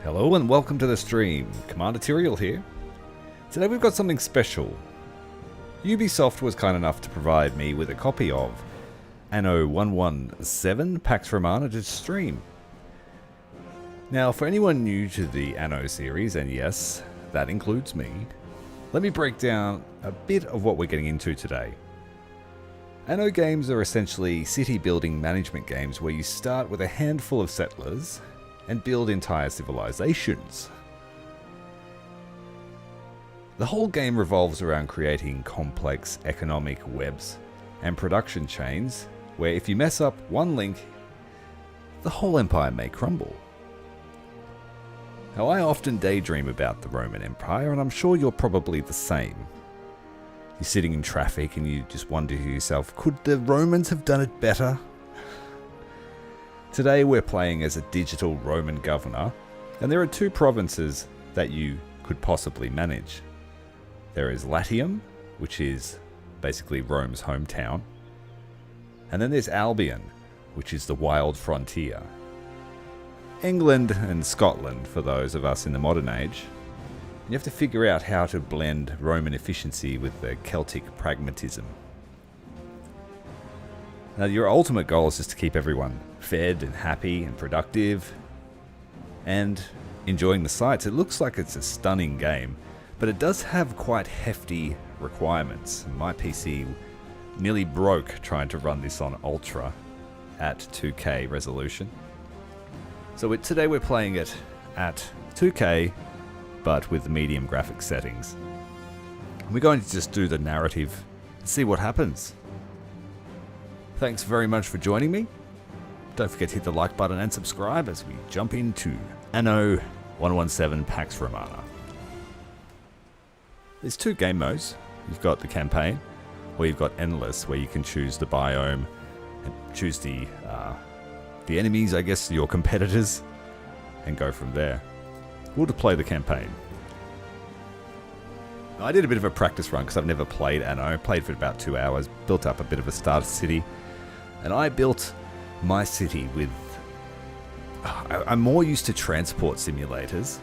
Hello and welcome to the stream. Commander Tyrael here. Today we've got something special. Ubisoft was kind enough to provide me with a copy of Anno 117 Pax Romana to stream. Now, for anyone new to the Anno series, and yes, that includes me, let me break down a bit of what we're getting into today. Anno games are essentially city building management games where you start with a handful of settlers and build entire civilizations. The whole game revolves around creating complex economic webs and production chains where if you mess up one link, the whole empire may crumble. Now, I often daydream about the Roman Empire, and I'm sure you're probably the same. You're sitting in traffic and you just wonder to yourself, could the Romans have done it better? Today we're playing as a digital Roman governor, and there are two provinces that you could possibly manage. There is Latium, which is basically Rome's hometown, and then there's Albion, which is the wild frontier. England and Scotland for those of us in the modern age. You have to figure out how to blend Roman efficiency with the Celtic pragmatism. Now, your ultimate goal is just to keep everyone fed and happy and productive and enjoying the sights. It looks like it's a stunning game, but it does have quite hefty requirements. My PC nearly broke trying to run this on Ultra at 2K resolution. So today we're playing it at 2K, but with medium graphics settings. We're going to just do the narrative and see what happens. Thanks very much for joining me. Don't forget to hit the like button and subscribe as we jump into Anno 117 Pax Romana. There's two game modes. You've got the campaign, or you've got endless, where you can choose the biome and choose the enemies, I guess, your competitors, and go from there. We'll just play the campaign. I did a bit of a practice run because I've never played Anno. I played for about 2 hours, built up a bit of a starter city, and I built my city with... I'm more used to transport simulators,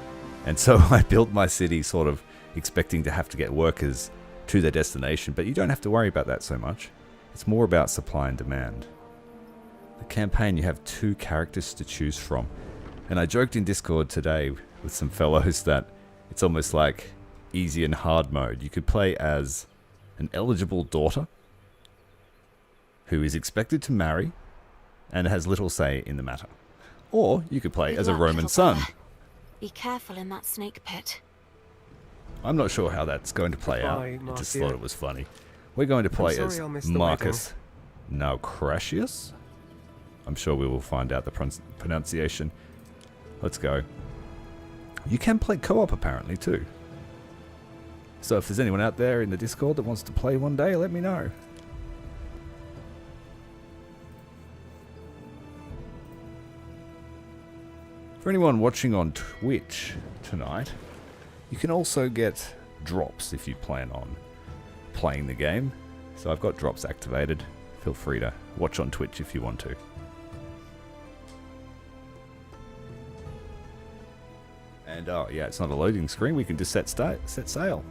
and so I built my city sort of expecting to have to get workers to their destination, but you don't have to worry about that so much. It's more about supply and demand. The campaign, you have two characters to choose from, and I joked in Discord today with some fellows that it's almost like easy and hard mode. You could play as an eligible daughter who is expected to marry and has little say in the matter. Or you could play as a Roman son. Be careful in that snake pit. I'm not sure how that's going to play out. I just thought it was funny. We're going to play as Marcus Naucratius. I'm sure we will find out the pronunciation. Let's go. You can play co-op apparently too. So if there's anyone out there in the Discord that wants to play one day, let me know. For anyone watching on Twitch tonight, you can also get drops if you plan on playing the game. So I've got drops activated. Feel free to watch on Twitch if you want to. And oh yeah, it's not a loading screen. We can just set sail.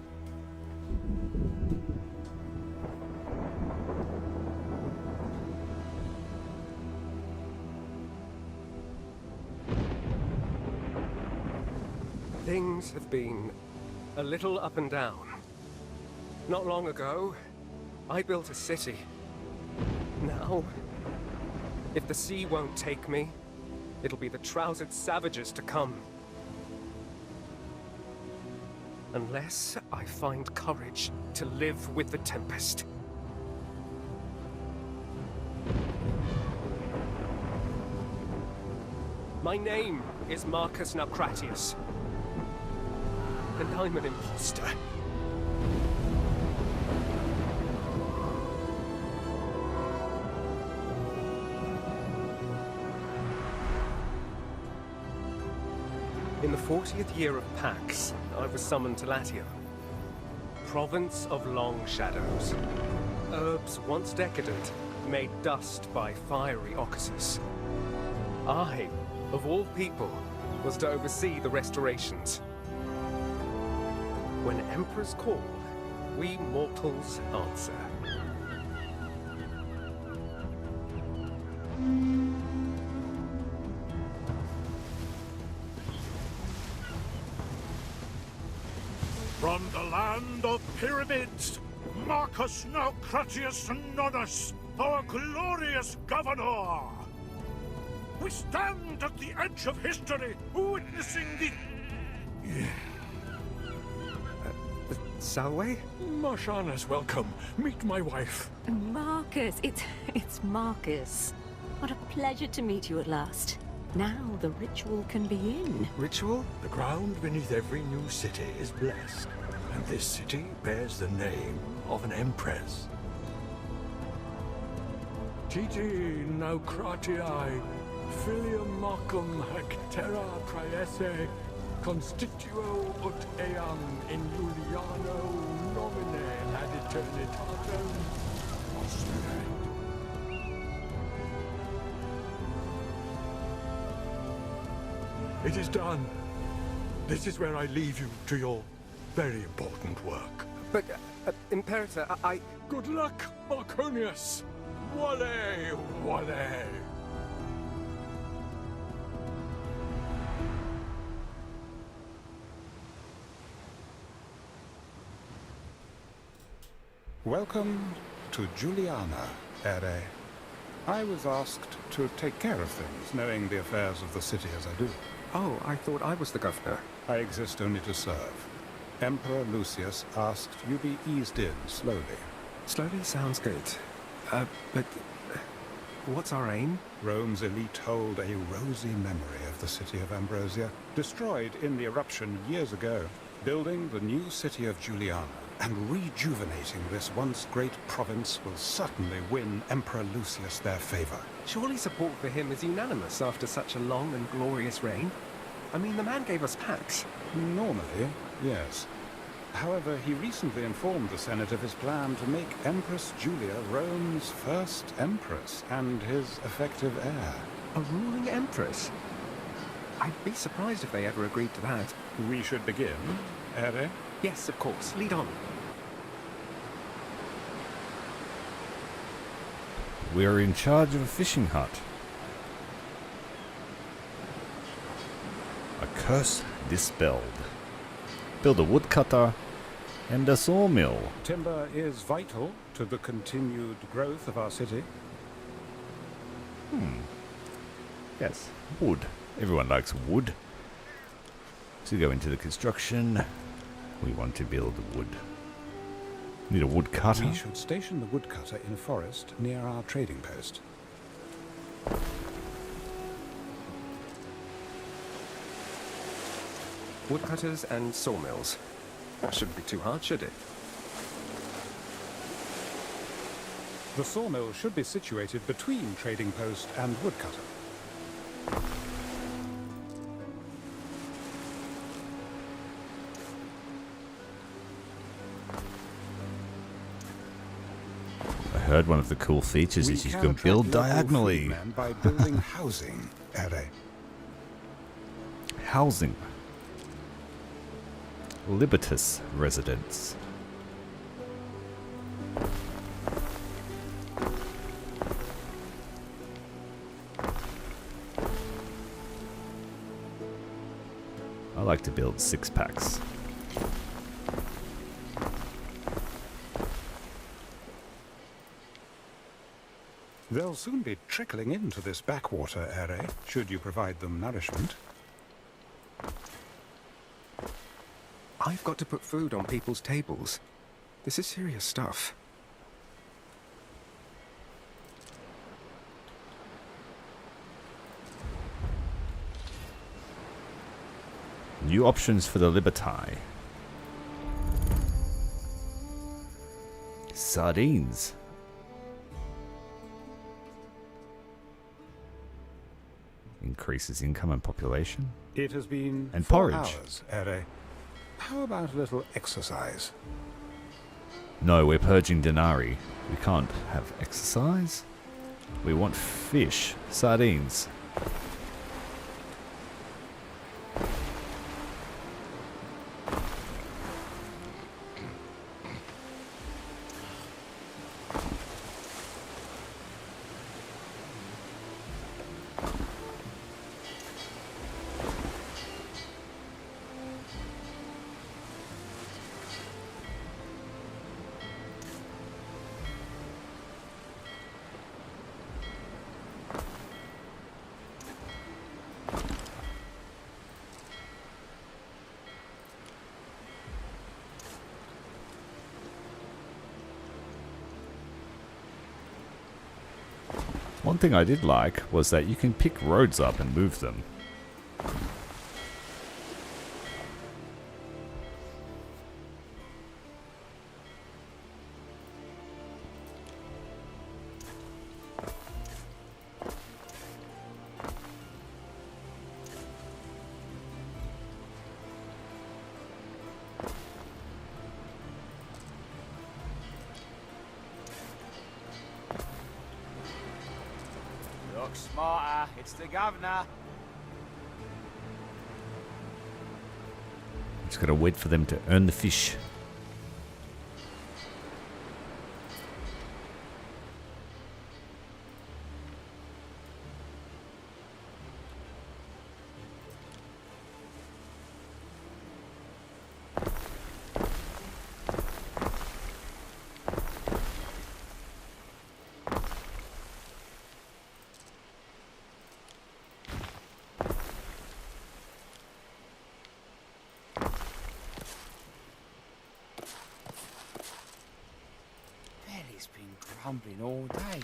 Things have been a little up and down. Not long ago, I built a city. Now, if the sea won't take me, it'll be the trousered savages to come. Unless I find courage to live with the Tempest. My name is Marcus Naucratius. And I'm an imposter. In the 40th year of Pax, I was summoned to Latium, province of long shadows. Herbs once decadent, made dust by fiery Ocasus. I, of all people, was to oversee the restorations. When emperors call, we mortals answer. From the land of pyramids, Marcus Naucratius Nonus, our glorious governor! We stand at the edge of history, witnessing the... Salway? Marshana's welcome. Meet my wife. Marcus, it's Marcus. What a pleasure to meet you at last. Now the ritual can begin. Ritual? The ground beneath every new city is blessed, and this city bears the name of an empress. Titi Naucratii, filium Marcum hac terra praese, constituo ut eam in Juliano nomine ad eternitatem prosperet. It is done. This is where I leave you to your very important work. But, Imperator, I... Good luck, Marconius! Wale, wale! Welcome to Juliana, Ere. I was asked to take care of things, knowing the affairs of the city as I do. Oh, I thought I was the governor. I exist only to serve. Emperor Lucius asked you be eased in slowly. Slowly sounds good. But... what's our aim? Rome's elite hold a rosy memory of the city of Ambrosia, destroyed in the eruption years ago. Building the new city of Juliana and rejuvenating this once great province will certainly win Emperor Lucius their favor. Surely support for him is unanimous after such a long and glorious reign? I mean, the man gave us Pax. Normally, yes. However, he recently informed the Senate of his plan to make Empress Julia Rome's first empress and his effective heir. A ruling empress? I'd be surprised if they ever agreed to that. We should begin, Ere? Yes, of course. Lead on. We're in charge of a fishing hut. A curse dispelled. Build a woodcutter and a sawmill. Timber is vital to the continued growth of our city. Yes, wood. Everyone likes wood. To go into the construction, we want to build wood. Need a woodcutter. We should station the woodcutter in forest near our trading post. Woodcutters and sawmills. That shouldn't be too hard, should it? The sawmill should be situated between trading post and woodcutter. I heard one of the cool features is you can attract build local diagonally. freedmen by building housing, Ere. Housing. Libertas residence. I like to build 6-packs. They'll soon be trickling into this backwater, Ere, should you provide them nourishment. I've got to put food on people's tables. This is serious stuff. New options for the Libertai. Sardines. Increases income and population. It has been And 4 porridge. hours, Ere. How about a little exercise? No, we're purging denarii. We can't have exercise. We want fish. Sardines. One thing I did like was that you can pick roads up and move them. Look smarter, it's the governor. Just gotta wait for them to earn the fish. Belly's been grumbling all day.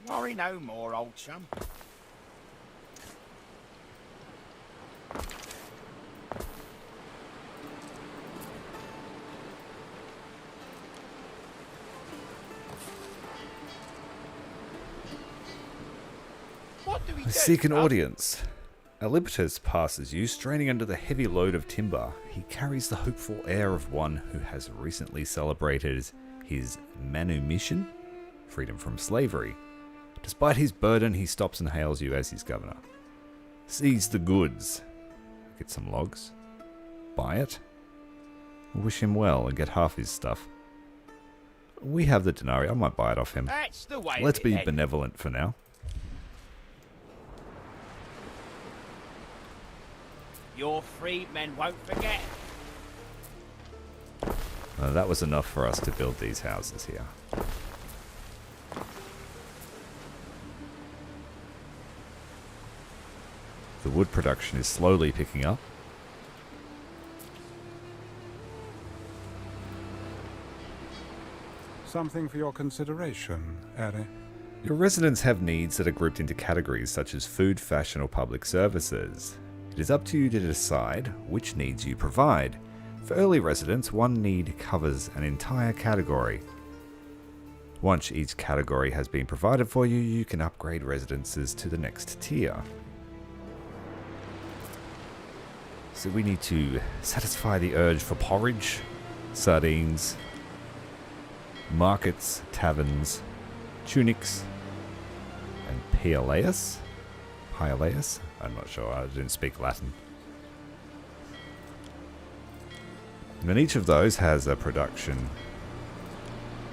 Worry no more, old chum. What do we do? Seek an audience. Elypitus passes you, straining under the heavy load of timber. He carries the hopeful air of one who has recently celebrated his manumission, freedom from slavery. Despite his burden, he stops and hails you as his governor. Seize the goods. Get some logs. Buy it. Wish him well and get half his stuff. We have the denarii. I might buy it off him. That's the way. Let's of be it, then. benevolent for now. Your freedmen won't forget. That was enough for us to build these houses here. The wood production is slowly picking up. Something for your consideration, Eri. Your residents have needs that are grouped into categories such as food, fashion, or public services. It is up to you to decide which needs you provide. For early residents, one need covers an entire category. Once each category has been provided for you, you can upgrade residences to the next tier. So we need to satisfy the urge for porridge, sardines, markets, taverns, tunics, and Pialeus? Pialeus? I'm not sure, I didn't speak Latin. And each of those has a production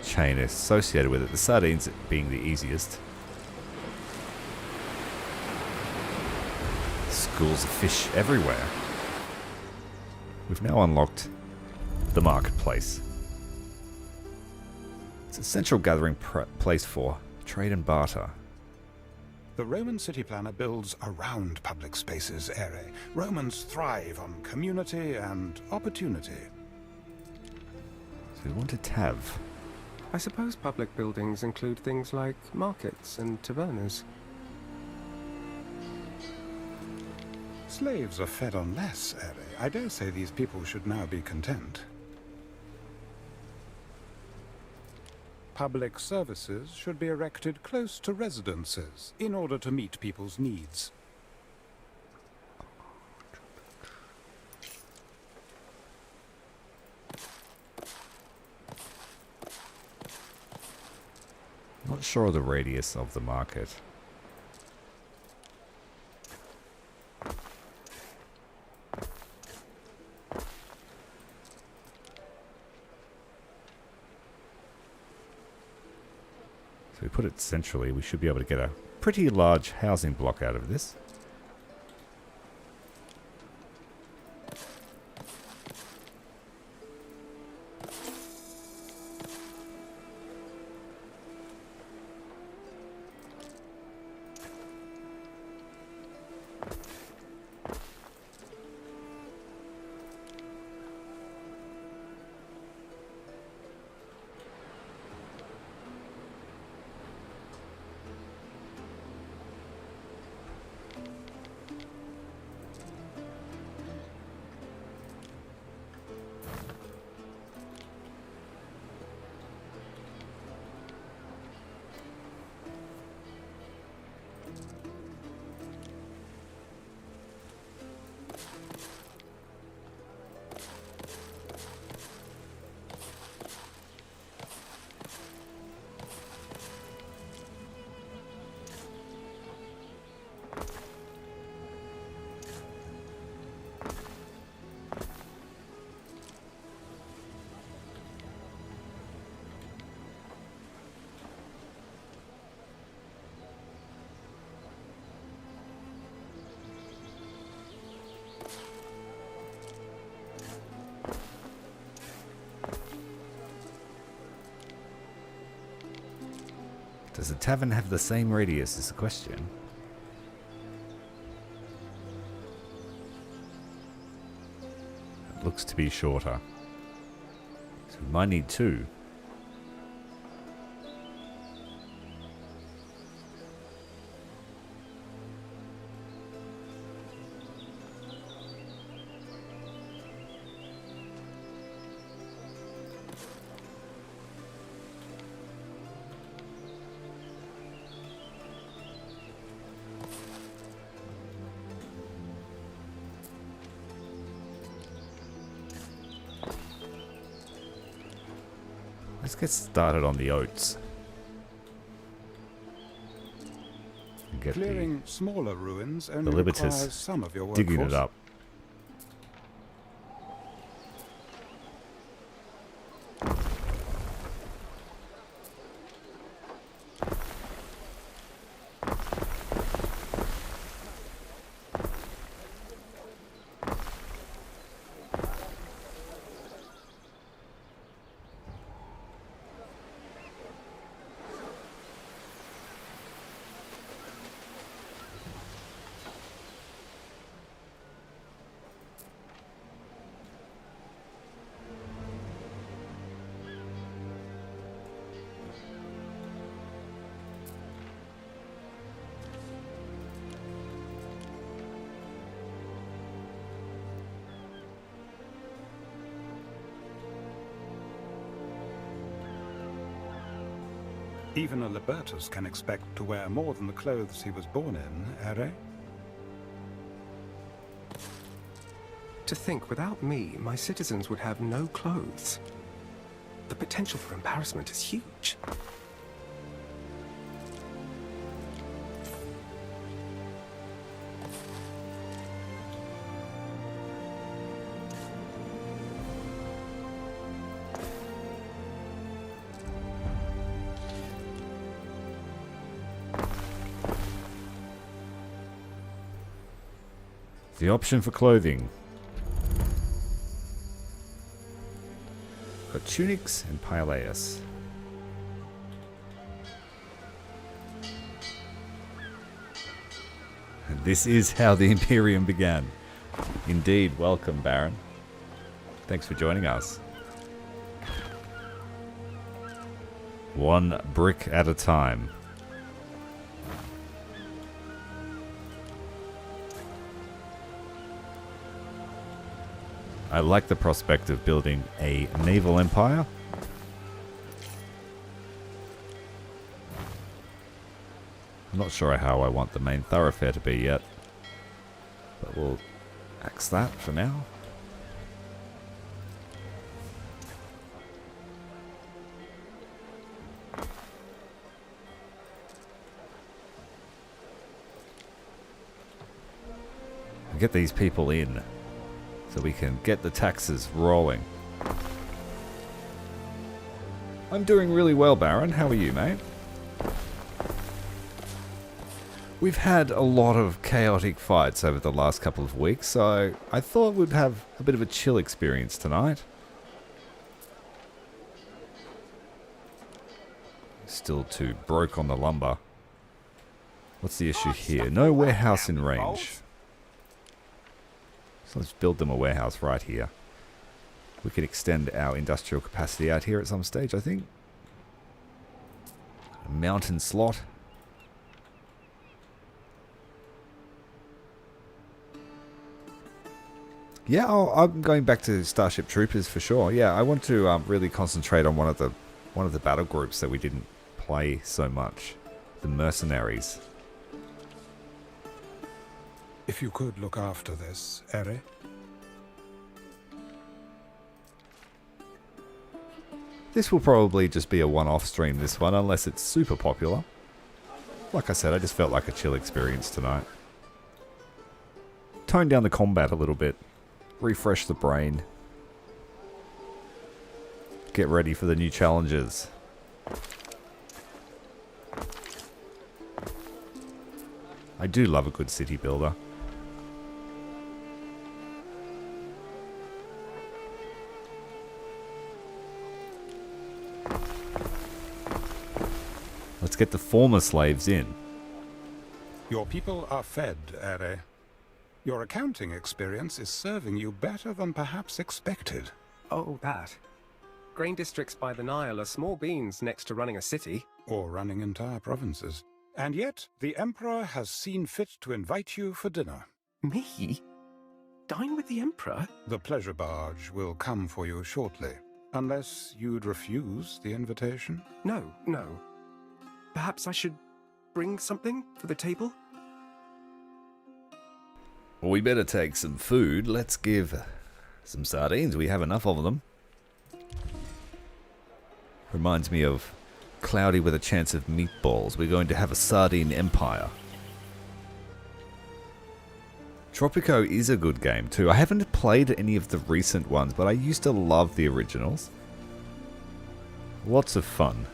chain associated with it, the sardines being the easiest. Schools of fish everywhere. We've now unlocked the marketplace. It's a central gathering place for trade and barter. The Roman city planner builds around public spaces, Eri. Romans thrive on community and opportunity. So we want a tav. I suppose public buildings include things like markets and tavernas. Slaves are fed on less, Eri. I dare say these people should now be content. Public services should be erected close to residences in order to meet people's needs. Not sure of the radius of the market. So we put it centrally, we should be able to get a pretty large housing block out of this. Does the tavern have the same radius is the question. It looks to be shorter. So we might need 2. Let's get started on the oats. And get Clearing smaller ruins only the Libertas requires some of your workforce. digging it up. Even a Libertus can expect to wear more than the clothes he was born in, Ere? To think, without me, my citizens would have no clothes. The potential for embarrassment is huge. The option for clothing. Got tunics and pileus. And this is how the Imperium began. Indeed, welcome, Baron. Thanks for joining us. One brick at a time. I like the prospect of building a naval empire. I'm not sure how I want the main thoroughfare to be yet, but we'll axe that for now. Get these people in so we can get the taxes rolling. I'm doing really well, Baron. How are you, mate? We've had a lot of chaotic fights over the last couple of weeks, so I thought we'd have a bit of a chill experience tonight. Still too broke on the lumber. What's the issue here? No warehouse in range. So let's build them a warehouse right here. We can extend our industrial capacity out here at some stage, I think. A mountain slot. Yeah, I'm going back to Starship Troopers for sure. Yeah, I want to really concentrate on one of the battle groups that we didn't play so much, the mercenaries. If you could look after this, Ere. This will probably just be a one-off stream, this one, unless it's super popular. Like I said, I just felt like a chill experience tonight. Tone down the combat a little bit. Refresh the brain. Get ready for the new challenges. I do love a good city builder. Let's Let's get the former slaves in. Your people are fed, Ere. Your accounting experience is serving you better than perhaps expected. Oh, that. Grain districts by the Nile are small beans next to running a city. Or running entire provinces. And yet, the Emperor has seen fit to invite you for dinner. Me? Dine with the Emperor? The pleasure barge will come for you shortly. Unless you'd refuse the invitation? No. Perhaps I should bring something for the table? Well, we better take some food. Let's give some sardines. We have enough of them. Reminds me of Cloudy with a Chance of Meatballs. We're going to have a sardine empire. Tropico is a good game too. I haven't played any of the recent ones, but I used to love the originals. Lots of fun.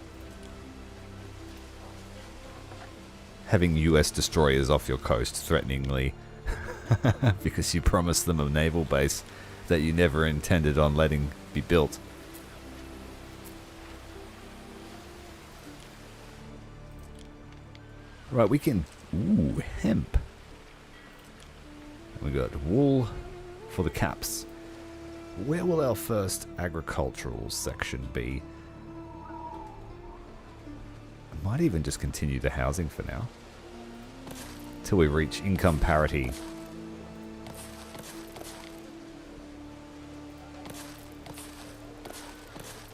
Having US destroyers off your coast threateningly because you promised them a naval base that you never intended on letting be built. Right, we can... Ooh, hemp. We got wool for the caps. Where will our first agricultural section be? I might even just continue the housing for now. Till we reach income parity.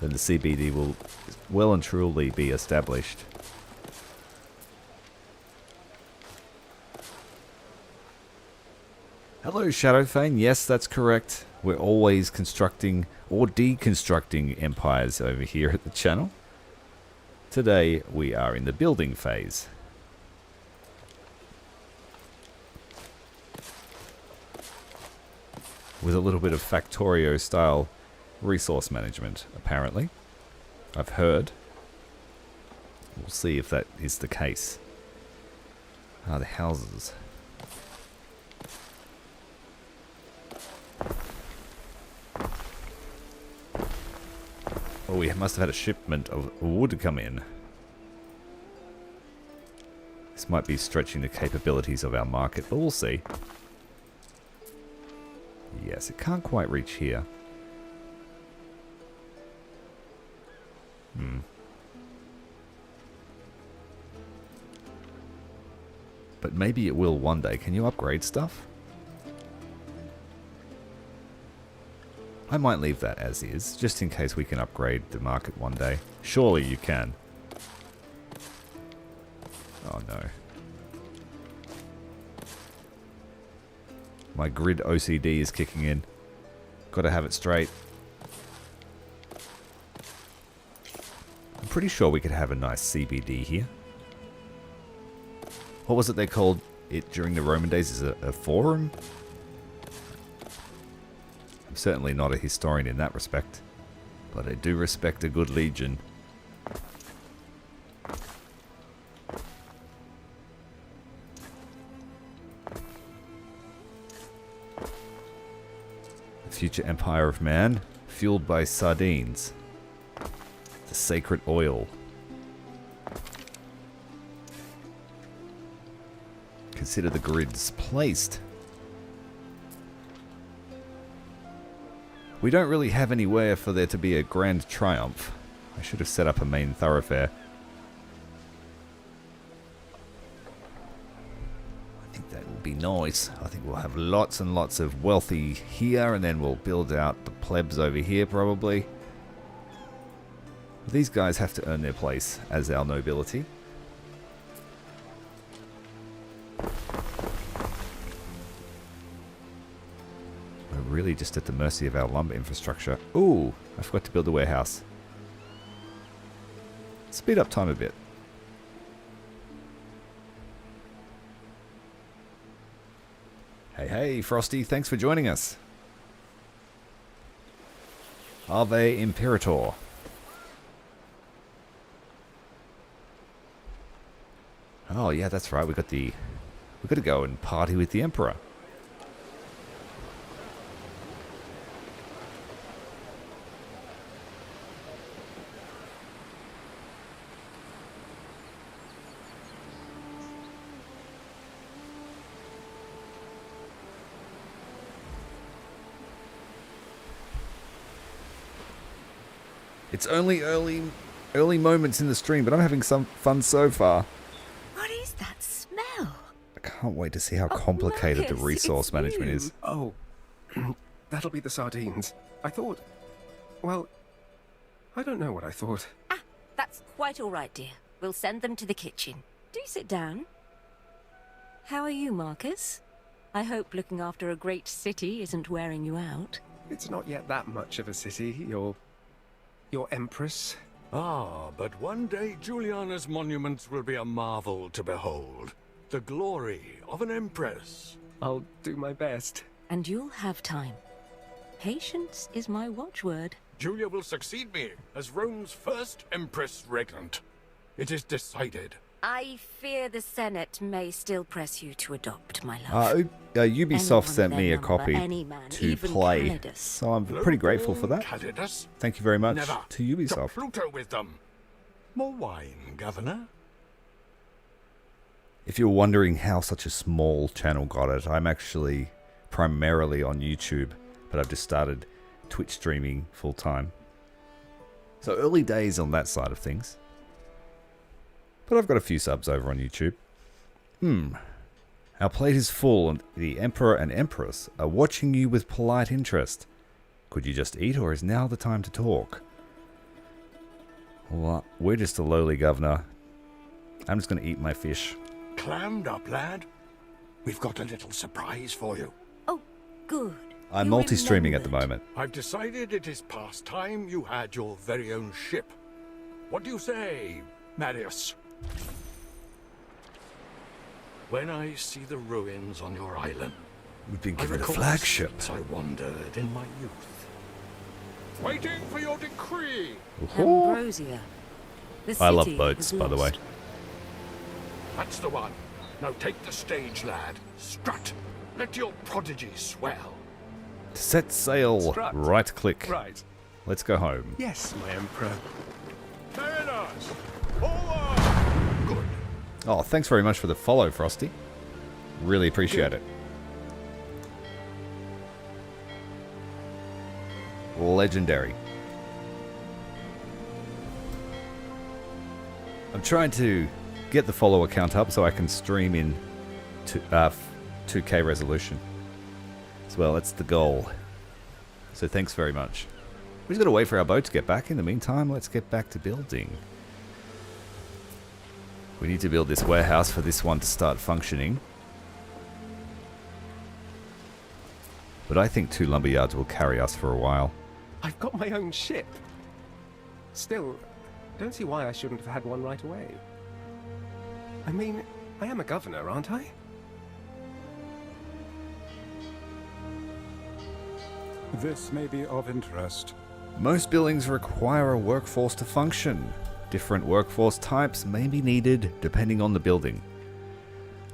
Then the CBD will well and truly be established. Hello, Shadowfane. Yes, that's correct. We're always constructing or deconstructing empires over here at the channel. Today, we are in the building phase. With a little bit of Factorio-style resource management, apparently. I've heard. We'll see if that is the case. Ah, the houses. Oh, we must have had a shipment of wood come in. This might be stretching the capabilities of our market, but we'll see. Yes, it can't quite reach here. But maybe it will one day. Can you upgrade stuff? I might leave that as is, just in case we can upgrade the market one day. Surely you can. Oh no. My grid OCD is kicking in. Gotta have it straight. I'm pretty sure we could have a nice CBD here. What was it they called it during the Roman days? Is it a forum? I'm certainly not a historian in that respect, but I do respect a good legion. The future empire of man, fueled by sardines. The sacred oil. Consider the grids placed. We don't really have anywhere for there to be a grand triumph. I should have set up a main thoroughfare. I think that would be nice. I think we'll have lots and lots of wealthy here, and then we'll build out the plebs over here probably. These guys have to earn their place as our nobility. Really just at the mercy of our lumber infrastructure. Ooh, I forgot to build a warehouse. Speed up time a bit. Hey, Frosty, thanks for joining us. Ave Imperator. Oh yeah, that's right. We got to go and party with the Emperor. It's only early moments in the stream, but I'm having some fun so far. What is that smell? I can't wait to see how complicated the Marcus, resource it's management you. is. Oh, that'll be the sardines. I thought... Well, I don't know what I thought. Ah, that's quite all right, dear. We'll send them to the kitchen. Do sit down. How are you, Marcus? I hope looking after a great city isn't wearing you out. It's not yet that much of a city, your empress. Ah, but one day Juliana's monuments will be a marvel to behold. The glory of an empress. I'll do my best. And you'll have time. Patience is my watchword. Julia will succeed me as Rome's first empress regnant. It is decided. I fear the Senate may still press you to adopt, my love. Ubisoft Anyone sent me a their copy number, any man, to even play, Calidus. so I'm pretty grateful for that. Calidus? Thank you very much Never. to Ubisoft. To Pluto with them. More wine, Governor. If you're wondering how such a small channel got it, I'm actually primarily on YouTube, but I've just started Twitch streaming full time. So early days on that side of things. But I've got a few subs over on YouTube. Our plate is full and the Emperor and Empress are watching you with polite interest. Could you just eat, or is now the time to talk? Well, we're just a lowly governor. I'm just going to eat my fish. Clammed up, lad. We've got a little surprise for you. Oh, good. I'm You multi-streaming at the remembered. moment. I've decided it is past time you had your very own ship. What do you say, Marius? When I see the ruins on your island, We've been I given a recall flagship. the streets I wandered in my youth. Waiting for your decree. Ooh. Ambrosia. The I love city boats, was by the way. lost. That's the one. Now take the stage, lad. Strut. Let your prodigy swell. To set sail, Strut. right click. Right. Let's go home. Yes, my emperor. Mariners! Forward! Good. Oh, thanks very much for the follow, Frosty. Really appreciate it. Legendary. I'm trying to get the follower count up so I can stream in 2K resolution. As well, that's the goal. So thanks very much. We're just going to wait for our boat to get back. In the meantime, let's get back to building. We need to build this warehouse for this one to start functioning. But I think 2 lumberyards will carry us for a while. I've got my own ship. Still, don't see why I shouldn't have had one right away. I mean, I am a governor, aren't I? This may be of interest. Most buildings require a workforce to function. Different workforce types may be needed depending on the building.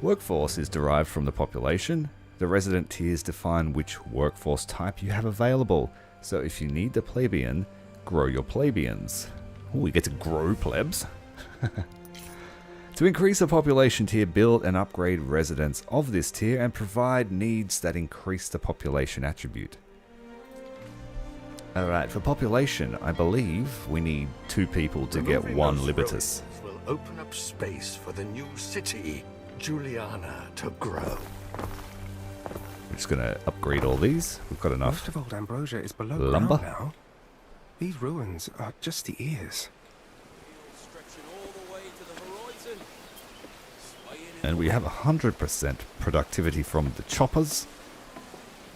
Workforce is derived from the population. The resident tiers define which workforce type you have available. So if you need the plebeian, grow your plebeians. Oh, we get to grow plebs. To increase the population tier, build and upgrade residents of this tier and provide needs that increase the population attribute. Alright, for population, I believe we need 2 people to get Removing 1 those Libertas. ruins will open up space for the new city, Juliana, to grow. We're just going to upgrade all these. We've got enough. Most of old Ambrosia is below Lumber? ground now. These ruins are just the ears. And we have 100% productivity from the choppers.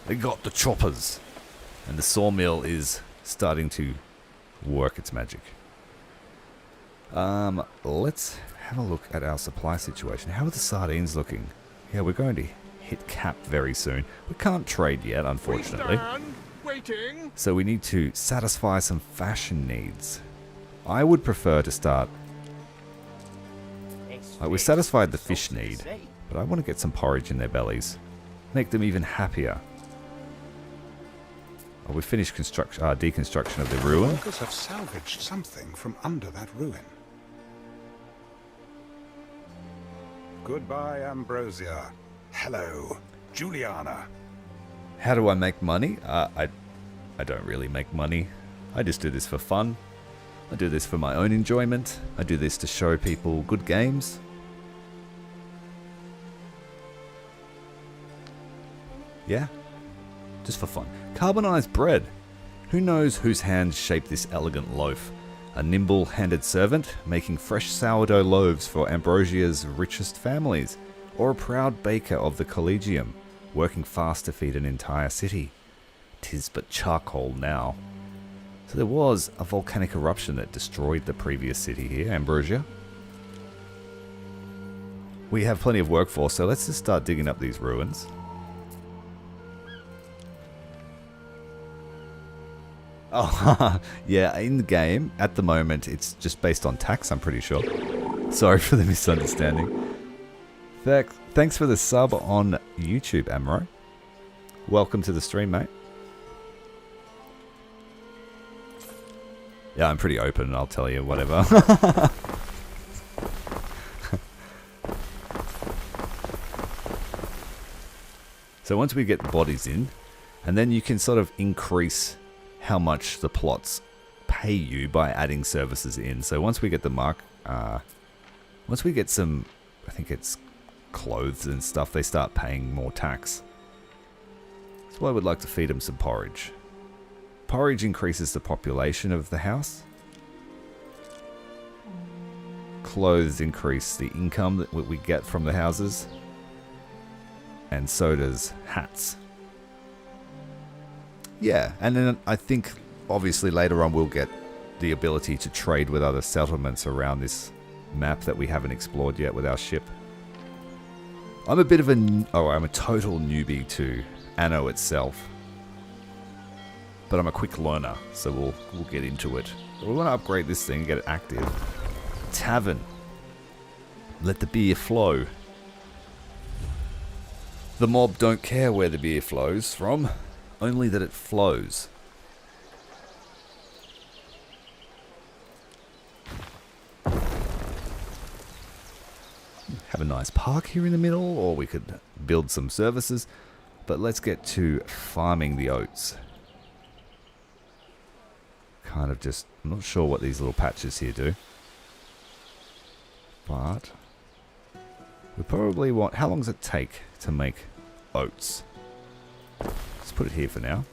We got the choppers. And the sawmill is starting to work its magic. Let's have a look at our supply situation. How are the sardines looking? Yeah, we're going to hit cap very soon. We can't trade yet, unfortunately. We stand waiting. So we need to satisfy some fashion needs. I would prefer to start... we satisfied the fish need, but I want to get some porridge in their bellies. Make them even happier. Oh, we finished deconstruction of the ruin. Workers have salvaged something from under that ruin. Goodbye, Ambrosia. Hello, Juliana. How do I make money? I don't really make money. I just do this for fun. I do this for my own enjoyment. I do this to show people good games. Yeah, just for fun. Carbonized bread. Who knows whose hands shaped this elegant loaf? A nimble-handed servant making fresh sourdough loaves for Ambrosia's richest families, or a proud baker of the Collegium, working fast to feed an entire city. 'Tis but charcoal now. So there was a volcanic eruption that destroyed the previous city here, Ambrosia. We have plenty of workforce, so let's just start digging up these ruins. Oh, yeah, in the game, at the moment, it's just based on tax, I'm pretty sure. Sorry for the misunderstanding. Thanks for the sub on YouTube, Amro. Welcome to the stream, mate. Yeah, I'm pretty open, I'll tell you, whatever. So once we get the bodies in, and then you can sort of increase how much the plots pay you by adding services in. So once we get the once we get some, I think it's clothes and stuff, they start paying more tax. So I would like to feed them some porridge. Porridge increases the population of the house. Clothes increase the income that we get from the houses. And so does hats. Yeah, and then I think obviously later on we'll get the ability to trade with other settlements around this map that we haven't explored yet with our ship. I'm a bit of I'm a total newbie to Anno itself. But I'm a quick learner, so we'll get into it. We want to upgrade this thing, get it active. Tavern. Let the beer flow. The mob don't care where the beer flows from, only that it flows. Have a nice park here in the middle, or we could build some services. But let's get to farming the oats. Kind of just, I'm not sure what these little patches here do. But we probably want, how long does it take to make oats? Let's put it here for now.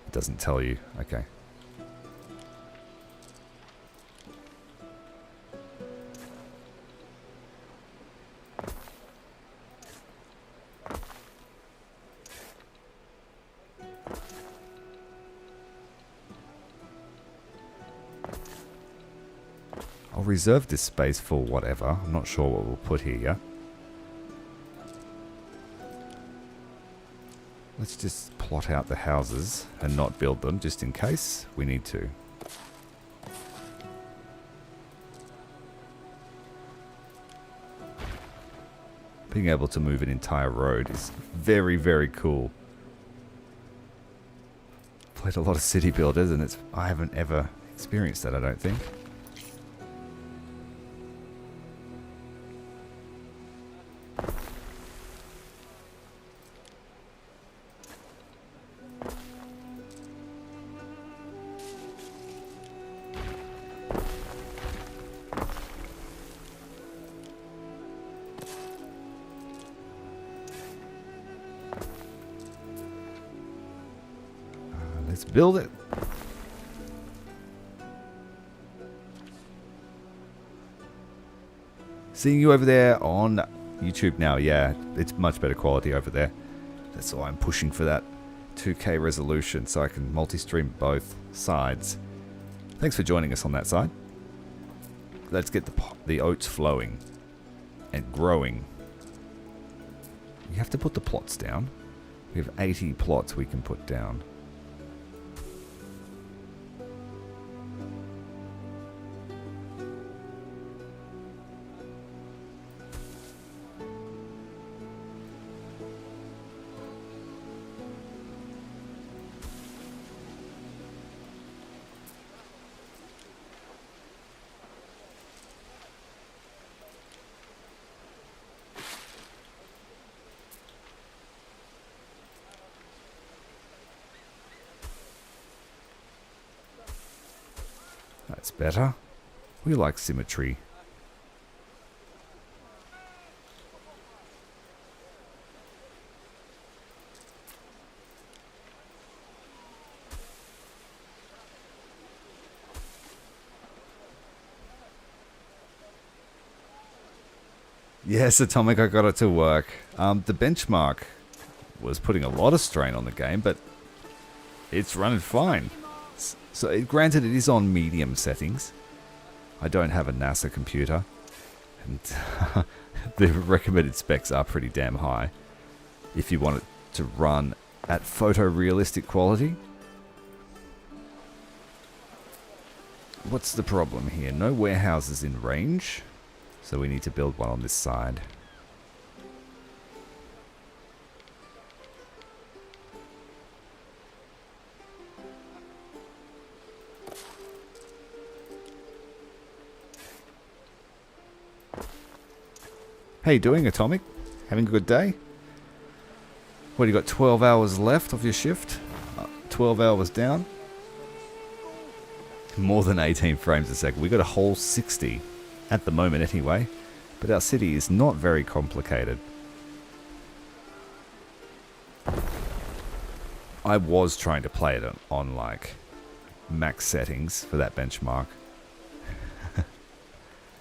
It doesn't tell you. Okay. I'll reserve this space for whatever. I'm not sure what we'll put here yet. Let's just plot out the houses and not build them, just in case we need to. Being able to move an entire road is very, very cool. Played a lot of city builders, and I haven't ever experienced that, I don't think. Let's build it. Seeing you over there on YouTube now. Yeah, it's much better quality over there. That's why I'm pushing for that 2K resolution so I can multi-stream both sides. Thanks for joining us on that side. Let's get the oats flowing and growing. You have to put the plots down. We have 80 plots we can put down. That's better. We like symmetry. Yes, Atomic, I got it to work. The benchmark was putting a lot of strain on the game, but it's running fine. So, granted, it is on medium settings. I don't have a NASA computer, and the recommended specs are pretty damn high if you want it to run at photorealistic quality. What's the problem here? No warehouses in range, so we need to build one on this side. How you doing, Atomic? Having a good day? What, you got 12 hours left of your shift? 12 hours down? More than 18 frames a second. We got a whole 60 at the moment anyway. But our city is not very complicated. I was trying to play it on like max settings for that benchmark.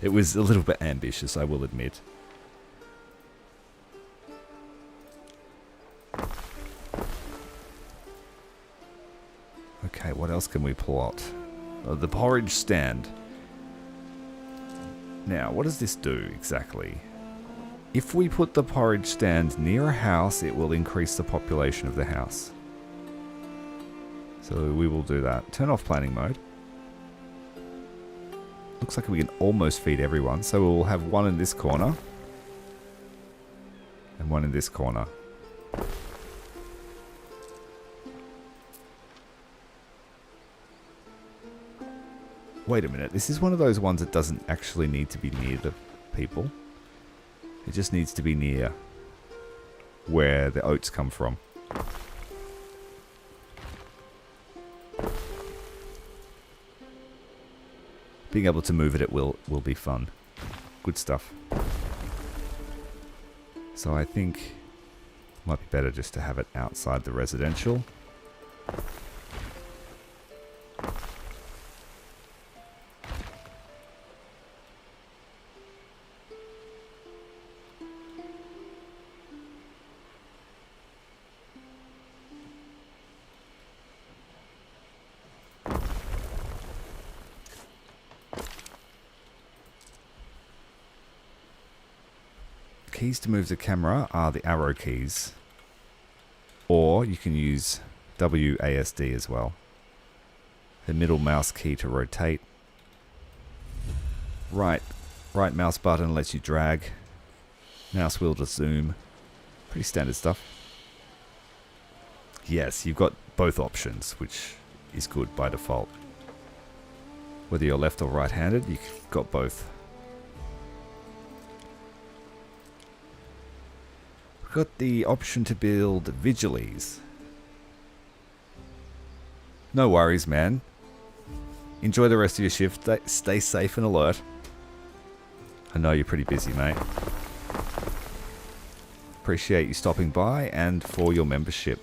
It was a little bit ambitious, I will admit. Okay, what else can we plot? The porridge stand. Now, what does this do exactly? If we put the porridge stand near a house, it will increase the population of the house. So we will do that. Turn off planning mode. Looks like we can almost feed everyone. So we'll have one in this corner. And one in this corner. Wait a minute, this is one of those ones that doesn't actually need to be near the people. It just needs to be near where the oats come from. Being able to move it will be fun. Good stuff. So I think it might be better just to have it outside the residential. Keys to move the camera are the arrow keys, or you can use WASD as well. The middle mouse key to rotate. Right mouse button lets you drag. Mouse wheel to zoom. Pretty standard stuff. Yes, you've got both options, which is good by default. Whether you're left or right-handed, you've got both. Got the option to build vigiles. No worries, man. Enjoy the rest of your shift. Stay safe and alert. I know you're pretty busy, mate. Appreciate you stopping by and for your membership.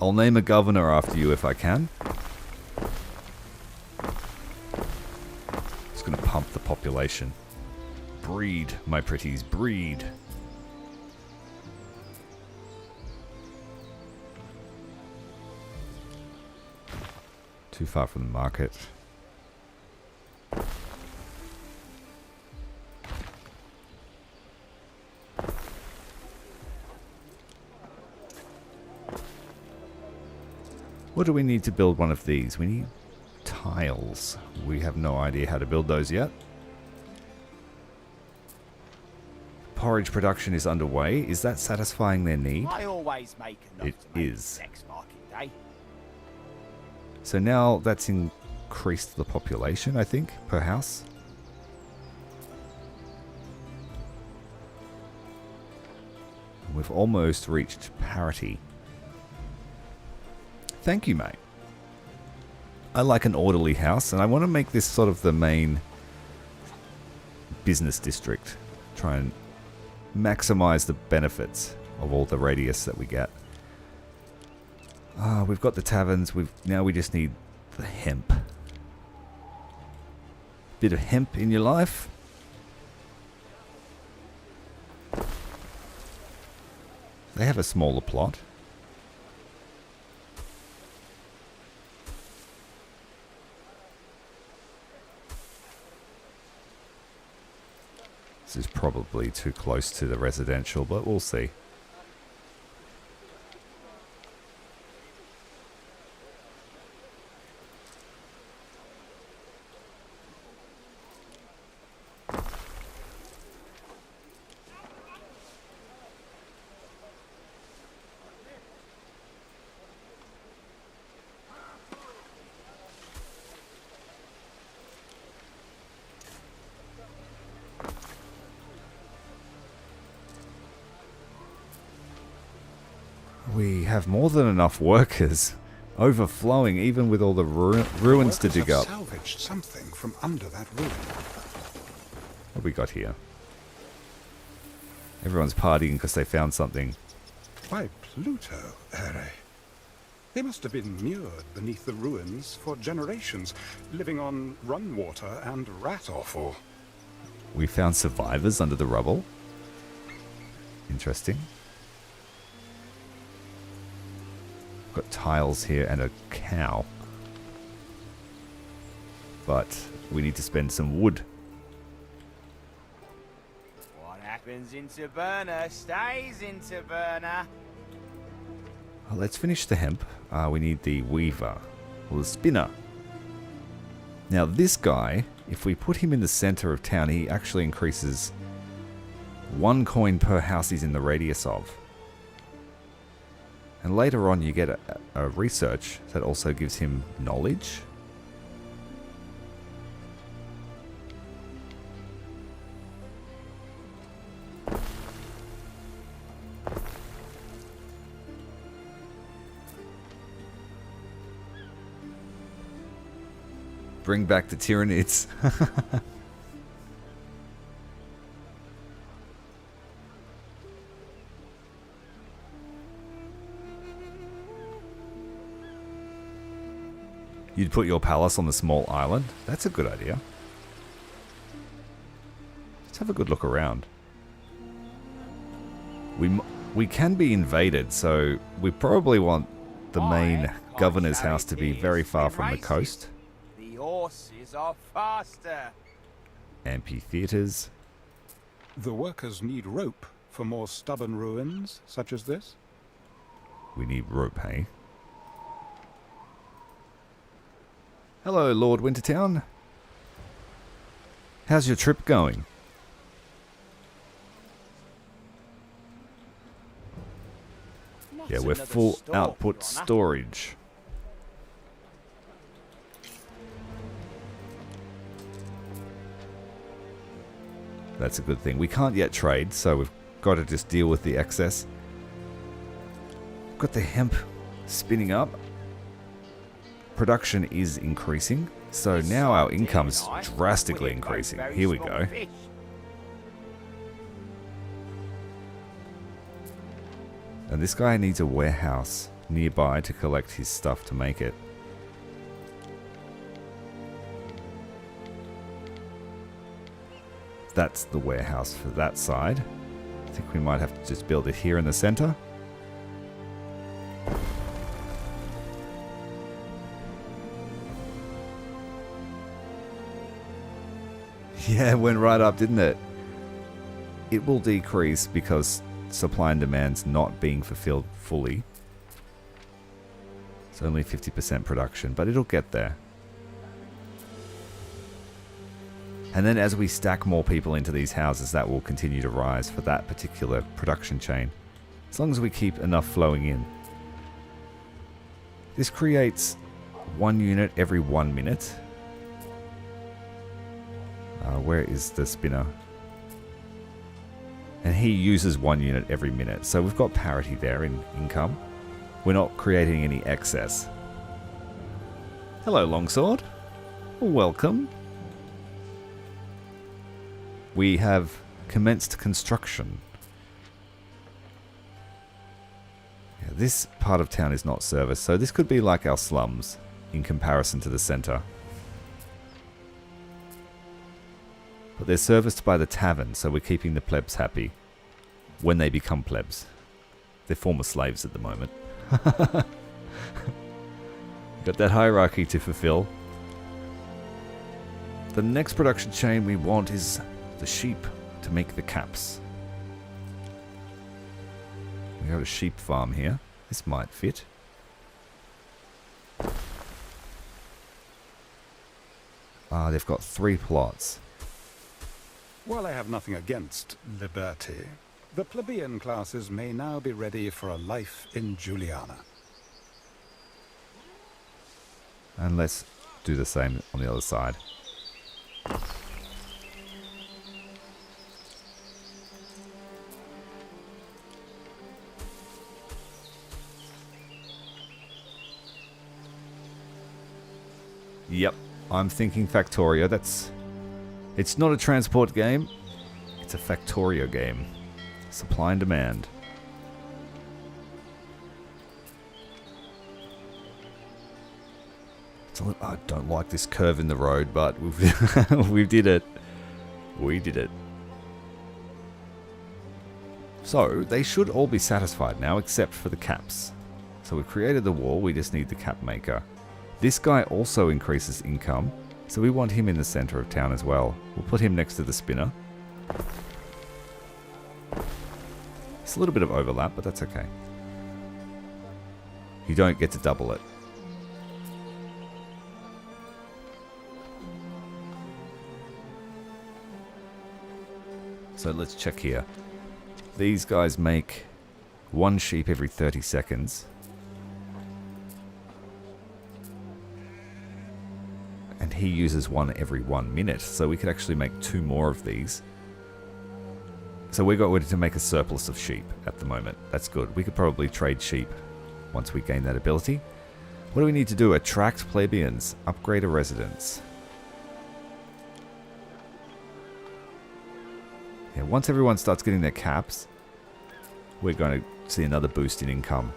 I'll name a governor after you if I can. Going to pump the population. Breed, my pretties, breed. Too far from the market. What do we need to build one of these? We need tiles. We have no idea how to build those yet. Porridge production is underway. Is that satisfying their need? I always make enough It to make is. next market day. So now that's increased the population, I think, per house. We've almost reached parity. Thank you, mate. I like an orderly house, and I want to make this sort of the main business district. Try and maximize the benefits of all the radius that we get. We've got the taverns. Now we just need the hemp. Bit of hemp in your life. They have a smaller plot. This is probably too close to the residential, but we'll see. We have more than enough workers, overflowing even with all the ruins to dig up. Salvaged something from under that ruin. What have we got here? Everyone's partying because they found something. By Pluto, Ere. They must have been mured beneath the ruins for generations, living on run water and rat offal. We found survivors under the rubble. Interesting. Got tiles here and a cow. But we need to spend some wood. What happens in Taberna stays in Taberna. Well, let's finish the hemp. We need the weaver, or the spinner. Now this guy, if we put him in the center of town, he actually increases 1 coin per house he's in the radius of. And later on you get a research that also gives him knowledge. Bring back the Tyranids. You'd put your palace on the small island? That's a good idea. Let's have a good look around. We can be invaded, so we probably want the main governor's house to be very far from the coast. The horses are faster. Amphitheaters. The workers need rope for more stubborn ruins such as this. We need rope, hey? Hello, Lord Wintertown. How's your trip going? Yeah, we're full output storage. That's a good thing. We can't yet trade, so we've got to just deal with the excess. Got the hemp spinning up. Production is increasing, so now our income's drastically increasing. Here we go. And this guy needs a warehouse nearby to collect his stuff to make it. That's the warehouse for that side. I think we might have to just build it here in the center. Yeah, it went right up, didn't it? It will decrease because supply and demand's not being fulfilled fully. It's only 50% production, but it'll get there. And then as we stack more people into these houses, that will continue to rise for that particular production chain. As long as we keep enough flowing in. This creates 1 unit every 1 minute. Where is the spinner? And he uses 1 unit every minute. So we've got parity there in income. we're not creating any excess. Hello, Longsword. Welcome. We have commenced construction. Yeah, this part of town is not serviced, so this could be like our slums in comparison to the center. But they're serviced by the tavern, so we're keeping the plebs happy when they become plebs. They're former slaves at the moment. Got that hierarchy to fulfill. The next production chain we want is the sheep to make the caps. We have a sheep farm here. This might fit. Ah, they've got 3 plots. While I have nothing against liberty, the plebeian classes may now be ready for a life in Juliana. And let's do the same on the other side. Yep, I'm thinking Factorio. It's not a transport game, it's a Factorio game. Supply and demand. I don't like this curve in the road, but we did it. We did it. So, they should all be satisfied now, except for the caps. So we've created the wall, we just need the cap maker. This guy also increases income, so we want him in the center of town as well. We'll put him next to the spinner. It's a little bit of overlap, but that's okay. You don't get to double it. So let's check here. These guys make 1 sheep every 30 seconds. And he uses 1 every 1 minute. So we could actually make 2 more of these. So we're going to make a surplus of sheep at the moment. That's good. We could probably trade sheep once we gain that ability. What do we need to do? Attract plebeians. Upgrade a residence. Yeah, once everyone starts getting their caps, we're going to see another boost in income.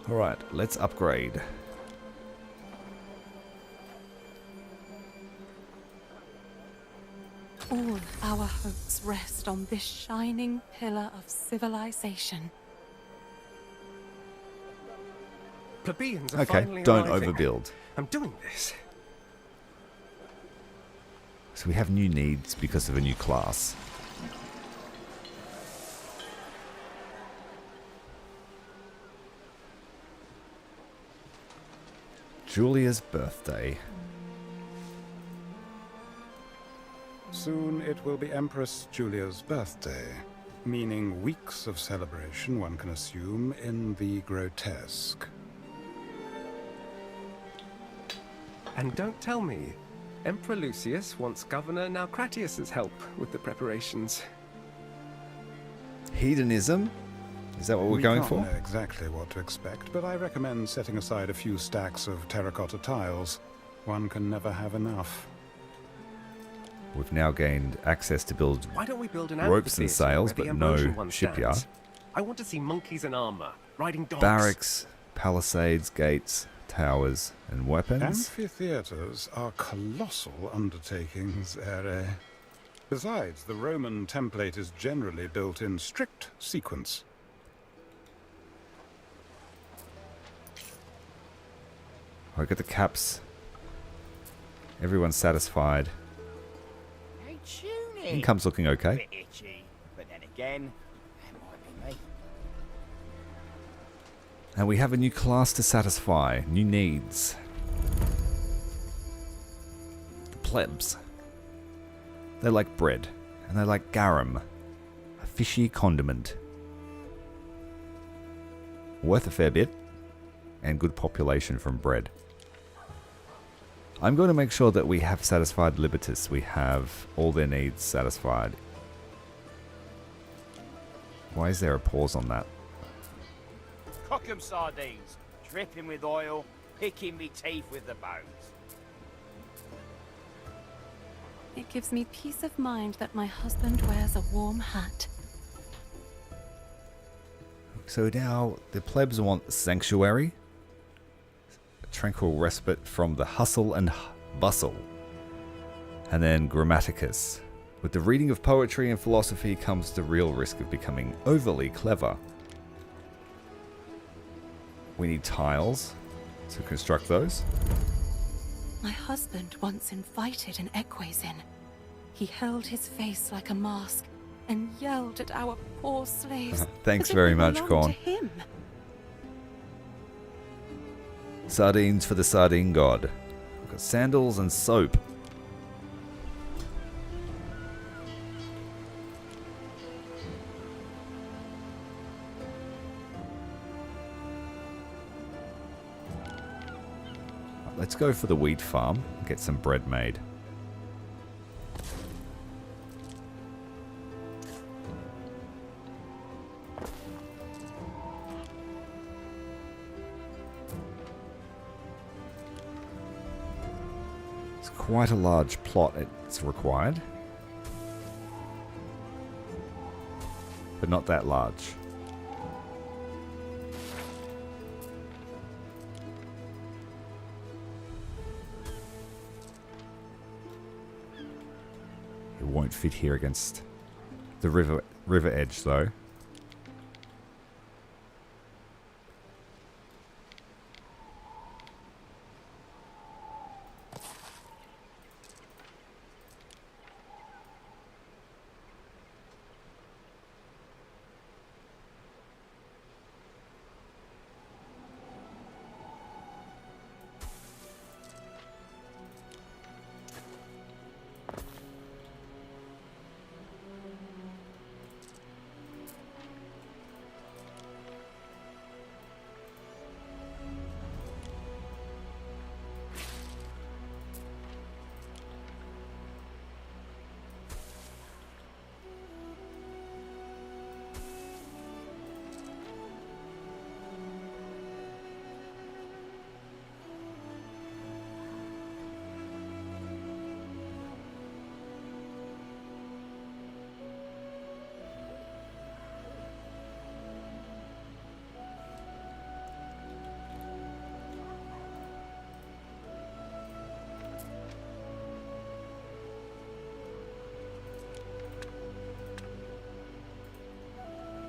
Alright, let's upgrade. All our hopes rest on this shining pillar of civilization. Plebeians are Okay, finally don't arriving. overbuild. I'm doing this. So we have new needs because of a new class. Julia's birthday. Soon it will be Empress Julia's birthday, meaning weeks of celebration, one can assume, in the grotesque. And don't tell me, Emperor Lucius wants Governor Naucratius's help with the preparations. Hedonism? Is that what we're going for? We can't know exactly what to expect, but I recommend setting aside a few stacks of terracotta tiles. One can never have enough. We've now gained access to build Why don't we build an ropes and amphitheatre sails, where the but Ambrosian no one shipyard. stands? I want to see monkeys in armor, riding dogs. Barracks, palisades, gates, towers, and weapons. Amphitheaters are colossal undertakings, Ere. Besides, the Roman template is generally built in strict sequence. I got the caps. Everyone's satisfied. Hey, tune in. Income's looking okay. Bit itchy, but then again, that might be me. And we have a new class to satisfy. New needs. The plebs. They like bread. And they like garum. A fishy condiment. Worth a fair bit. And good population from bread. I'm going to make sure that we have satisfied Libertas. We have all their needs satisfied. Why is there a pause on that? Cock 'em sardines, dripping with oil, picking me teeth with the bones. It gives me peace of mind that my husband wears a warm hat. So now the plebs want sanctuary, a tranquil respite from the hustle and bustle, and then grammaticus. With the reading of poetry and philosophy comes the real risk of becoming overly clever. We need tiles to construct those. My husband once invited an Equus in. He held his face like a mask and yelled at our poor slaves. Thanks as if very we much, belonged Corn. to him. Sardines for the sardine god. We've got sandals and soap. Let's go for the wheat farm and get some bread made. It's quite a large plot it's required, but not that large. It won't fit here against the river edge though.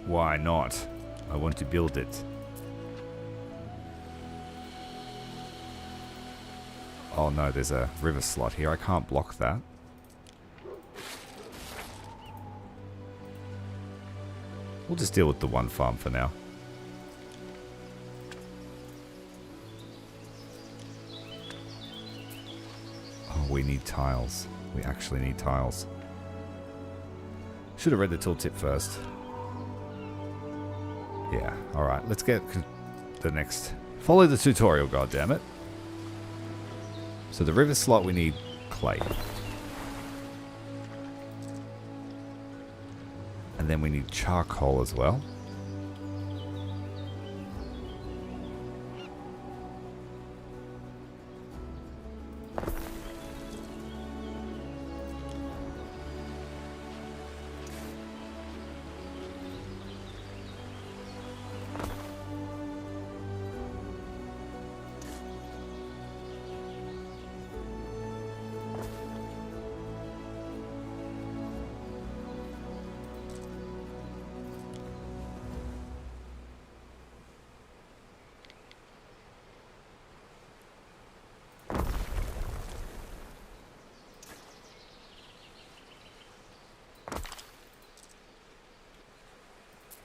Why not? I want to build it. Oh no, there's a river slot here. I can't block that. We'll just deal with the one farm for now. Oh, we need tiles. We actually need tiles. Should have read the tooltip first. Yeah, alright, let's get the next... Follow the tutorial, goddammit. So the river slot, we need clay. And then we need charcoal as well.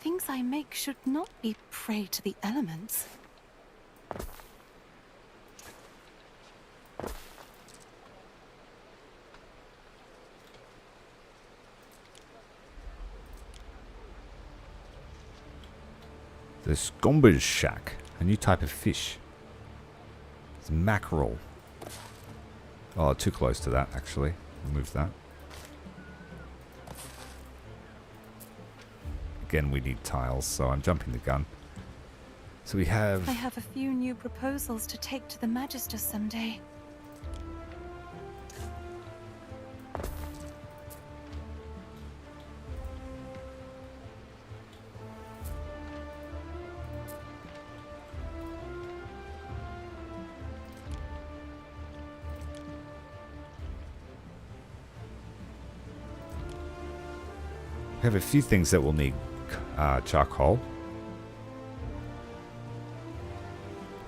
Things I make should not be prey to the elements. The Scomber's shack, a new type of fish. It's mackerel. Oh, too close to that, actually. Remove that. Again, we need tiles, so I'm jumping the gun. So we have... I have a few new proposals to take to the Magister someday. We have a few things that will need charcoal.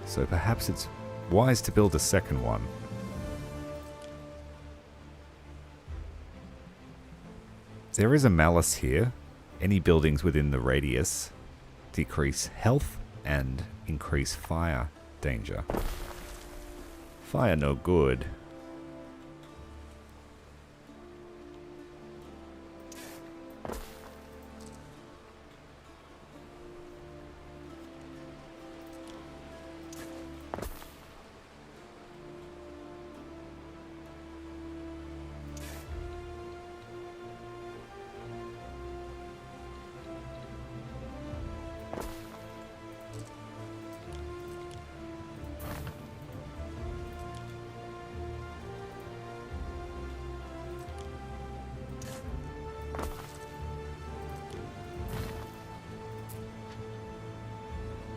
So perhaps it's wise to build a second one. There is a malice here. Any buildings within the radius decrease health and increase fire danger. Fire no good.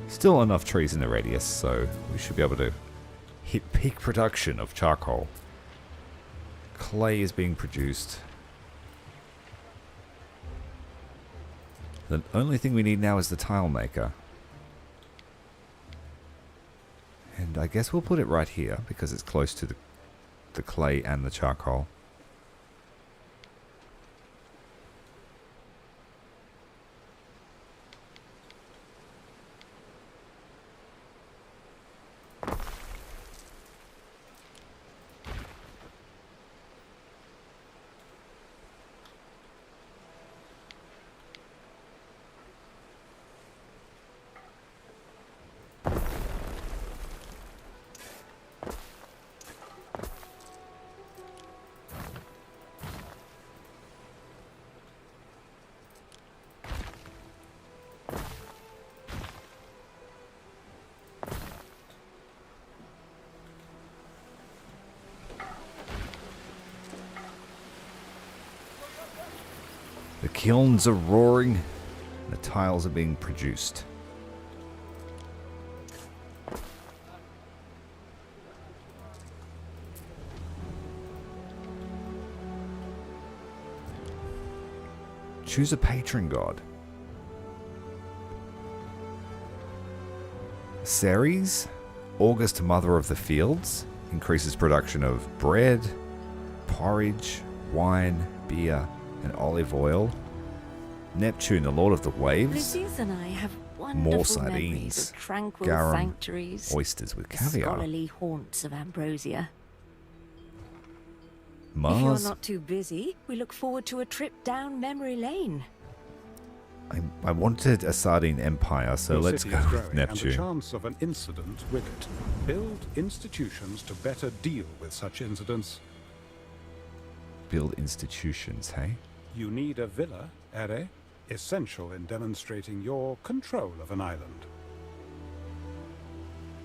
Still enough trees in the radius, so we should be able to hit peak production of charcoal. Clay is being produced. The only thing we need now is the tile maker. And I guess we'll put it right here because it's close to the clay and the charcoal. The kilns are roaring, and the tiles are being produced. Choose a patron god. Ceres, August Mother of the Fields, increases production of bread, porridge, wine, beer, and olive oil. Neptune, the Lord of the Waves, Lucius and I have more wonderful memories sardines, of tranquil garum, sanctuaries, oysters with the caviar. scholarly haunts of Ambrosia. If Mars, you're not too busy, we look forward to a trip down memory lane. I wanted a sardine empire, so Your let's city go is with growing, and the Neptune. chance of an incident with it. Build institutions to better deal with such incidents. Build institutions, hey? You need a villa, Ere, essential in demonstrating your control of an island.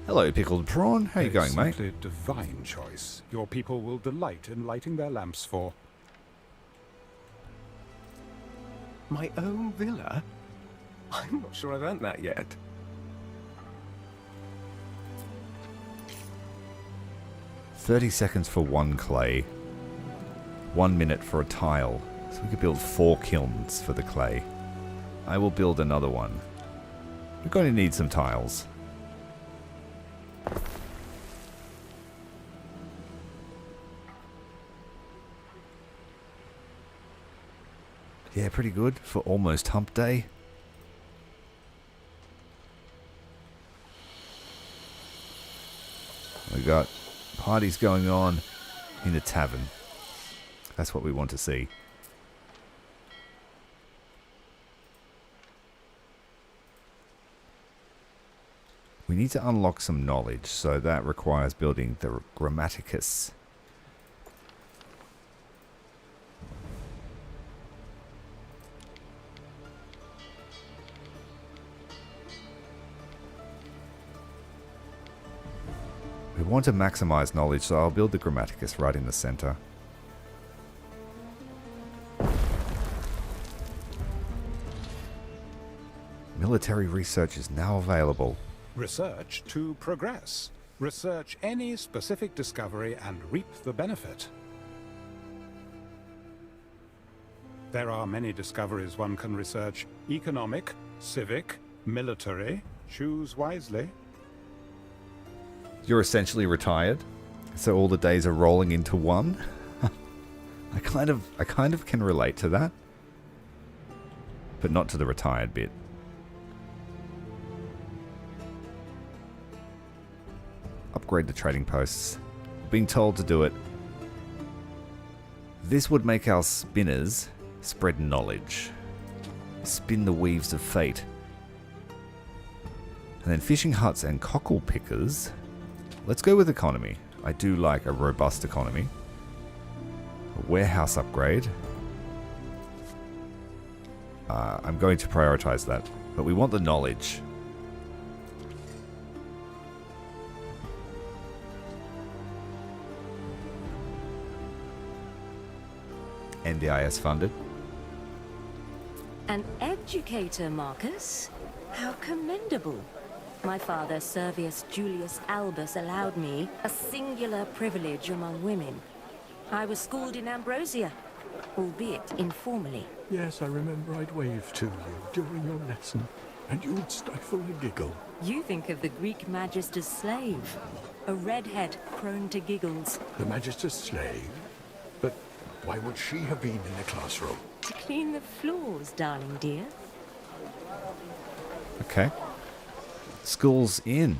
Hello, pickled prawn. How you going, mate? Simply divine choice. Your people will delight in lighting their lamps for. My own villa? I'm not sure I've earned that yet. "30 seconds for one clay. 1 minute for a tile. So we could build 4 kilns for the clay. I will build another one. We're going to need some tiles. Yeah, pretty good for almost hump day. We got parties going on in the tavern. That's what we want to see. We need to unlock some knowledge, so that requires building the Grammaticus. want to maximize knowledge, so I'll build the Grammaticus right in the center. Military research is now available. Research to progress. Research any specific discovery and reap the benefit. There are many discoveries one can research. Economic, civic, military. Choose wisely. You're essentially retired, so all the days are rolling into one. I kind of can relate to that, but not to the retired bit. Upgrade the trading posts. Being told to do it. This would make our spinners spread knowledge. Spin the weaves of fate. And then fishing huts and cockle pickers. Let's go with economy. I do like a robust economy. A warehouse upgrade. I'm going to prioritize that. But we want the knowledge. NDIS funded. An educator, Marcus? How commendable. My father, Servius Julius Albus, allowed me a singular privilege among women. I was schooled in Ambrosia, albeit informally. Yes, I remember I'd wave to you during your lesson, and you'd stifle a giggle. You think of the Greek magister's slave, a redhead prone to giggles. The Magister's slave? But why would she have been in the classroom? To clean the floors, darling dear. Okay. School's in.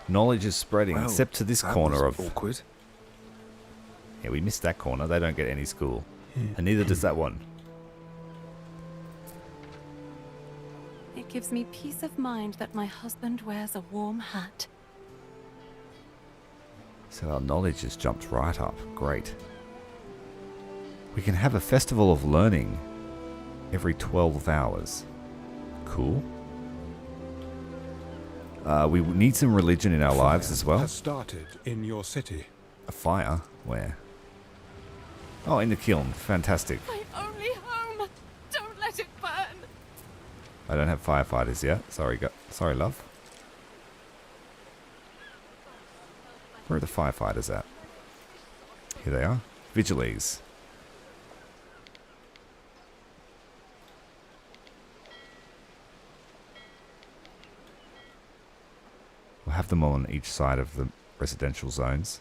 Knowledge is spreading, Well, except to this that corner was of... awkward. Yeah, we missed that corner. They don't get any school. And neither does that one. It gives me peace of mind that my husband wears a warm hat. So our knowledge has jumped right up. Great. We can have a festival of learning every 12 hours. Cool. We need some religion in our lives as well. Has started in your city. A fire? Where? Oh, in the kiln. Fantastic. My only home! Don't let it burn! I don't have firefighters yet. Sorry, sorry, love. Where are the firefighters at? Here they are. Vigiles. We'll have them on each side of the residential zones.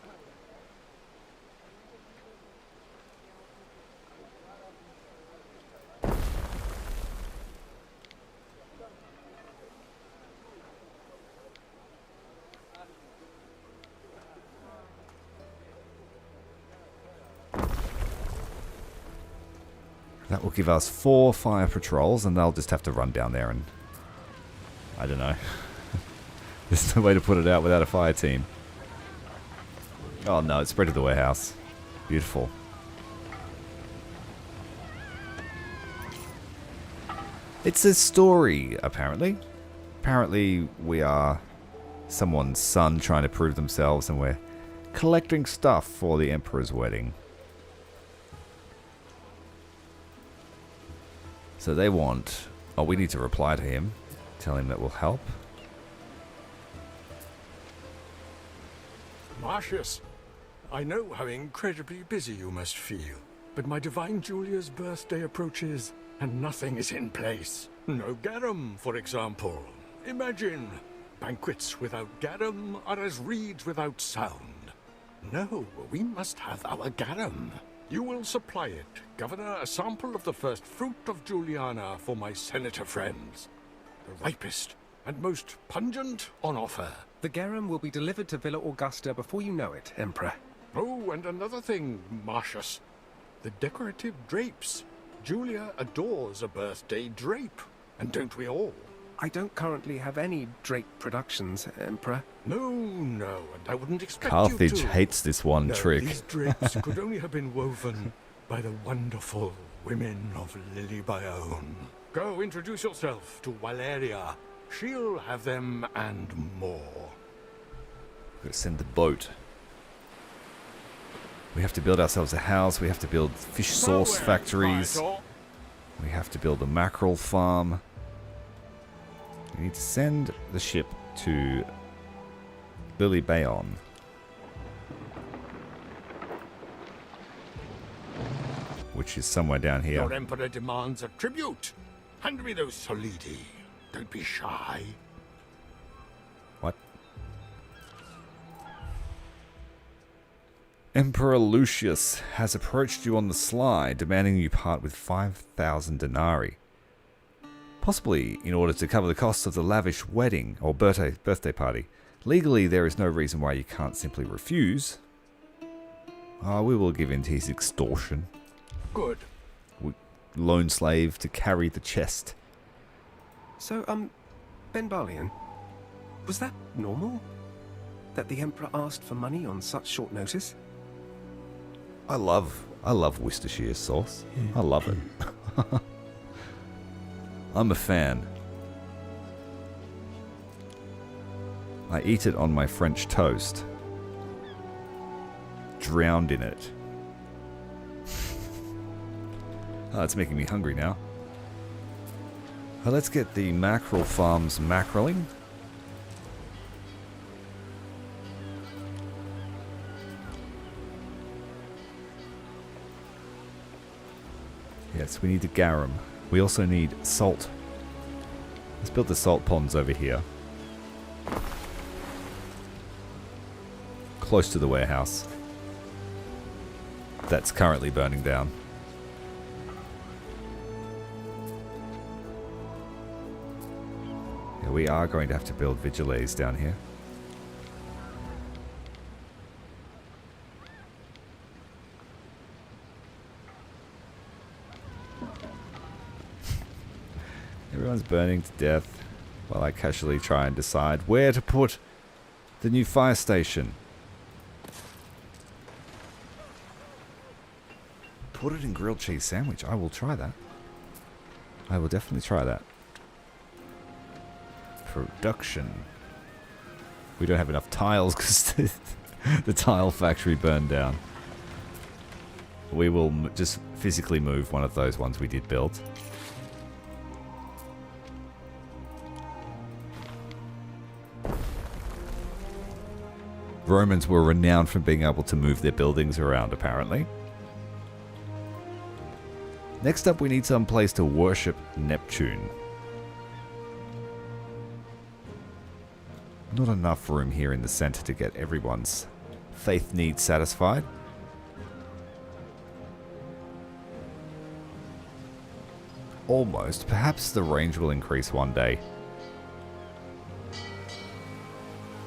That will give us 4 fire patrols, and they'll just have to run down there and... I don't know. There's no way to put it out without a fire team. Oh no, it's spread to the warehouse. Beautiful. It's a story, apparently. Apparently we are someone's son trying to prove themselves, and we're collecting stuff for the Emperor's wedding. So they want... Oh, we need to reply to him. Tell him that we'll help. Marcius, I know how incredibly busy you must feel, but my divine Julia's birthday approaches, and nothing is in place. No garum, for example. Imagine, banquets without garum are as reeds without sound. No, we must have our garum. You will supply it, Governor, a sample of the first fruit of Juliana for my senator friends. The ripest and most pungent on offer. The garum will be delivered to Villa Augusta before you know it, Emperor. Oh, and another thing, Marcius. The decorative drapes. Julia adores a birthday drape. And don't we all? I don't currently have any drape productions, Emperor. No, and I wouldn't expect Carthage you to. hates this one No, trick. These drapes could only have been woven by the wonderful women of Lily Bayonne. Go introduce yourself to Valeria. She'll have them and more. We've got to send the boat. We have to build ourselves a house. We have to build fish sauce factories. We have to build a mackerel farm. We need to send the ship to Lily Bayon. Which is somewhere down here. Your emperor demands a tribute. Hand me those solidi. Don't be shy. What? Emperor Lucius has approached you on the sly, demanding you part with 5,000 denarii. Possibly in order to cover the costs of the lavish wedding or birthday party. Legally, there is no reason why you can't simply refuse. We will give in to his extortion. Good. Lone slave to carry the chest. So, Ben Barlian, was that normal? That the Emperor asked for money on such short notice? I love Worcestershire sauce. I love it. I'm a fan. I eat it on my French toast. Drowned in it. Oh, it's making me hungry now. Let's get the mackerel farms mackereling. Yes, we need the garum. We also need salt. Let's build the salt ponds over here. Close to the warehouse. That's currently burning down. Yeah, we are going to have to build vigiles down here. Everyone's burning to death while I casually try and decide where to put the new fire station. Put it in grilled cheese sandwich. I will try that. I will definitely try that. Production. We don't have enough tiles because the tile factory burned down. We will just physically move one of those ones we did build. Romans were renowned for being able to move their buildings around, apparently. Next up, we need some place to worship Neptune. Not enough room here in the center to get everyone's faith needs satisfied. Almost. Perhaps the range will increase one day.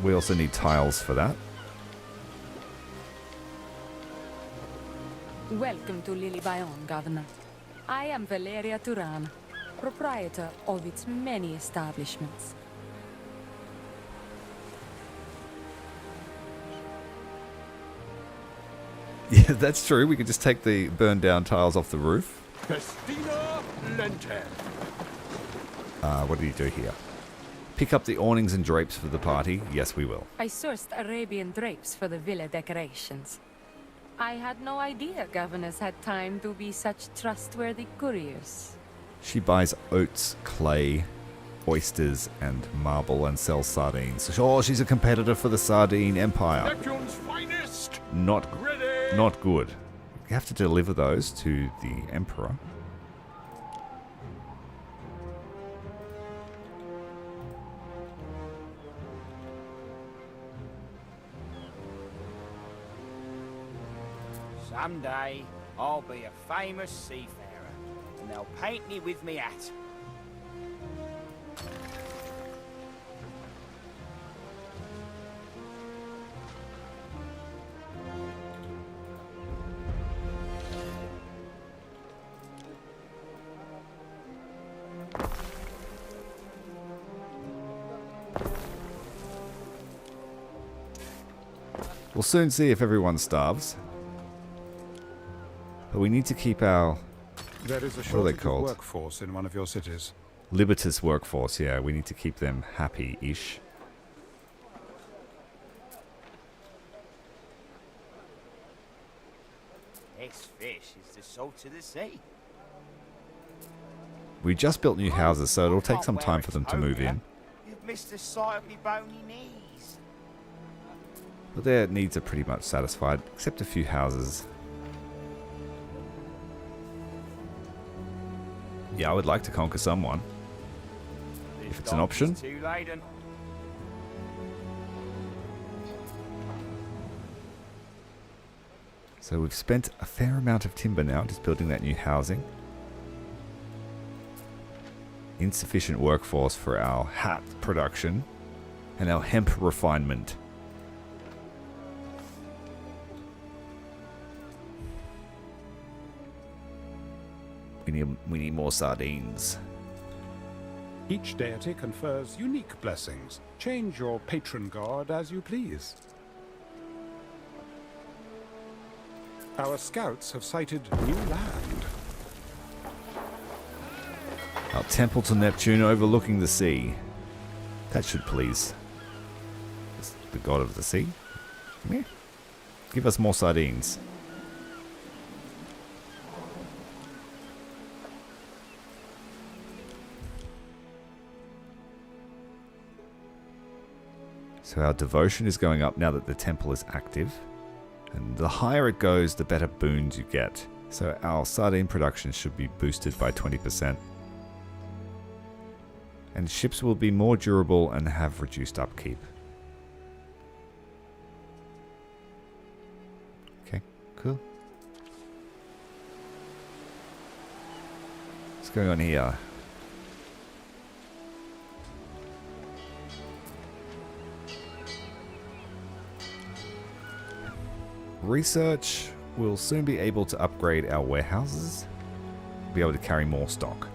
We also need tiles for that. Welcome to Lily Bayon, Governor. I am Valeria Turan, proprietor of its many establishments. Yeah, that's true. We could just take the burned down tiles off the roof. Festina Lente. What do you do here? Pick up the awnings and drapes for the party. Yes, we will. I sourced Arabian drapes for the villa decorations. I had no idea governors had time to be such trustworthy couriers. She buys oats, clay, oysters, and marble and sells sardines. Oh, she's a competitor for the sardine empire. Neptune's finest. Not Ready. good. You have to deliver those to the emperor. Someday, I'll be a famous seafarer, and they'll paint me with me hat. We'll soon see if everyone starves. But we need to keep our... There is a What are they shortage of called? workforce in one of your cities. Libertas workforce, yeah. We need to keep them happy-ish. salt to the sea. We just built new houses, so it'll take some time for them to move in. You've missed the sight of me bony knees. But their needs are pretty much satisfied, except a few houses. Yeah, I would like to conquer someone. If it's an option. Too laden. So we've spent a fair amount of timber now just building that new housing. Insufficient workforce for our hat production and our hemp refinement. We need more sardines. Each deity confers unique blessings. Change your patron god as you please. Our scouts have sighted new land. Our temple to Neptune overlooking the sea. That should please the god of the sea. Yeah. Give us more sardines. So our devotion is going up now that the temple is active. And the higher it goes, the better boons you get. So our sardine production should be boosted by 20%. And ships will be more durable and have reduced upkeep. Okay, cool. What's going on here? Research will soon be able to upgrade our warehouses. Be able to carry more stock.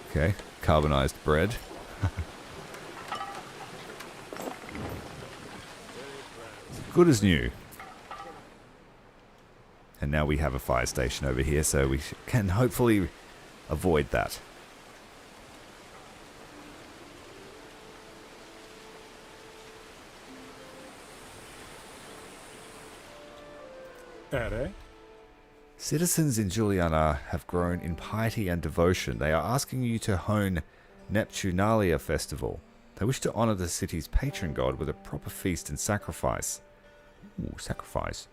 Okay, carbonized bread. Good as new. And now we have a fire station over here, so we can hopefully avoid that. Ere? Citizens in Juliana have grown in piety and devotion. They are asking you to hone Neptunalia festival. They wish to honor the city's patron god with a proper feast and sacrifice. Ooh, sacrifice.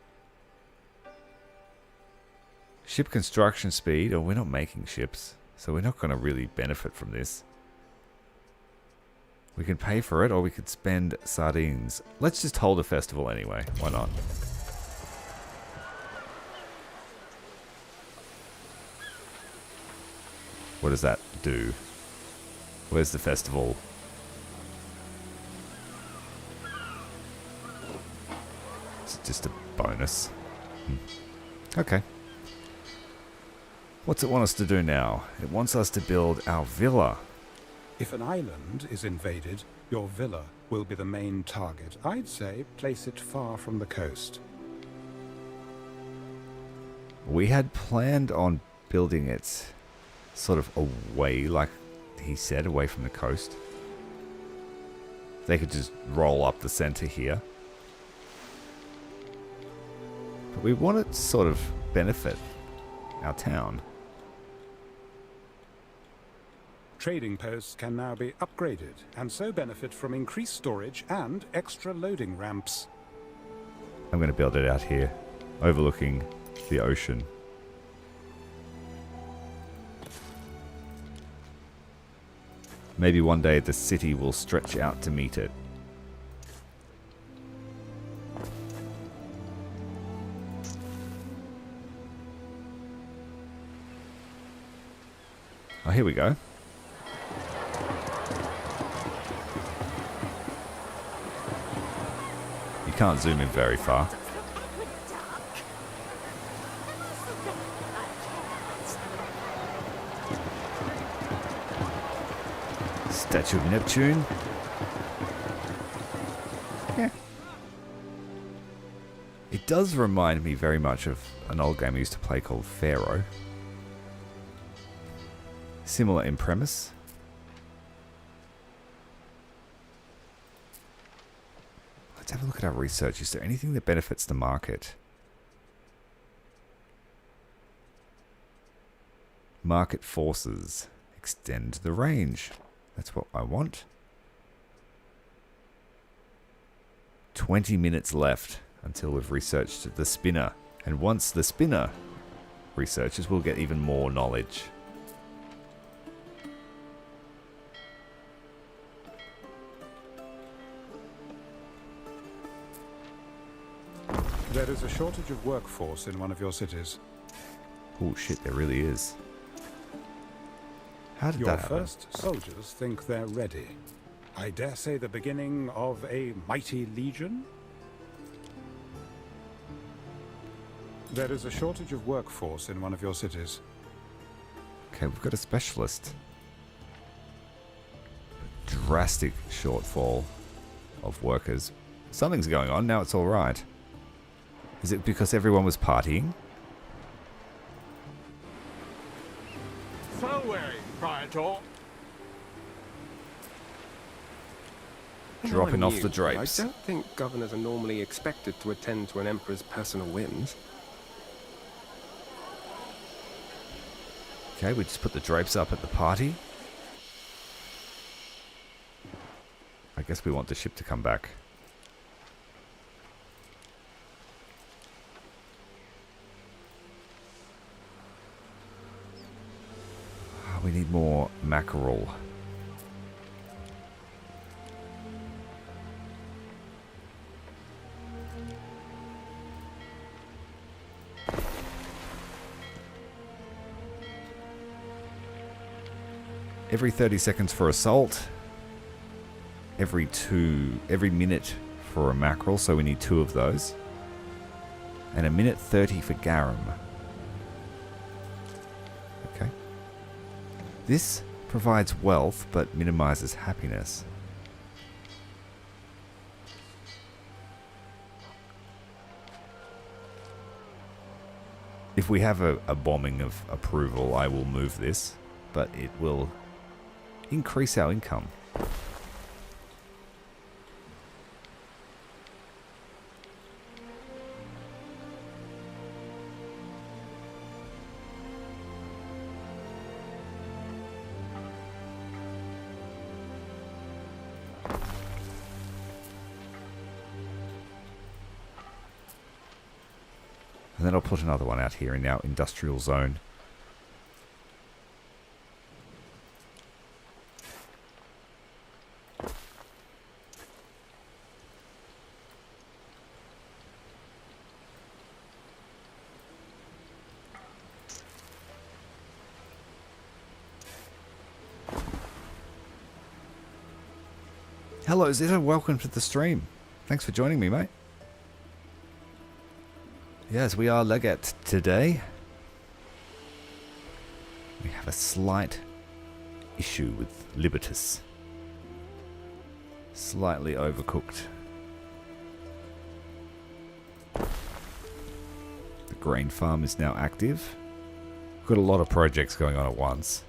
Ship construction speed. Oh, we're not making ships, so we're not going to really benefit from this. We can pay for it, or we could spend sardines. Let's just hold a festival anyway. Why not? What does that do? Where's the festival? It's just a bonus. Okay. What's it want us to do now? It wants us to build our villa. If an island is invaded, your villa will be the main target. I'd say place it far from the coast. We had planned on building it sort of away, like he said, away from the coast. They could just roll up the center here. But we want it to sort of benefit our town. Trading posts can now be upgraded, and so benefit from increased storage and extra loading ramps. I'm going to build it out here, overlooking the ocean. Maybe one day the city will stretch out to meet it. Oh, here we go. You can't zoom in very far. Statue of Neptune. Yeah. It does remind me very much of an old game I used to play called Pharaoh. Similar in premise. Let's have a look at our research. Is there anything that benefits the market? Market forces. Extend the range. That's what I want. 20 minutes left until we've researched the spinner. And once the spinner researches, we'll get even more knowledge. There is a shortage of workforce in one of your cities. Oh shit, there really is. How did Your that happen? first soldiers think they're ready. I dare say the beginning of a mighty legion? There is a shortage of workforce in one of your cities. Okay, we've got a specialist. Drastic shortfall of workers. Something's going on, now it's alright. Is it because everyone was partying? Fareway, Praetor. Dropping off the I drapes. don't think governors are normally expected to attend to an emperor's personal whims. Okay, we just put the drapes up at the party. I guess we want the ship to come back. We need more mackerel. Every 30 seconds for assault. Every minute for a mackerel, so we need 2 of those. And a minute 30 for garum. Okay. This provides wealth, but minimizes happiness. If we have a bombing of approval, I will move this, but it will increase our income. And then I'll put another one out here in our industrial zone. Hello, Zeta. Welcome to the stream. Thanks for joining me, mate. Yes, we are Legate today. We have a slight issue with Libertas. Slightly overcooked. The grain farm is now active. We've got a lot of projects going on at once.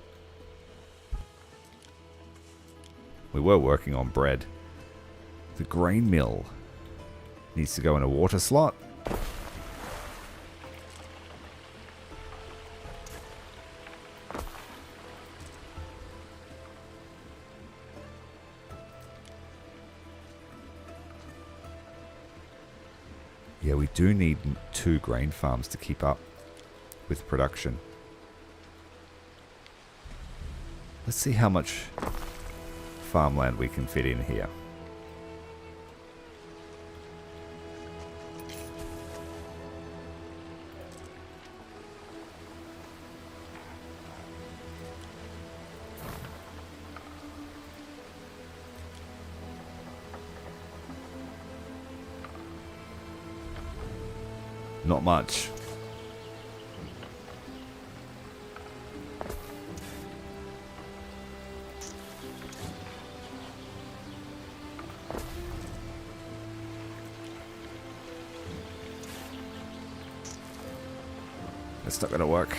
We were working on bread. The grain mill needs to go in a water slot. Yeah, we do need 2 grain farms to keep up with production. Let's see how much farmland we can fit in here. Not much. That's not gonna work.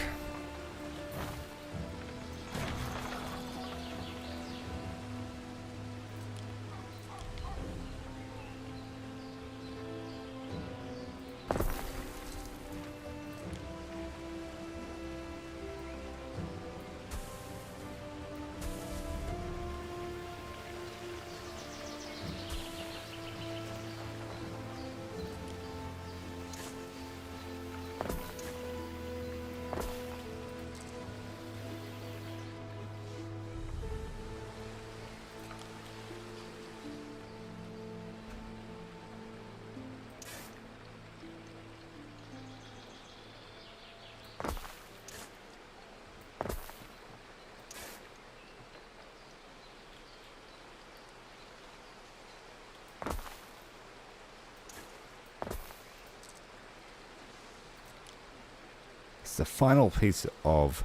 It's the final piece of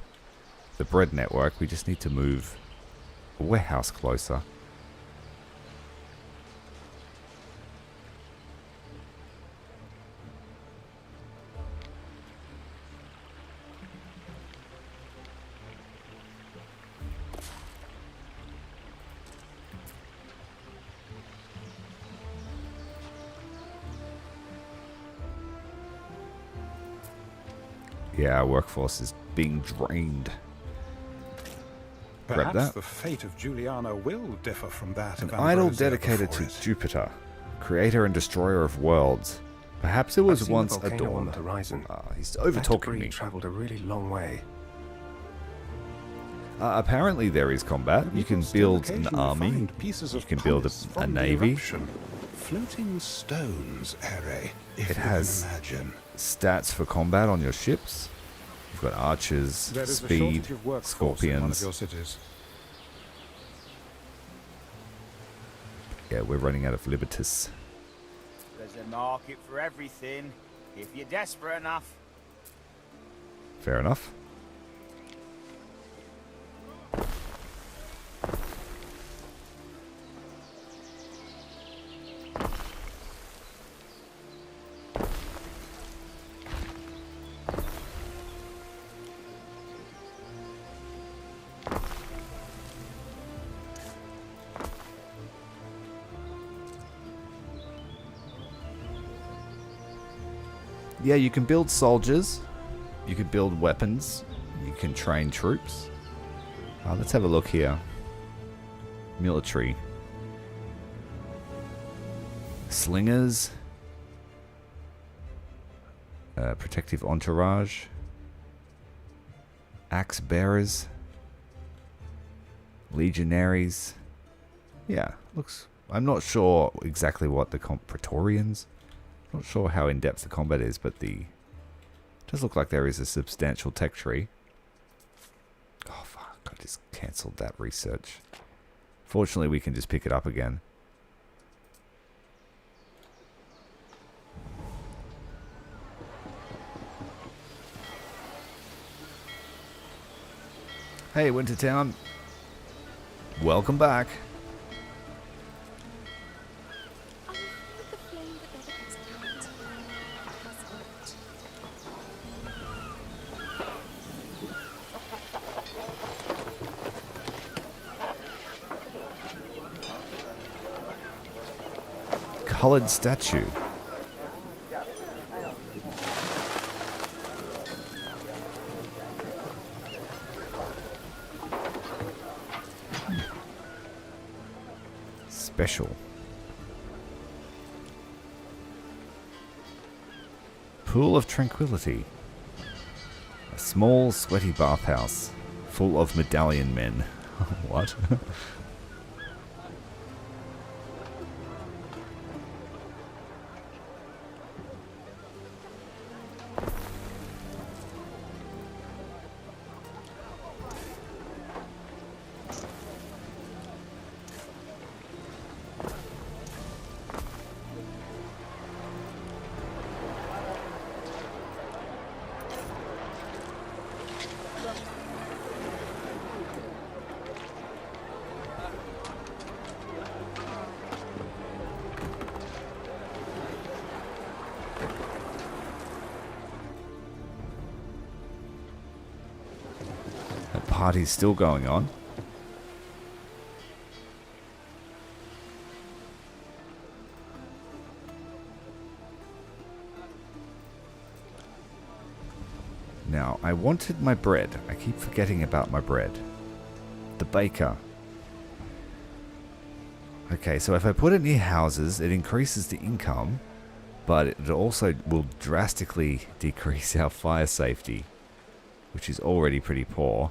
the bread network. We just need to move a warehouse closer. Yeah, our workforce is being drained. Grab Perhaps that. the fate of Juliana will differ from that An of idol Ambrosia dedicated to before it. Jupiter, creator and destroyer of worlds. Perhaps it was I've seen once the volcano on adorned. the horizon. He's That over-talking debris me. traveled a really long way. Apparently there is combat. You can Still build an occasionally army. find pieces You of can build pumice a from the navy. eruption. Floating stones, Ere, if It you has can imagine. stats for combat on your ships. You've got archers, There is a speed, shortage of workforce in one of scorpions. your cities. Yeah, we're running out of Libertas. There's a market for everything, if you're desperate enough. Fair enough. Yeah, you can build soldiers. You can build weapons. You can train troops. Let's have a look here. Military. Slingers. Protective entourage. Axe bearers. Legionaries. Yeah, looks... I'm not sure exactly what the Praetorians... Not sure how in-depth the combat is, but it does look like there is a substantial tech tree. Oh, fuck. I just cancelled that research. Fortunately, we can just pick it up again. Hey, Wintertown. Welcome back. Coloured statue. Special. Pool of Tranquility. A small, sweaty bathhouse full of medallion men. What? party's still going on. Now, I wanted my bread. I keep forgetting about my bread. The baker. Okay, so if I put it near houses, it increases the income, but it also will drastically decrease our fire safety, which is already pretty poor.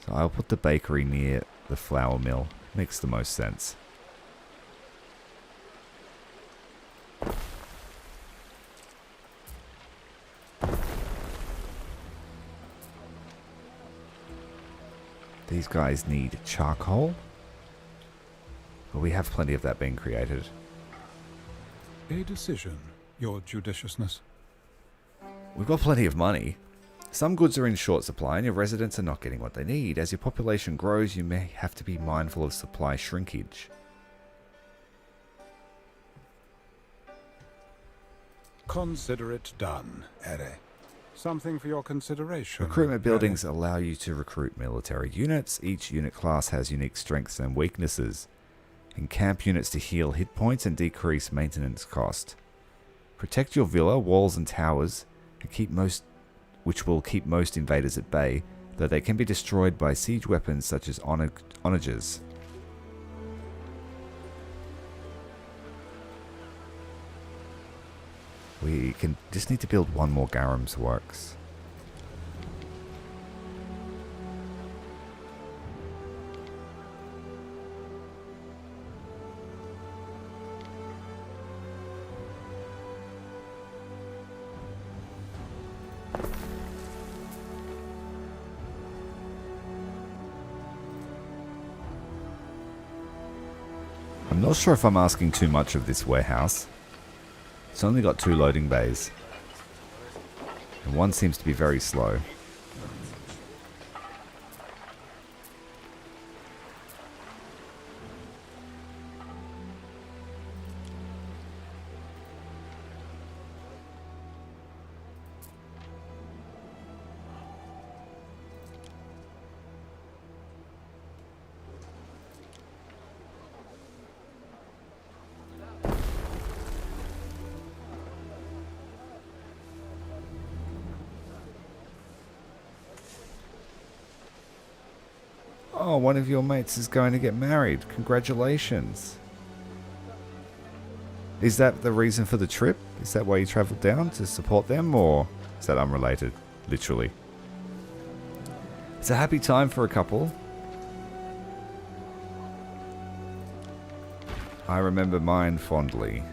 So I'll put the bakery near the flour mill. Makes the most sense. These guys need charcoal. But we have plenty of that being created. A decision, your judiciousness. We've got plenty of money. Some goods are in short supply and your residents are not getting what they need. As your population grows, you may have to be mindful of supply shrinkage. Consider it done, Ere. Something for your consideration. Recruitment buildings allow you to recruit military units. Each unit class has unique strengths and weaknesses. Encamp units to heal hit points and decrease maintenance cost. Protect your villa, walls and towers, and which will keep most invaders at bay, though they can be destroyed by siege weapons such as onagers. We can just need to build one more Garam's works. I'm not sure if I'm asking too much of this warehouse. It's only got 2 loading bays. And one seems to be very slow. Oh, one of your mates is going to get married. Congratulations. Is that the reason for the trip? Is that why you travelled down, to support them, or is that unrelated? Literally. It's a happy time for a couple. I remember mine fondly.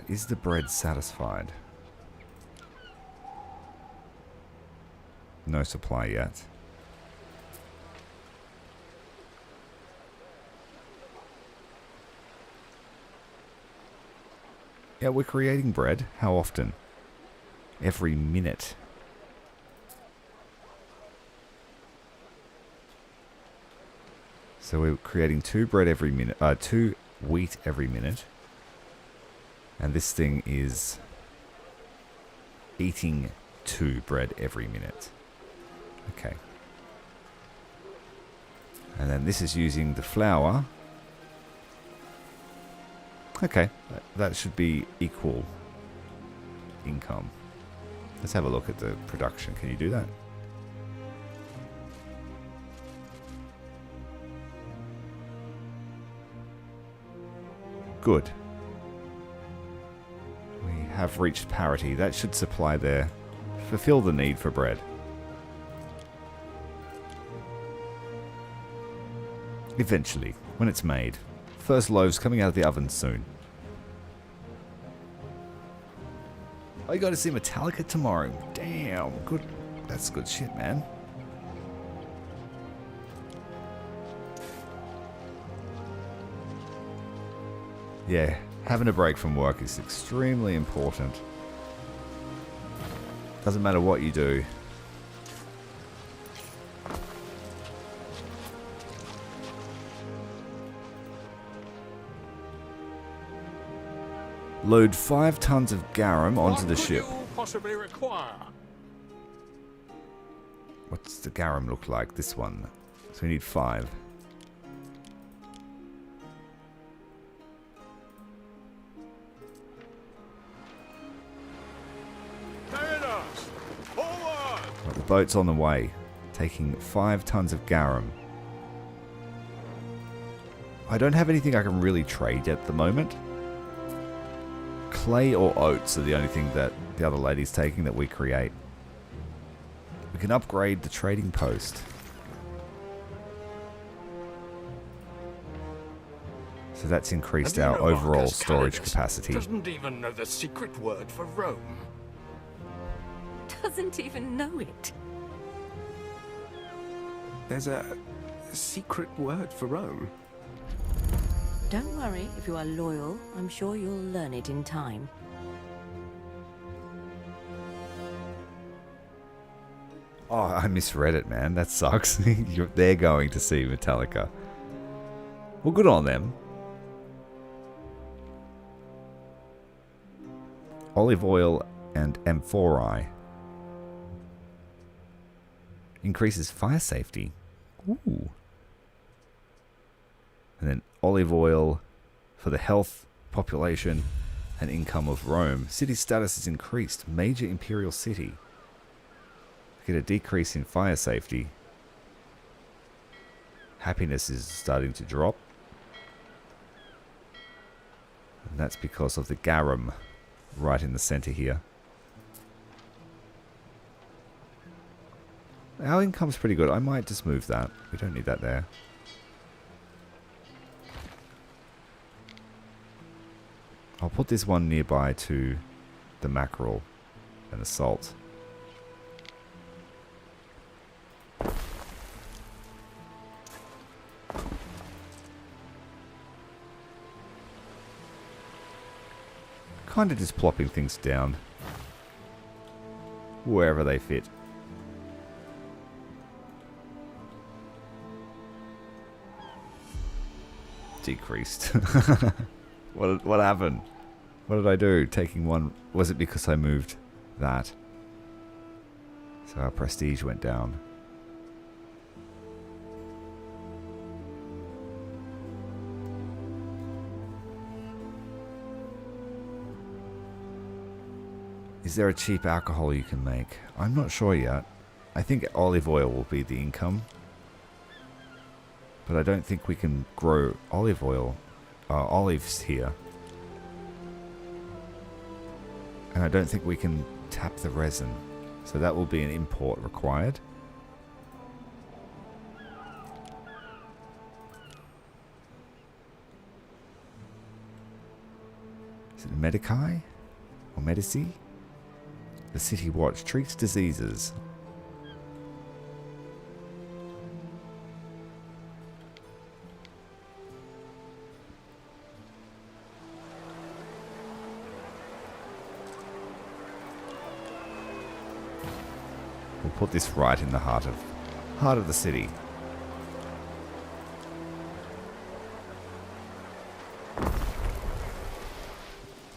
Is the bread satisfied? No supply yet. Yeah, we're creating bread. How often? Every minute. So we're creating 2 bread every minute, 2 wheat every minute. And this thing is eating 2 bread every minute. Okay. And then this is using the flour. Okay, that should be equal income. Let's have a look at the production. Can you do that? Good. Have reached parity. That should fulfill the need for bread. Eventually, when it's made. First loaves coming out of the oven soon. Oh, you got to see Metallica tomorrow. Damn, good. That's good shit, man. Yeah. Having a break from work is extremely important. Doesn't matter what you do. Load 5 tons of garum onto the ship. What could you possibly require? What's the garum look like? This one. So we need 5. Right, the boat's on the way, taking 5 tons of garum. I don't have anything I can really trade at the moment. Clay or oats are the only thing that the other lady's taking that we create. We can upgrade the trading post. So that's increased our overall storage capacity. Doesn't even know the secret word for Rome. Doesn't even know it. There's a secret word for Rome. Don't worry, if you are loyal, I'm sure you'll learn it in time. Oh, I misread it, man. That sucks. They're going to see Metallica. Well, good on them. Olive oil and amphorae. Increases fire safety. Ooh. And then olive oil for the health, population, and income of Rome. City status is increased. Major imperial city. Get a decrease in fire safety. Happiness is starting to drop. And that's because of the garum right in the center here. Our income's pretty good. I might just move that. We don't need that there. I'll put this one nearby to the mackerel and the salt. Kind of just plopping things down wherever they fit. Decreased. What happened? What did I do? Taking one. Was it because I moved that? So our prestige went down. Is there a cheap alcohol you can make? I'm not sure yet. I think olive oil will be the income. But I don't think we can grow olives here. And I don't think we can tap the resin. So that will be an import required. Is it Medici? Or Medici? The City Watch treats diseases. We'll put this right in the heart of the city.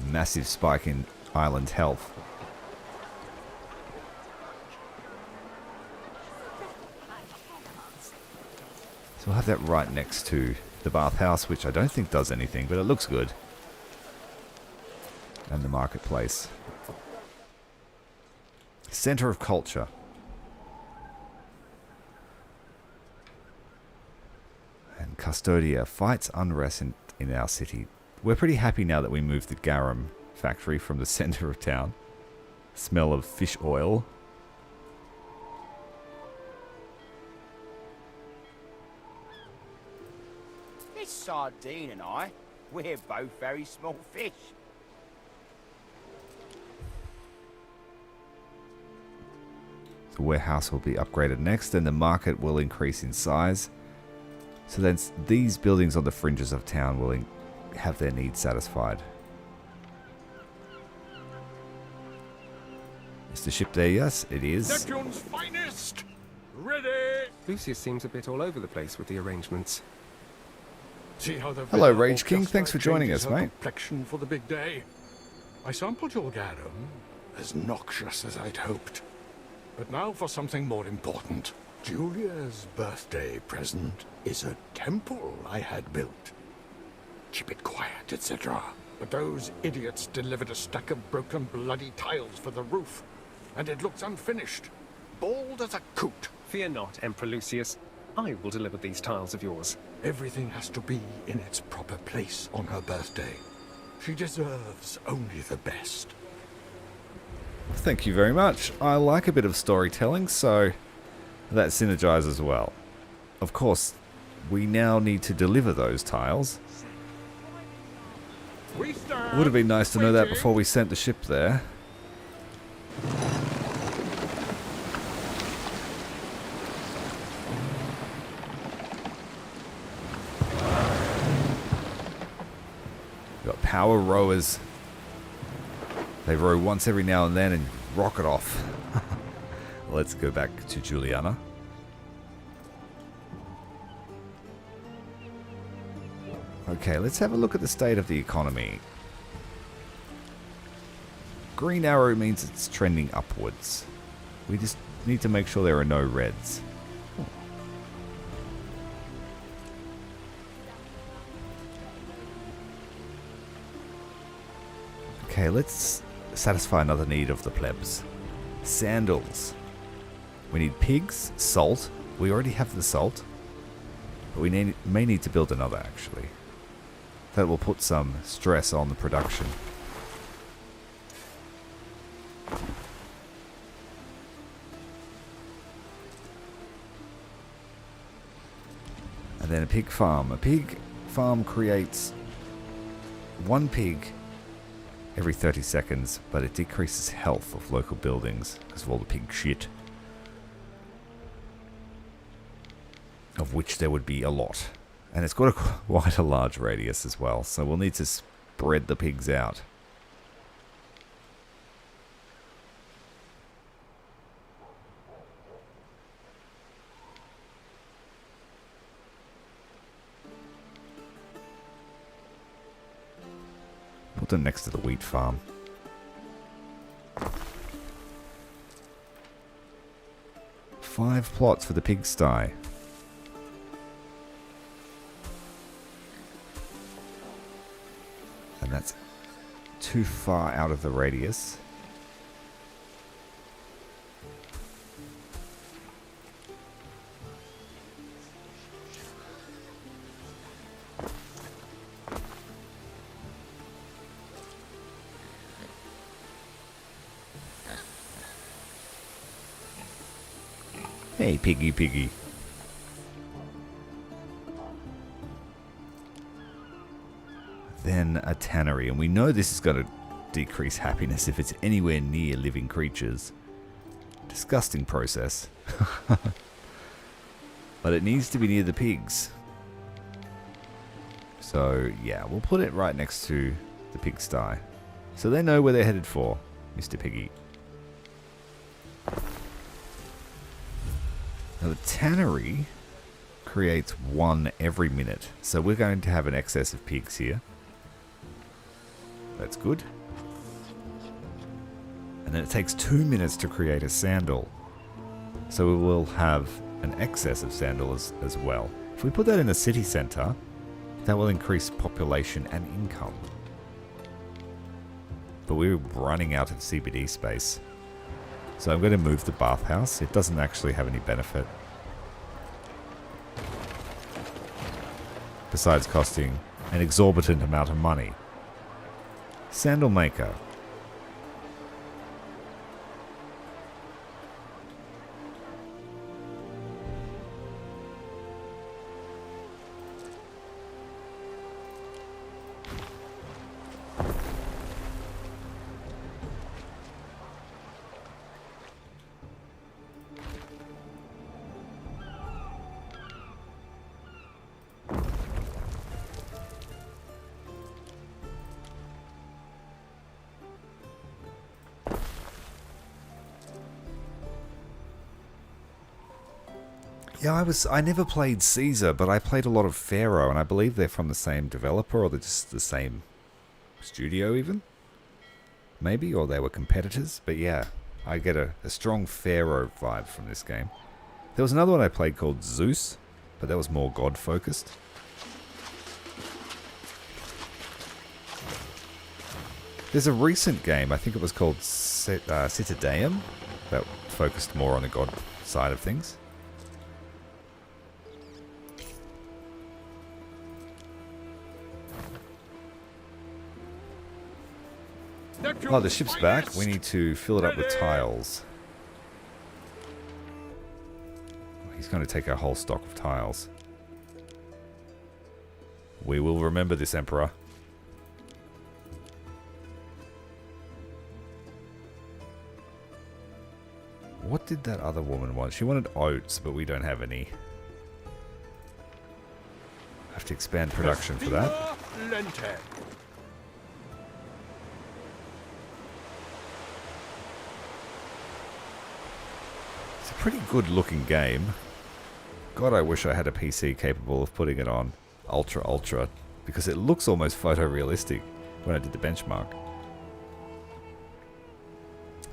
Massive spike in island health. So we'll have that right next to the bathhouse, which I don't think does anything, but it looks good. And the marketplace. Center of culture. And Custodia fights unrest in our city. We're pretty happy now that we moved the garum factory from the center of town. Smell of fish oil. This sardine and I, we're both very small fish. The warehouse will be upgraded next, and the market will increase in size. So then these buildings on the fringes of town will have their needs satisfied. Is the ship there? Yes, it is. Neptune's finest! Ready! Lucius seems a bit all over the place with the arrangements. See how the Hello, villa Rage King. orchestra Thanks for joining changes us, her mate. complexion for the big day. I sampled your garum, as noxious as I'd hoped. But now for something more important. Julia's birthday present is a temple I had built. Keep it quiet, etc. But those idiots delivered a stack of broken bloody tiles for the roof, and it looks unfinished. Bald as a coot. Fear not, Emperor Lucius. I will deliver these tiles of yours. Everything has to be in its proper place on her birthday. She deserves only the best. Thank you very much. I like a bit of storytelling, so that synergizes well. Of course, we now need to deliver those tiles. Would have been nice to know that before we sent the ship there. We've got power rowers. They row once every now and then and rocket off. Let's go back to Juliana. Okay, let's have a look at the state of the economy. Green arrow means it's trending upwards. We just need to make sure there are no reds. Okay, let's satisfy another need of the plebs. Sandals. We need pigs, salt. We already have the salt. But we may need to build another, actually. That will put some stress on the production. And then a pig farm. A pig farm creates one pig every 30 seconds, but it decreases health of local buildings because of all the pig shit. Of which there would be a lot. And it's got quite a large radius as well, so we'll need to spread the pigs out. Put them next to the wheat farm. Five plots for the pigsty. And that's too far out of the radius. Hey, piggy, piggy. Then a tannery, and we know this is going to decrease happiness if it's anywhere near living creatures. Disgusting process. But it needs to be near the pigs. So, yeah, we'll put it right next to the pigsty. So they know where they're headed for, Mr. Piggy. Now the tannery creates one every minute. So we're going to have an excess of pigs here. That's good. And then it takes 2 minutes to create a sandal. So we will have an excess of sandals as well. If we put that in the city centre, that will increase population and income. But we're running out of CBD space. So I'm going to move the bathhouse. It doesn't actually have any benefit. Besides costing an exorbitant amount of money. Sandal maker. Yeah, I never played Caesar, but I played a lot of Pharaoh, and I believe they're from the same developer, or they're just the same studio even. Maybe, or they were competitors. But yeah, I get a strong Pharaoh vibe from this game. There was another one I played called Zeus, but that was more God-focused. There's a recent game, I think it was called Citadeum, that focused more on the God side of things. Oh, the ship's back. We need to fill it up with tiles. He's going to take our whole stock of tiles. We will remember this, Emperor. What did that other woman want? She wanted oats, but we don't have any. I have to expand production for that. It's a pretty good looking game. God, I wish I had a PC capable of putting it on ultra, because it looks almost photorealistic when I did the benchmark.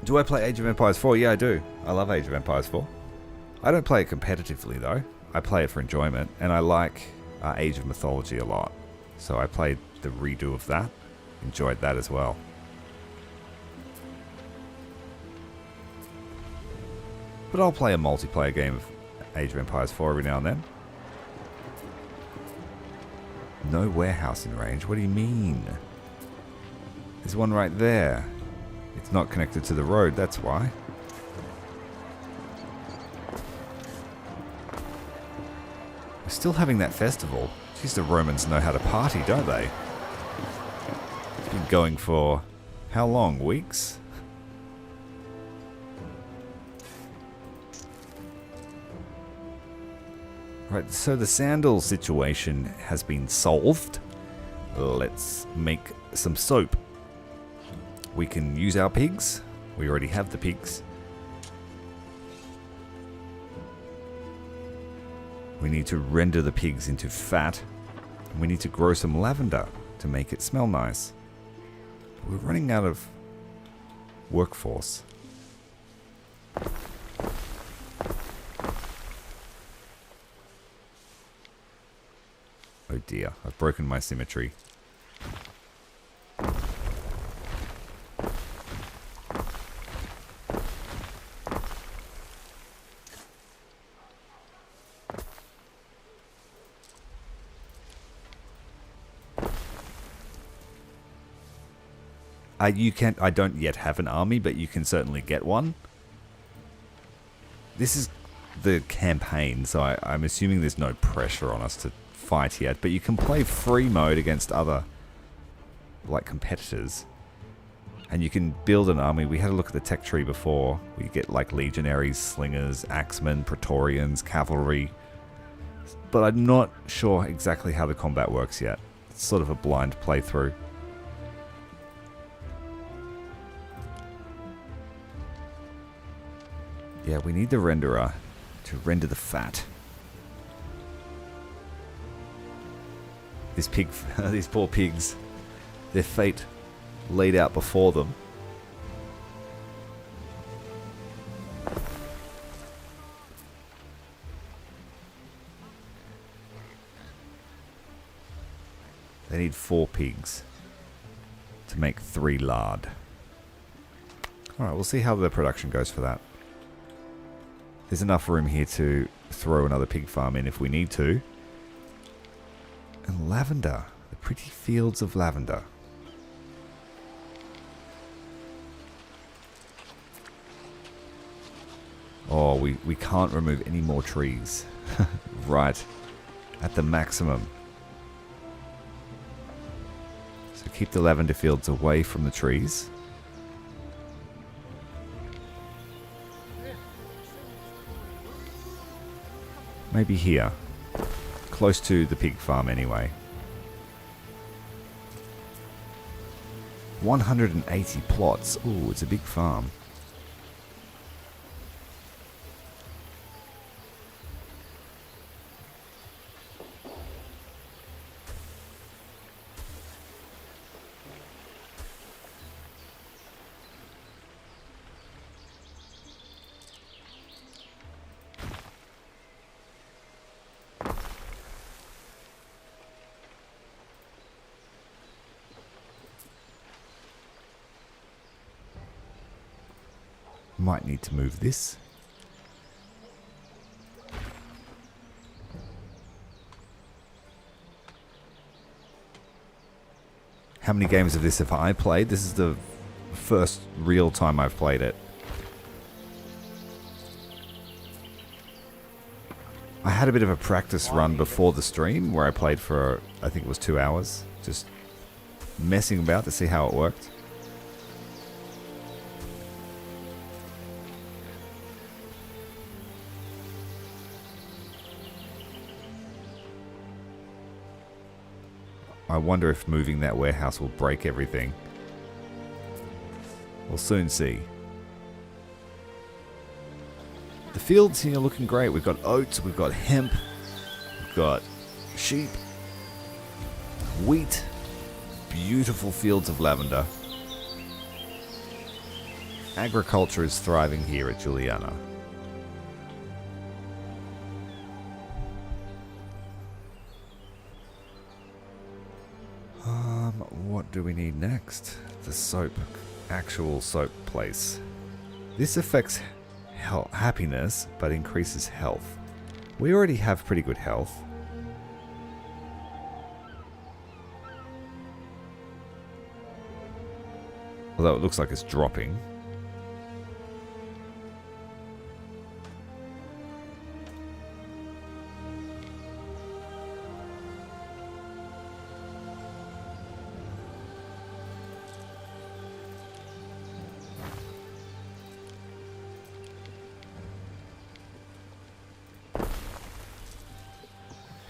Do I play Age of Empires 4? Yeah, I do. I love Age of Empires 4. I don't play it competitively, though. I play it for enjoyment, and I like Age of Mythology a lot. So I played the redo of that. Enjoyed that as well. But I'll play a multiplayer game of Age of Empires 4 every now and then. No warehouse in range? What do you mean? There's one right there. It's not connected to the road, that's why. We're still having that festival. Geez, the Romans know how to party, don't they? It's been going for how long? Weeks? Right, so the sandal situation has been solved. Let's make some soap. We can use our pigs. We already have the pigs. We need to render the pigs into fat. And we need to grow some lavender to make it smell nice. But we're running out of workforce. Oh dear, I've broken my symmetry. I don't yet have an army, but you can certainly get one. This is the campaign, so I'm assuming there's no pressure on us to fight yet, but you can play free mode against other, like, competitors. And you can build an army. We had a look at the tech tree before. We get, like, legionaries, slingers, axemen, praetorians, cavalry. But I'm not sure exactly how the combat works yet. It's sort of a blind playthrough. Yeah, we need the renderer to render the fat. This pig, these poor pigs, their fate laid out before them. They need 4 pigs to make 3 lard. Alright, we'll see how the production goes for that. There's enough room here to throw another pig farm in if we need to. And lavender. The pretty fields of lavender. Oh, we can't remove any more trees. Right. At the maximum. So keep the lavender fields away from the trees. Maybe here. Close to the pig farm anyway. 180 plots. Ooh, it's a big farm. Might need to move this. How many games of this have I played? This is the first real time I've played it. I had a bit of a practice run before the stream where I played for, I think it was 2 hours. Just messing about to see how it worked. I wonder if moving that warehouse will break everything. We'll soon see. The fields here are looking great. We've got oats, we've got hemp, we've got sheep, wheat, beautiful fields of lavender. Agriculture is thriving here at Juliana. What do we need next? The soap. Actual soap place. This affects happiness, but increases health. We already have pretty good health. Although it looks like it's dropping.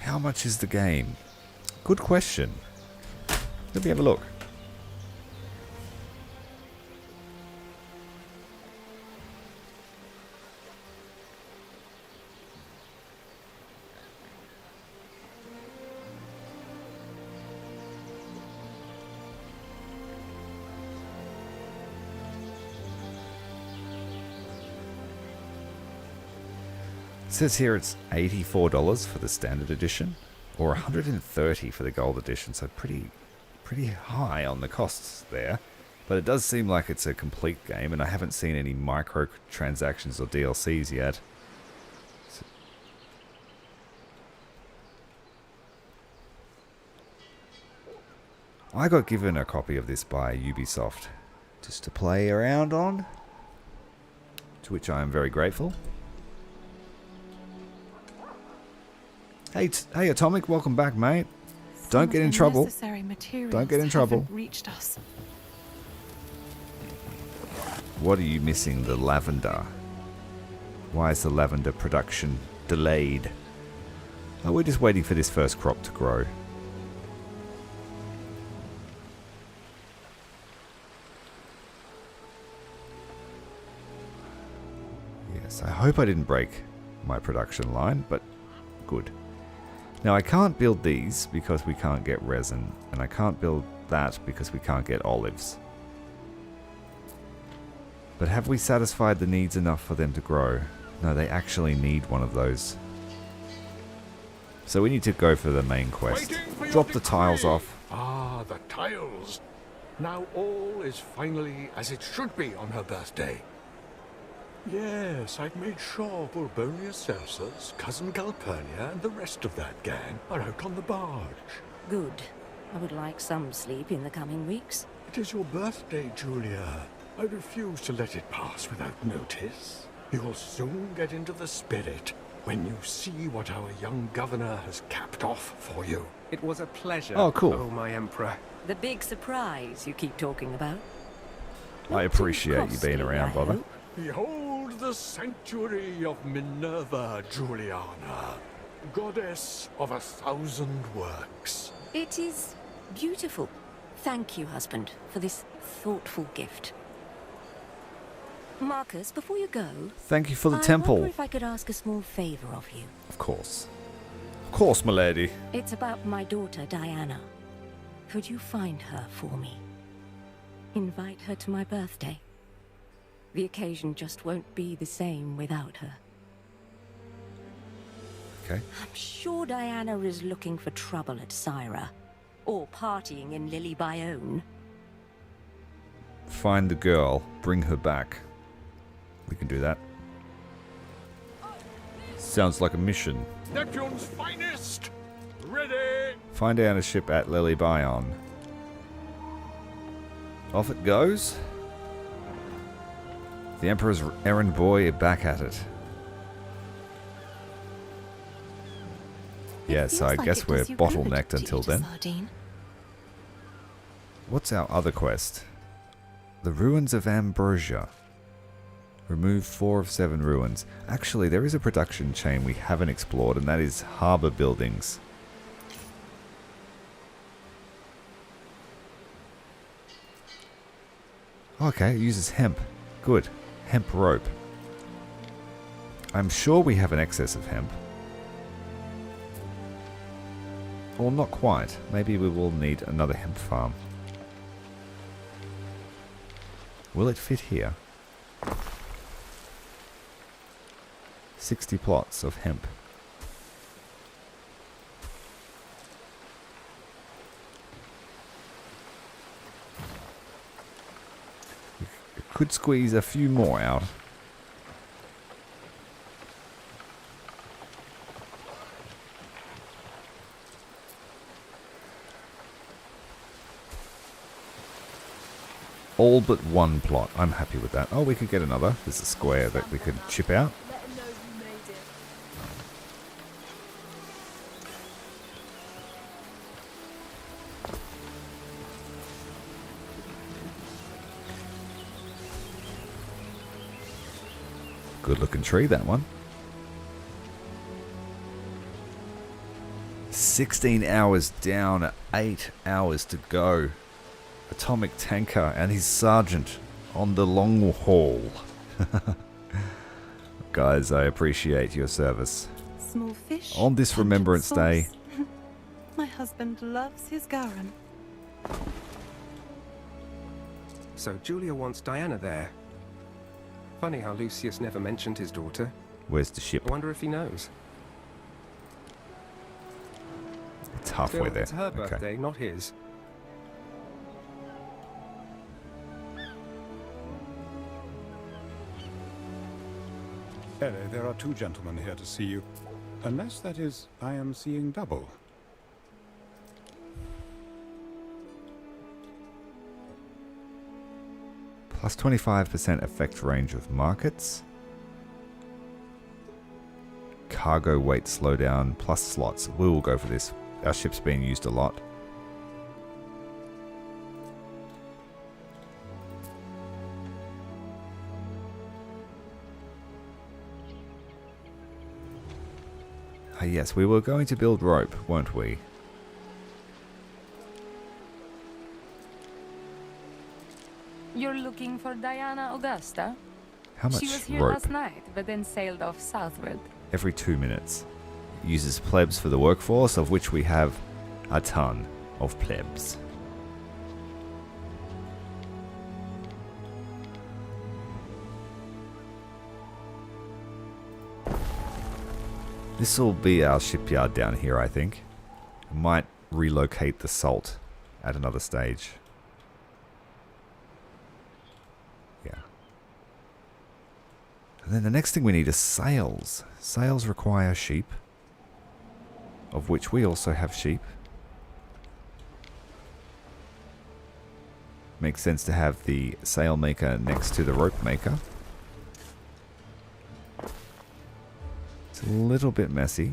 How much is the game? Good question. Let me have a look. It says here it's $84 for the standard edition, or $130 for the gold edition, so pretty high on the costs there. But it does seem like it's a complete game, and I haven't seen any microtransactions or DLCs yet. I got given a copy of this by Ubisoft just to play around on, to which I am very grateful. Hey, Atomic, welcome back, mate. Don't get in trouble. Don't get in trouble. Reached us. What are you missing? The lavender. Why is the lavender production delayed? Oh, we're just waiting for this first crop to grow. Yes, I hope I didn't break my production line, but good. Now I can't build these because we can't get resin, and I can't build that because we can't get olives. But have we satisfied the needs enough for them to grow? No, they actually need one of those. So we need to go for the main quest. Drop the tiles off. Ah, the tiles. Now all is finally as it should be on her birthday. Yes, I've made sure Bulbonia Celsus, cousin Calpurnia, and the rest of that gang are out on the barge. Good. I would like some sleep in the coming weeks. It is your birthday, Julia. I refuse to let it pass without notice. You'll soon get into the spirit when you see what our young governor has capped off for you. It was a pleasure. Oh, cool. Oh, my emperor. The big surprise you keep talking about. I appreciate you being around, brother. Behold the sanctuary of Minerva Juliana, goddess of 1,000 works. It is beautiful. Thank you, husband, for this thoughtful gift. Marcus, before you go... Thank you for the I temple. wonder if I could ask a small favor of you. Of course. Of course, my lady. It's about my daughter, Diana. Could you find her for me? Invite her to my birthday. The occasion just won't be the same without her. Okay. I'm sure Diana is looking for trouble at Syra. Or partying in Lily Bayonne. Find the girl. Bring her back. We can do that. Sounds like a mission. Neptune's finest! Ready! Find out a ship at Lelybion. Off it goes. The Emperor's errand boy back at it. Yes, I guess we're bottlenecked until then. What's our other quest? The Ruins of Ambrosia. Remove 4 of 7 ruins. Actually, there is a production chain we haven't explored, and that is harbour buildings. Okay, it uses hemp. Good. Hemp rope. I'm sure we have an excess of hemp. Or not quite. Maybe we will need another hemp farm. Will it fit here? 60 plots of hemp. We could squeeze a few more out. All but one plot. I'm happy with that. Oh, we could get another. There's a square that we could chip out. Good looking tree, that one. 16 hours down, 8 hours to go. Atomic tanker and his sergeant on the long haul. Guys, I appreciate your service. Small fish. On this Remembrance Day. My husband loves his garum. So Julia wants Diana there. Funny how Lucius never mentioned his daughter. Where's the ship? I wonder if he knows. It's halfway Still, there. it's her Okay. birthday, not his. Ere, there are 2 gentlemen here to see you. Unless, that is, I am seeing double. Plus 25% effect range of markets. Cargo weight slowdown plus slots. We will go for this. Our ship's being used a lot. Ah, yes, we were going to build rope, weren't we? You're looking for Diana Augusta? How much She was here rope? last night, but then sailed off southward. Every 2 minutes. Uses plebs for the workforce, of which we have a ton of plebs. This will be our shipyard down here, I think. Might relocate the salt at another stage. Yeah. And then the next thing we need is sails. Sails require sheep, of which we also have sheep. Makes sense to have the sail maker next to the rope maker. It's a little bit messy.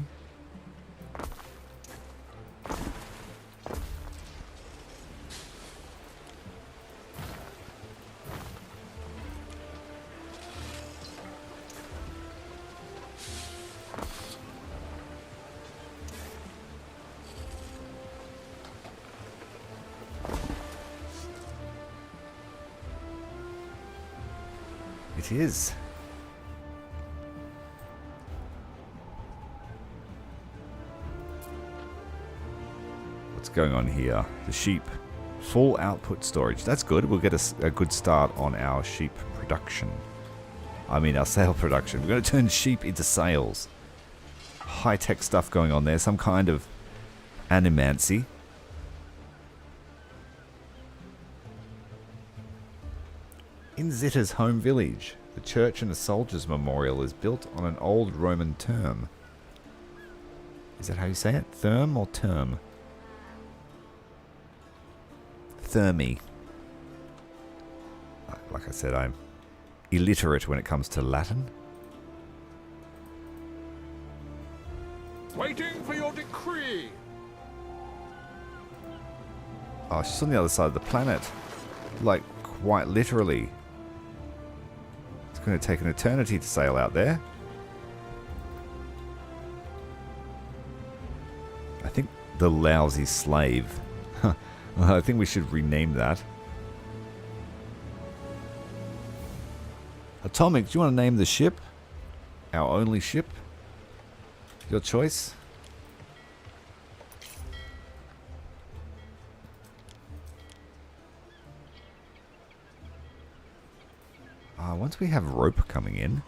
It is. What's going on here? The sheep. Full output storage. That's good. We'll get a good start on our sheep production. I mean our sail production. We're going to turn sheep into sails. High-tech stuff going on there. Some kind of animancy. In Zitta's home village. The church and a soldier's memorial is built on an old Roman term. Is that how you say it? Therm or term? Thermi. Like I said, I'm illiterate when it comes to Latin. Waiting for your decree. Oh, she's on the other side of the planet. Like, quite literally. It's going to take an eternity to sail out there. I think the lousy slave. I think we should rename that. Atomic, do you want to name the ship? Our only ship? Your choice? Once we have rope coming in.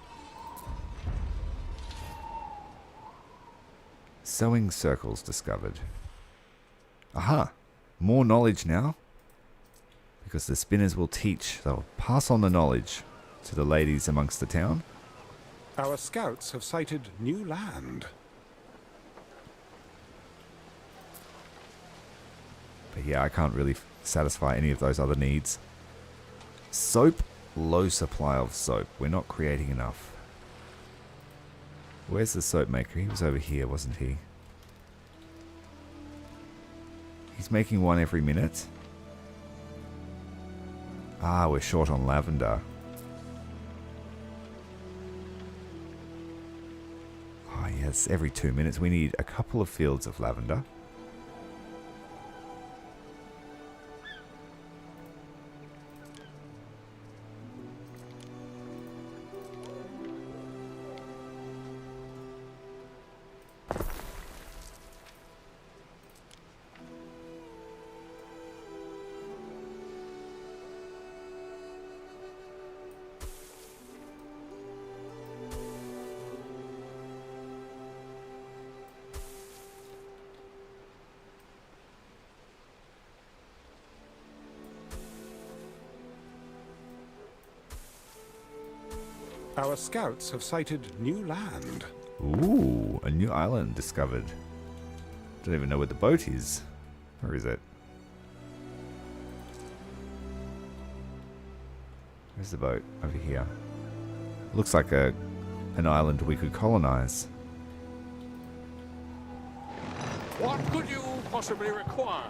Sewing circles discovered. Aha! More knowledge now. Because the spinners will teach. They'll pass on the knowledge to the ladies amongst the town. Our scouts have sighted new land. But yeah, I can't really satisfy any of those other needs. Soap. Low supply of soap. We're not creating enough. Where's the soap maker? He was over here, wasn't he? He's making one every minute. Ah, we're short on lavender. Oh yes, every 2 minutes. We need a couple of fields of lavender. Our scouts have sighted new land. Ooh, a new island discovered. Don't even know where the boat is. Where is it? Where's the boat? Over here. Looks like an island we could colonize. What could you possibly require?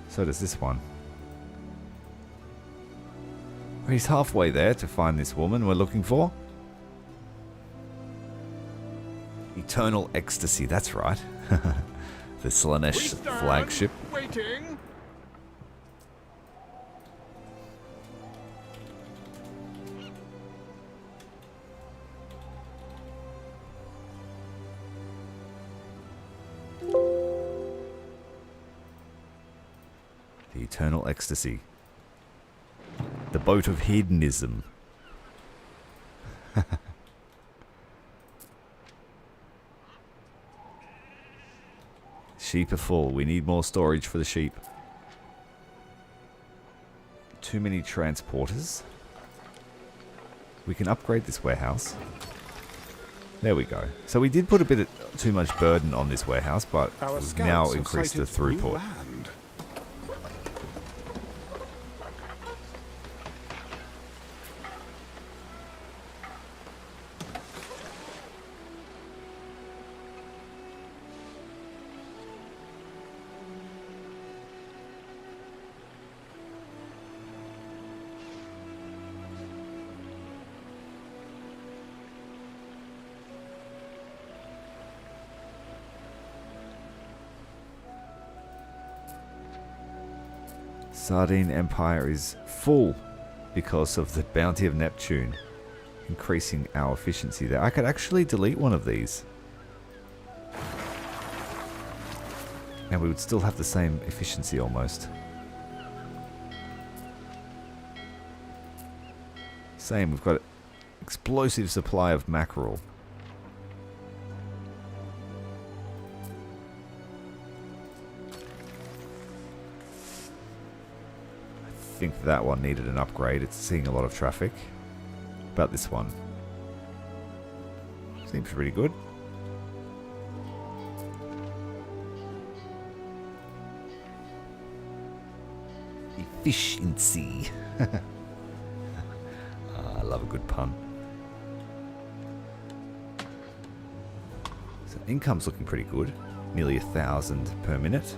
So does this one. He's halfway there to find this woman we're looking for. Eternal Ecstasy, that's right. The Slanesh flagship. Waiting. The Eternal Ecstasy. The boat of hedonism. Sheep are full. We need more storage for the sheep. Too many transporters. We can upgrade this warehouse. There we go. So we did put a bit of too much burden on this warehouse, but we've now increased the throughput. Sardine Empire is full because of the bounty of Neptune, increasing our efficiency there. I could actually delete one of these, and we would still have the same efficiency almost. Same, we've got an explosive supply of mackerel. I think that one needed an upgrade. It's seeing a lot of traffic. about this one? Seems pretty good. Efficiency. I love a good pun. So income's looking pretty good. Nearly 1,000 per minute.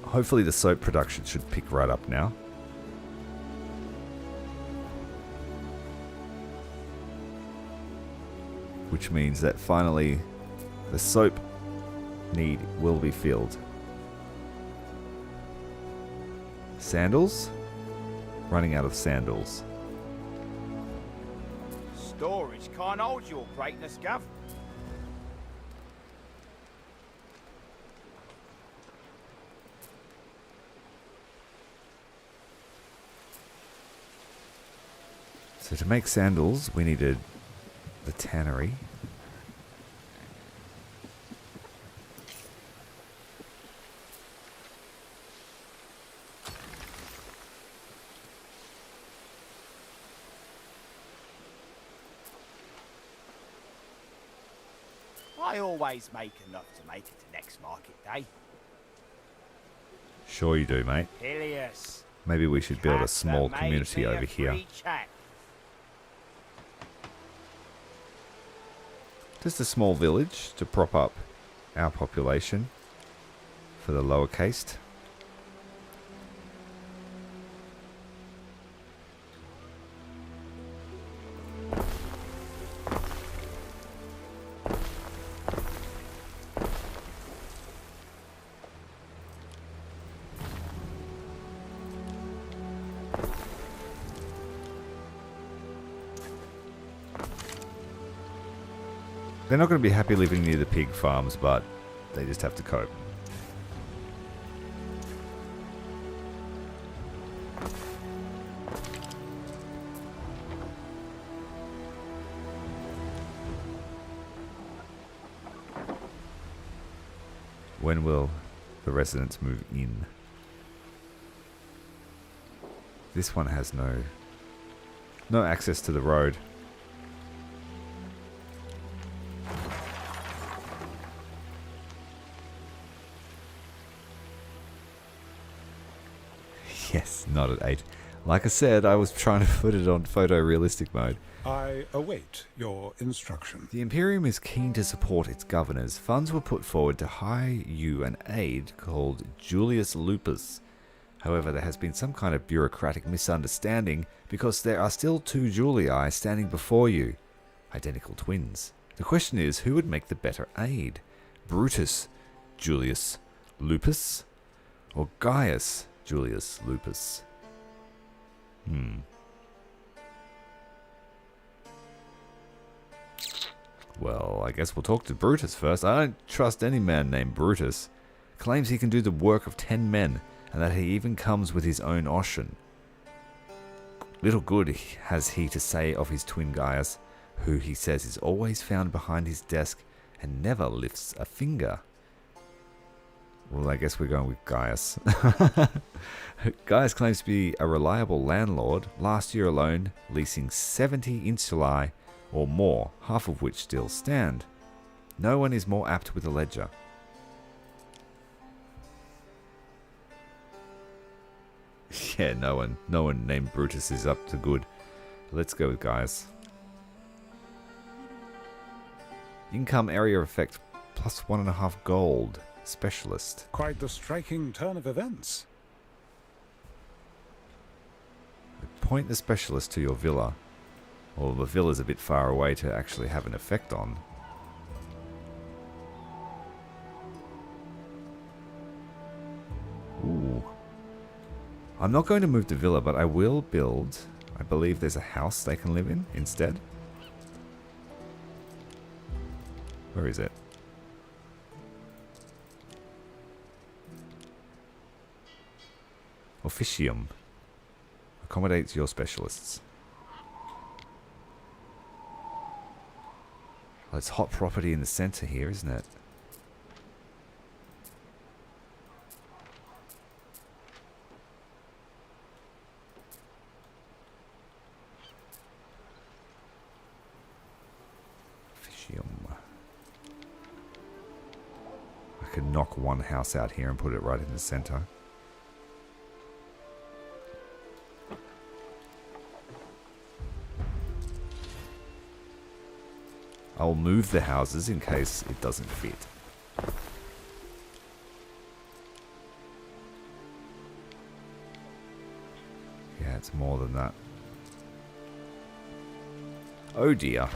Hopefully the soap production should pick right up now. Which means that finally the soap need will be filled. Sandals? Running out of sandals. Storage can't hold your greatness, Gov. So to make sandals, we needed the tannery. I always make enough to make it to next market day. Sure you do, mate. Ilias. Maybe we should build a small community over here. Just a small village to prop up our population for the lower caste. They're not going to be happy living near the pig farms, but they just have to cope. When will the residents move in? This one has no access to the road. Yes, not at 8. Like I said, I was trying to put it on photorealistic mode. I await your instruction. The Imperium is keen to support its governors. Funds were put forward to hire you an aide called Julius Lupus. However, there has been some kind of bureaucratic misunderstanding because there are still 2 Julii standing before you. Identical twins. The question is, who would make the better aide? Brutus Julius Lupus or Gaius Julius Lupus? Well, I guess we'll talk to Brutus first. I don't trust any man named Brutus. Claims he can do the work of 10 men, and that he even comes with his own ocean. Little good has he to say of his twin Gaius, who he says is always found behind his desk and never lifts a finger. Well, I guess we're going with Gaius. Gaius claims to be a reliable landlord, last year alone leasing 70 insulae or more, half of which still stand. No one is more apt with a ledger. Yeah, no one named Brutus is up to good. Let's go with Gaius. Income area effect plus 1.5 gold. Specialist. Quite the striking turn of events. Point the specialist to your villa. Well, the villa's a bit far away to actually have an effect on. Ooh. I'm not going to move the villa, but I will build... I believe there's a house they can live in instead. Where is it? Officium. Accommodates your specialists. Well, it's hot property in the center here, isn't it? could knock one house out here and put it right in the center. I'll move the houses in case it doesn't fit. Yeah, it's more than that. Oh dear.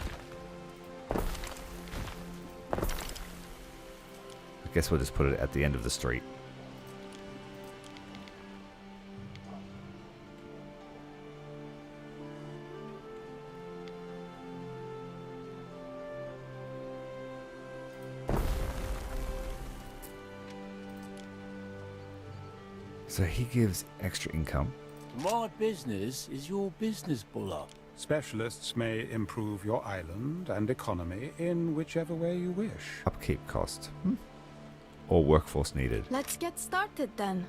I guess we'll just put it at the end of the street. So he gives extra income. My business is your business, Buller. Specialists may improve your island and economy in whichever way you wish. Upkeep cost. Or workforce needed. Let's get started then.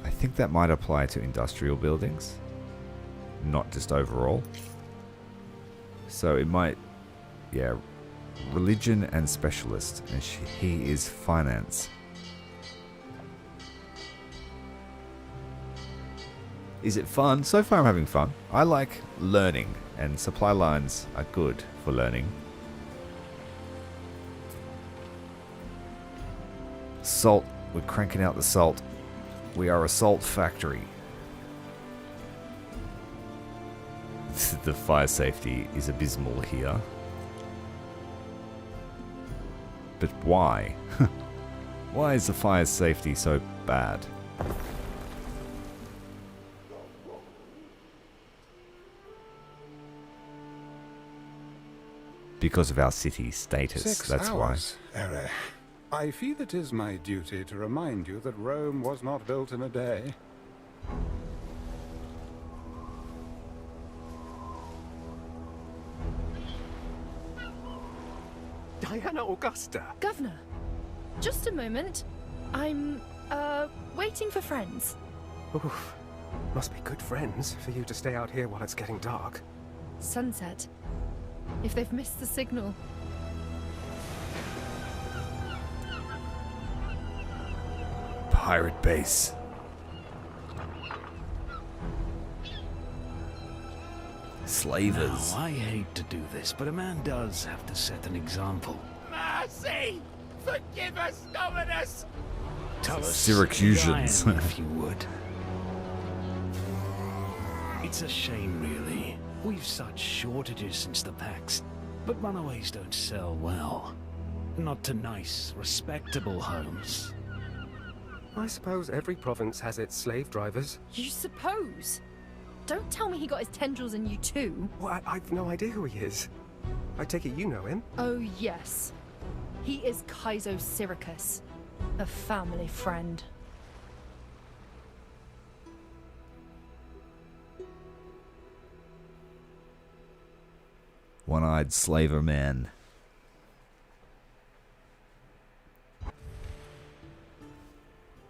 I think that might apply to industrial buildings, not just overall. So it might, yeah, religion and specialist, and he is finance. Is it fun? So far I'm having fun. I like learning, and supply lines are good for learning. Salt, we're cranking out the salt. We are a salt factory. The fire safety is abysmal here. But why? Why is the fire safety so bad? Because of our city status, 6 that's hours, Ere. I feel it is my duty to remind you that Rome was not built in a day. Diana Augusta! Governor, just a moment. I'm, waiting for friends. Oof. Must be good friends for you to stay out here while it's getting dark. Sunset. If they've missed the signal. Pirate base. Slavers. Now, I hate to do this, but a man does have to set an example. Mercy! Forgive us, Dominus! Tell us, Syracusans. Ryan, if you would. It's a shame, really. We've such shortages since the Pax, but runaways don't sell well. Not to nice, respectable homes. I suppose every province has its slave drivers. You suppose? Don't tell me he got his tendrils in you too. Well, I've no idea who he is. I take it you know him. Oh yes. He is Kaizo Syracuse, a family friend. One-eyed slaver man.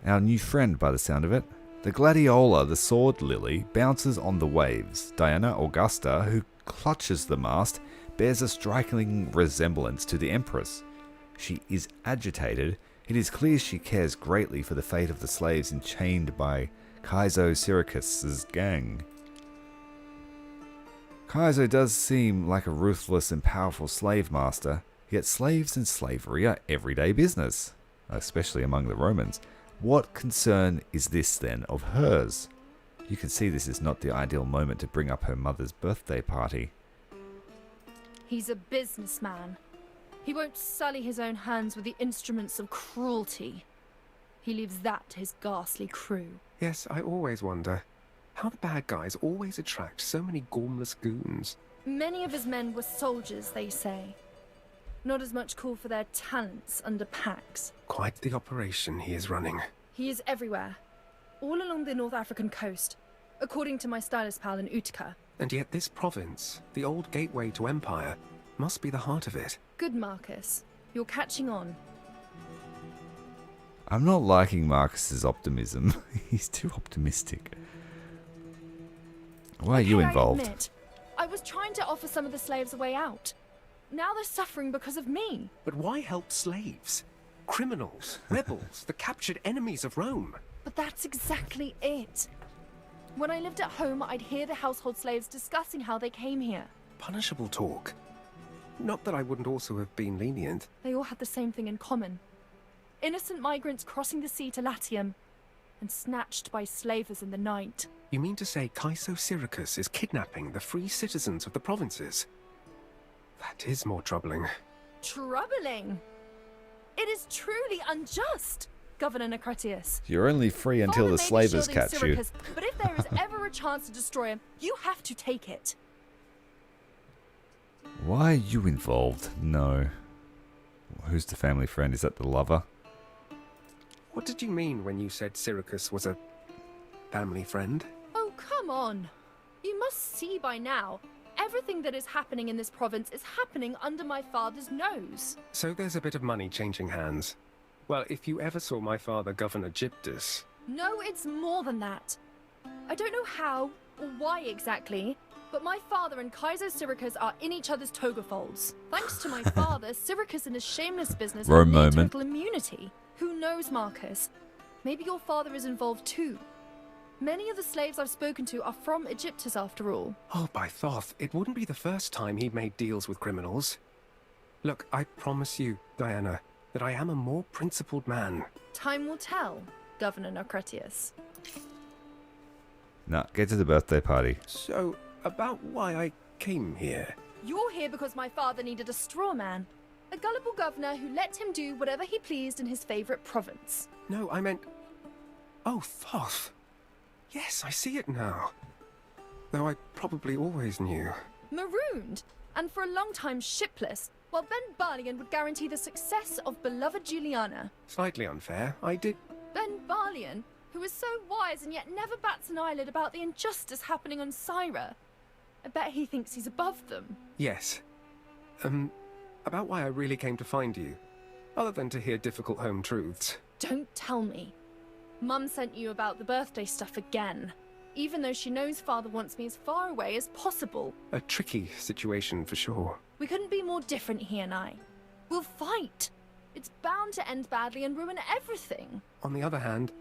Our new friend, by the sound of it. The gladiola, the sword lily, bounces on the waves. Diana Augusta, who clutches the mast, bears a striking resemblance to the Empress. She is agitated. It is clear she cares greatly for the fate of the slaves enchained by Kaizo Syracuse's gang. Kaizo does seem like a ruthless and powerful slave master, yet slaves and slavery are everyday business, especially among the Romans. What concern is this then of hers? You can see this is not the ideal moment to bring up her mother's birthday party. He's a businessman. He won't sully his own hands with the instruments of cruelty. He leaves that to his ghastly crew. Yes, I always wonder how the bad guys always attract so many gormless goons. Many of his men were soldiers, they say. Not as much call for their talents under Pax. Quite the operation he is running. He is everywhere. All along the North African coast, according to my stylist pal in Utica. And yet this province, the old gateway to empire, must be the heart of it. Good, Marcus. You're catching on. I'm not liking Marcus's optimism. He's too optimistic. Why are you Okay, involved? I admit, I was trying to offer some of the slaves a way out. Now they're suffering because of me. But why help slaves? Criminals, rebels, the captured enemies of Rome. But that's exactly it. When I lived at home, I'd hear the household slaves discussing how they came here. Punishable talk. Not that I wouldn't also have been lenient. They all had the same thing in common. Innocent migrants crossing the sea to Latium and snatched by slavers in the night. You mean to say Caeso Syracuse is kidnapping the free citizens of the provinces? That is more troubling. Troubling! It is truly unjust, Governor Necretius. You're only free until Father the may be slavers shielding catch you. Syracuse, but if there is ever a chance to destroy him, you have to take it. Why are you involved? No. Who's the family friend? Is that the lover? What did you mean when you said Syracuse was a family friend? Oh, come on. You must see by now. Everything that is happening in this province is happening under my father's nose. So there's a bit of money changing hands. Well, if you ever saw my father, Governor Gyptus... No, it's more than that. I don't know how or why exactly, but my father and Caeso Syracuse are in each other's toga folds. Thanks to my father, Syracuse and his shameless business have near total immunity. Who knows, Marcus? Maybe your father is involved too. Many of the slaves I've spoken to are from Egyptus after all. Oh, by Thoth, it wouldn't be the first time he made deals with criminals. Look, I promise you, Diana, that I am a more principled man. Time will tell, Governor Necretius. Nah, get to the birthday party. So, about why I came here. You're here because my father needed a straw man. A gullible governor who let him do whatever he pleased in his favorite province. No, I meant... Oh, Thoth. Yes, I see it now. Though I probably always knew. Marooned, and for a long time shipless, while Ben Barlian would guarantee the success of beloved Juliana. Slightly unfair. I did... Ben Barlian, who is so wise and yet never bats an eyelid about the injustice happening on Syra. I bet he thinks he's above them. Yes. About why I really came to find you. Other than to hear difficult home truths. Don't tell me. Mum sent you about the birthday stuff again. Even though she knows father wants me as far away as possible. A tricky situation for sure. We couldn't be more different, he and I. We'll fight. It's bound to end badly and ruin everything. On the other hand,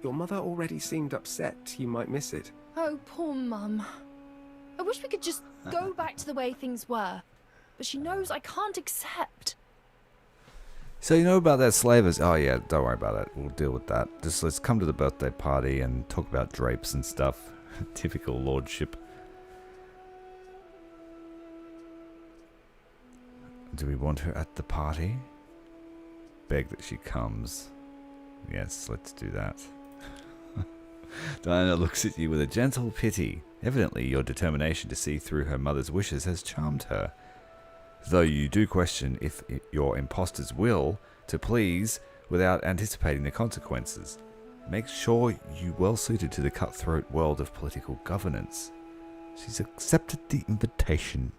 your mother already seemed upset you might miss it. Oh, poor Mum. I wish we could just go back to the way things were. But she knows I can't accept. So you know about that slavers? Oh yeah, don't worry about it. We'll deal with that. Just let's come to the birthday party and talk about drapes and stuff. Typical lordship. Do we want her at the party? Beg that she comes. Yes, let's do that. Diana looks at you with a gentle pity. Evidently, your determination to see through her mother's wishes has charmed her. Though you do question if your imposter's will to please without anticipating the consequences. Make sure you well suited to the cutthroat world of political governance. She's accepted the invitation.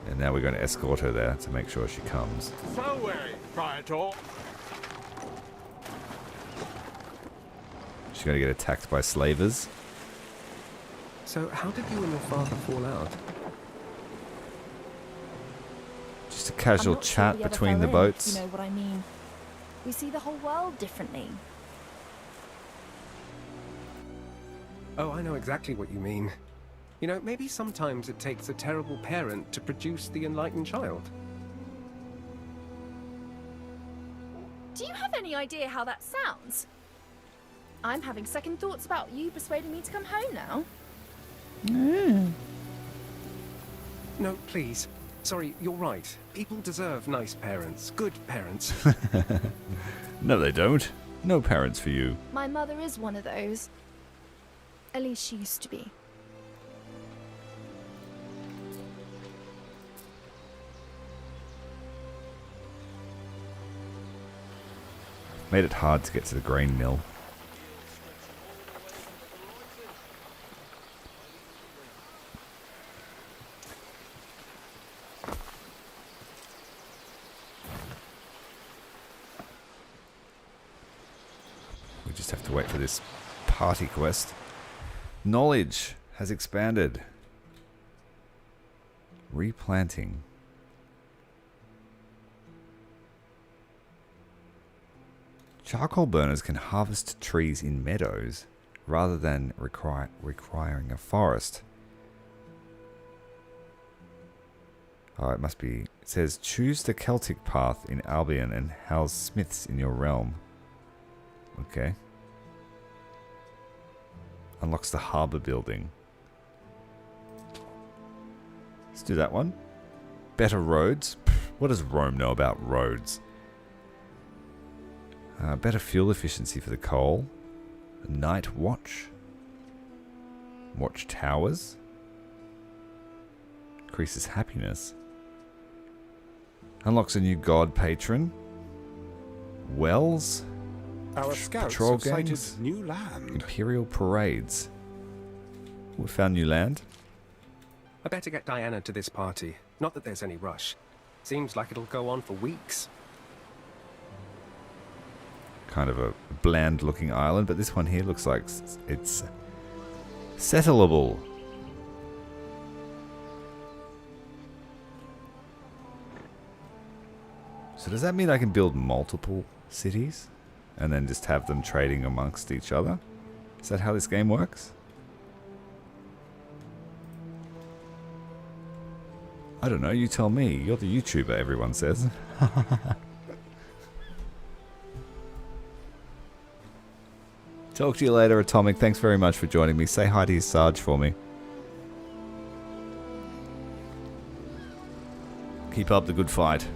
And now we're going to escort her there to make sure she comes. So, Praetor. She's going to get attacked by slavers. So, how did you and your father fall out? Just a casual chat we ever between the fell in, boats. if you know what I mean. We see the whole world differently. Oh, I know exactly what you mean. You know, maybe sometimes it takes a terrible parent to produce the enlightened child. Do you have any idea how that sounds? I'm having second thoughts about you persuading me to come home now. No, please. Sorry, you're right. People deserve nice parents. Good parents. No, they don't. No parents for you. My mother is one of those. At least she used to be. Made it hard to get to the grain mill. have to wait for this party quest. Knowledge has expanded. Replanting. Charcoal burners can harvest trees in meadows rather than requiring a forest. Oh, it must be... It says, choose the Celtic path in Albion and house smiths in your realm. Okay. Unlocks the harbour building. Let's do that one. Better roads. Pff, what does Rome know about roads? Better fuel efficiency for the coal. A night watch. Watch towers. Increases happiness. Unlocks a new god patron. Wells. Our scouts Patrol have sighted gangs. new land. Imperial parades. We found new land. I better get Diana to this party. Not that there's any rush. Seems like it'll go on for weeks. Kind of a bland looking island, but this one here looks like it's settleable. So does that mean I can build multiple cities and then just have them trading amongst each other? Is that how this game works? I don't know, you tell me. You're the YouTuber, everyone says. Talk to you later, Atomic. Thanks very much for joining me. Say hi to your Sarge for me. Keep up the good fight.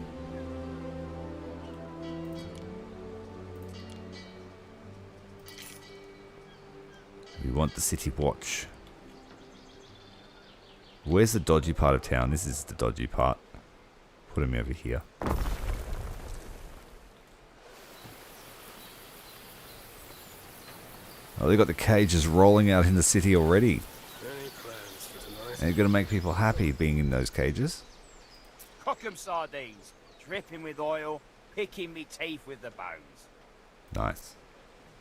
We want the city watch. Where's the dodgy part of town? This is the dodgy part. Put him over here. Oh, they got the cages rolling out in the city already. Any plans for tonight? And you're going to make people happy being in those cages. Cook 'em sardines, dripping with oil, picking me teeth with the bones. Nice.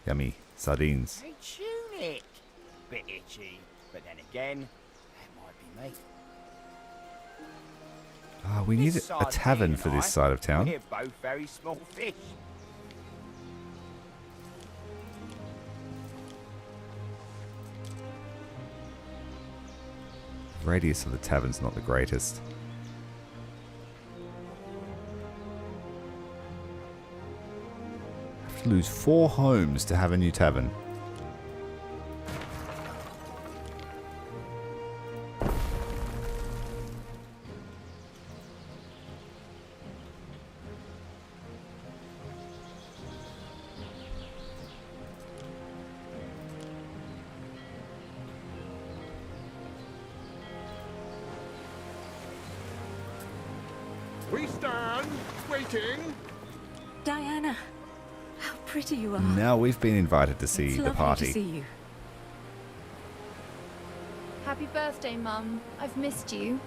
Yummy. Sardines. Hey, tune it. Bit itchy, but then again, that might be me. Ah, we need This a tavern sardine for and this I, side of town. We're both very small fish. The radius of the tavern's not the greatest. Have to lose 4 homes to have a new tavern. We stand, waiting. Diana, how pretty you are. Now we've been invited to It's see the lovely party. to see you. Happy birthday, Mum. I've missed you.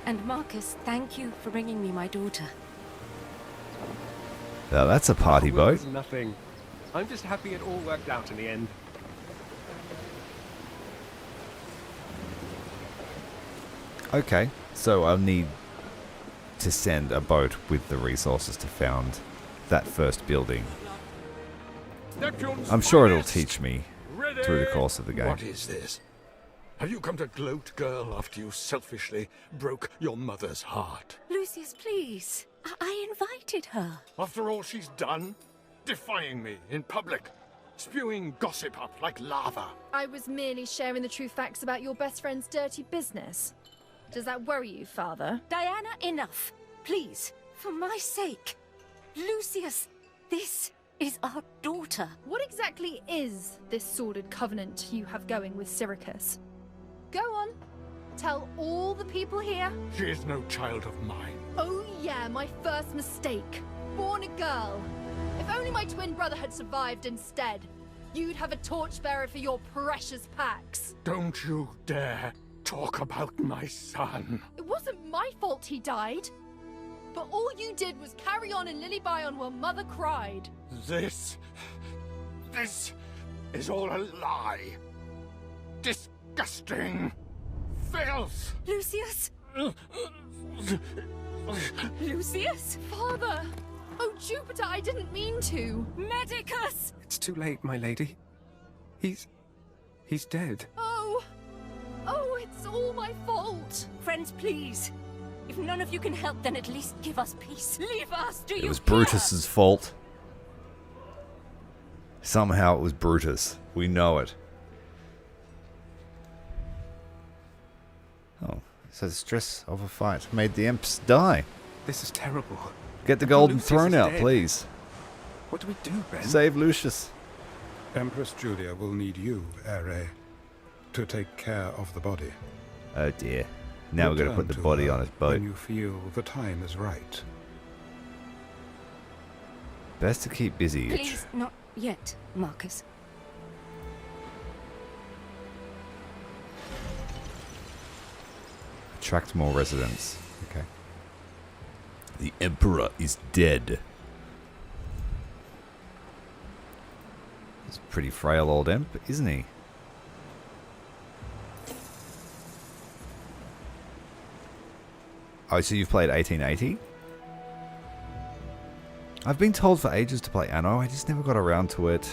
And Marcus, thank you for bringing me my daughter. Now that's a party boat. It's nothing. I'm just happy it all worked out in the end. Okay, so I'll need to send a boat with the resources to found that first building. I'm sure it'll teach me through the course of the game. What is this? Have you come to gloat, girl, after you selfishly broke your mother's heart? Lucius, please. I invited her. After all she's done? Defying me in public, spewing gossip up like lava. I was merely sharing the true facts about your best friend's dirty business. Does that worry you, Father? Diana, enough. Please, for my sake. Lucius, this is our daughter. What exactly is this sordid covenant you have going with Syracuse? Go on. Tell all the people here. She is no child of mine. Oh yeah, my first mistake. Born a girl. If only my twin brother had survived instead. You'd have a torchbearer for your precious Pax. Don't you dare talk about my son. It wasn't my fault he died. But all you did was carry on in Lilybion while Mother cried. This is all a lie. Disgusting filth. Lucius? Lucius? Father! Oh, Jupiter, I didn't mean to. Medicus! It's too late, my lady. He's dead. Oh, it's all my fault. Friends, please. If none of you can help, then at least give us peace. Leave us, do you It was hear? Brutus's fault. Somehow it was Brutus. We know it. Oh, so the stress of a fight made the imps die. This is terrible. Get the golden Lucius throne is out, dead. please. What do we do, Ben? Save Lucius. Empress Julia will need you, Ere, to take care of the body. Oh dear. Now we're going to put the Return body her on his boat. when you feel the time is right. Best to keep busy. Please, not yet, Marcus. Attract more residents. Okay. The Emperor is dead. He's a pretty frail old imp, isn't he? Oh, so you've played 1880? I've been told for ages to play Anno, I just never got around to it.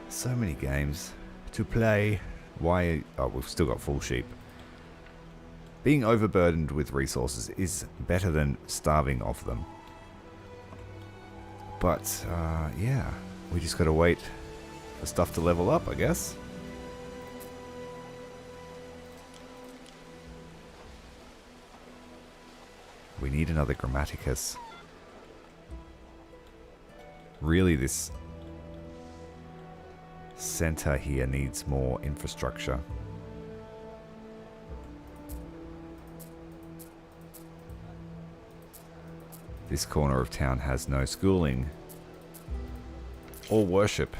So many games to play. Why? Oh, we've still got full sheep. Being overburdened with resources is better than starving of them. But, yeah, we just gotta wait for stuff to level up, I guess. We need another Grammaticus. Really, this center here needs more infrastructure. This corner of town has no schooling or worship.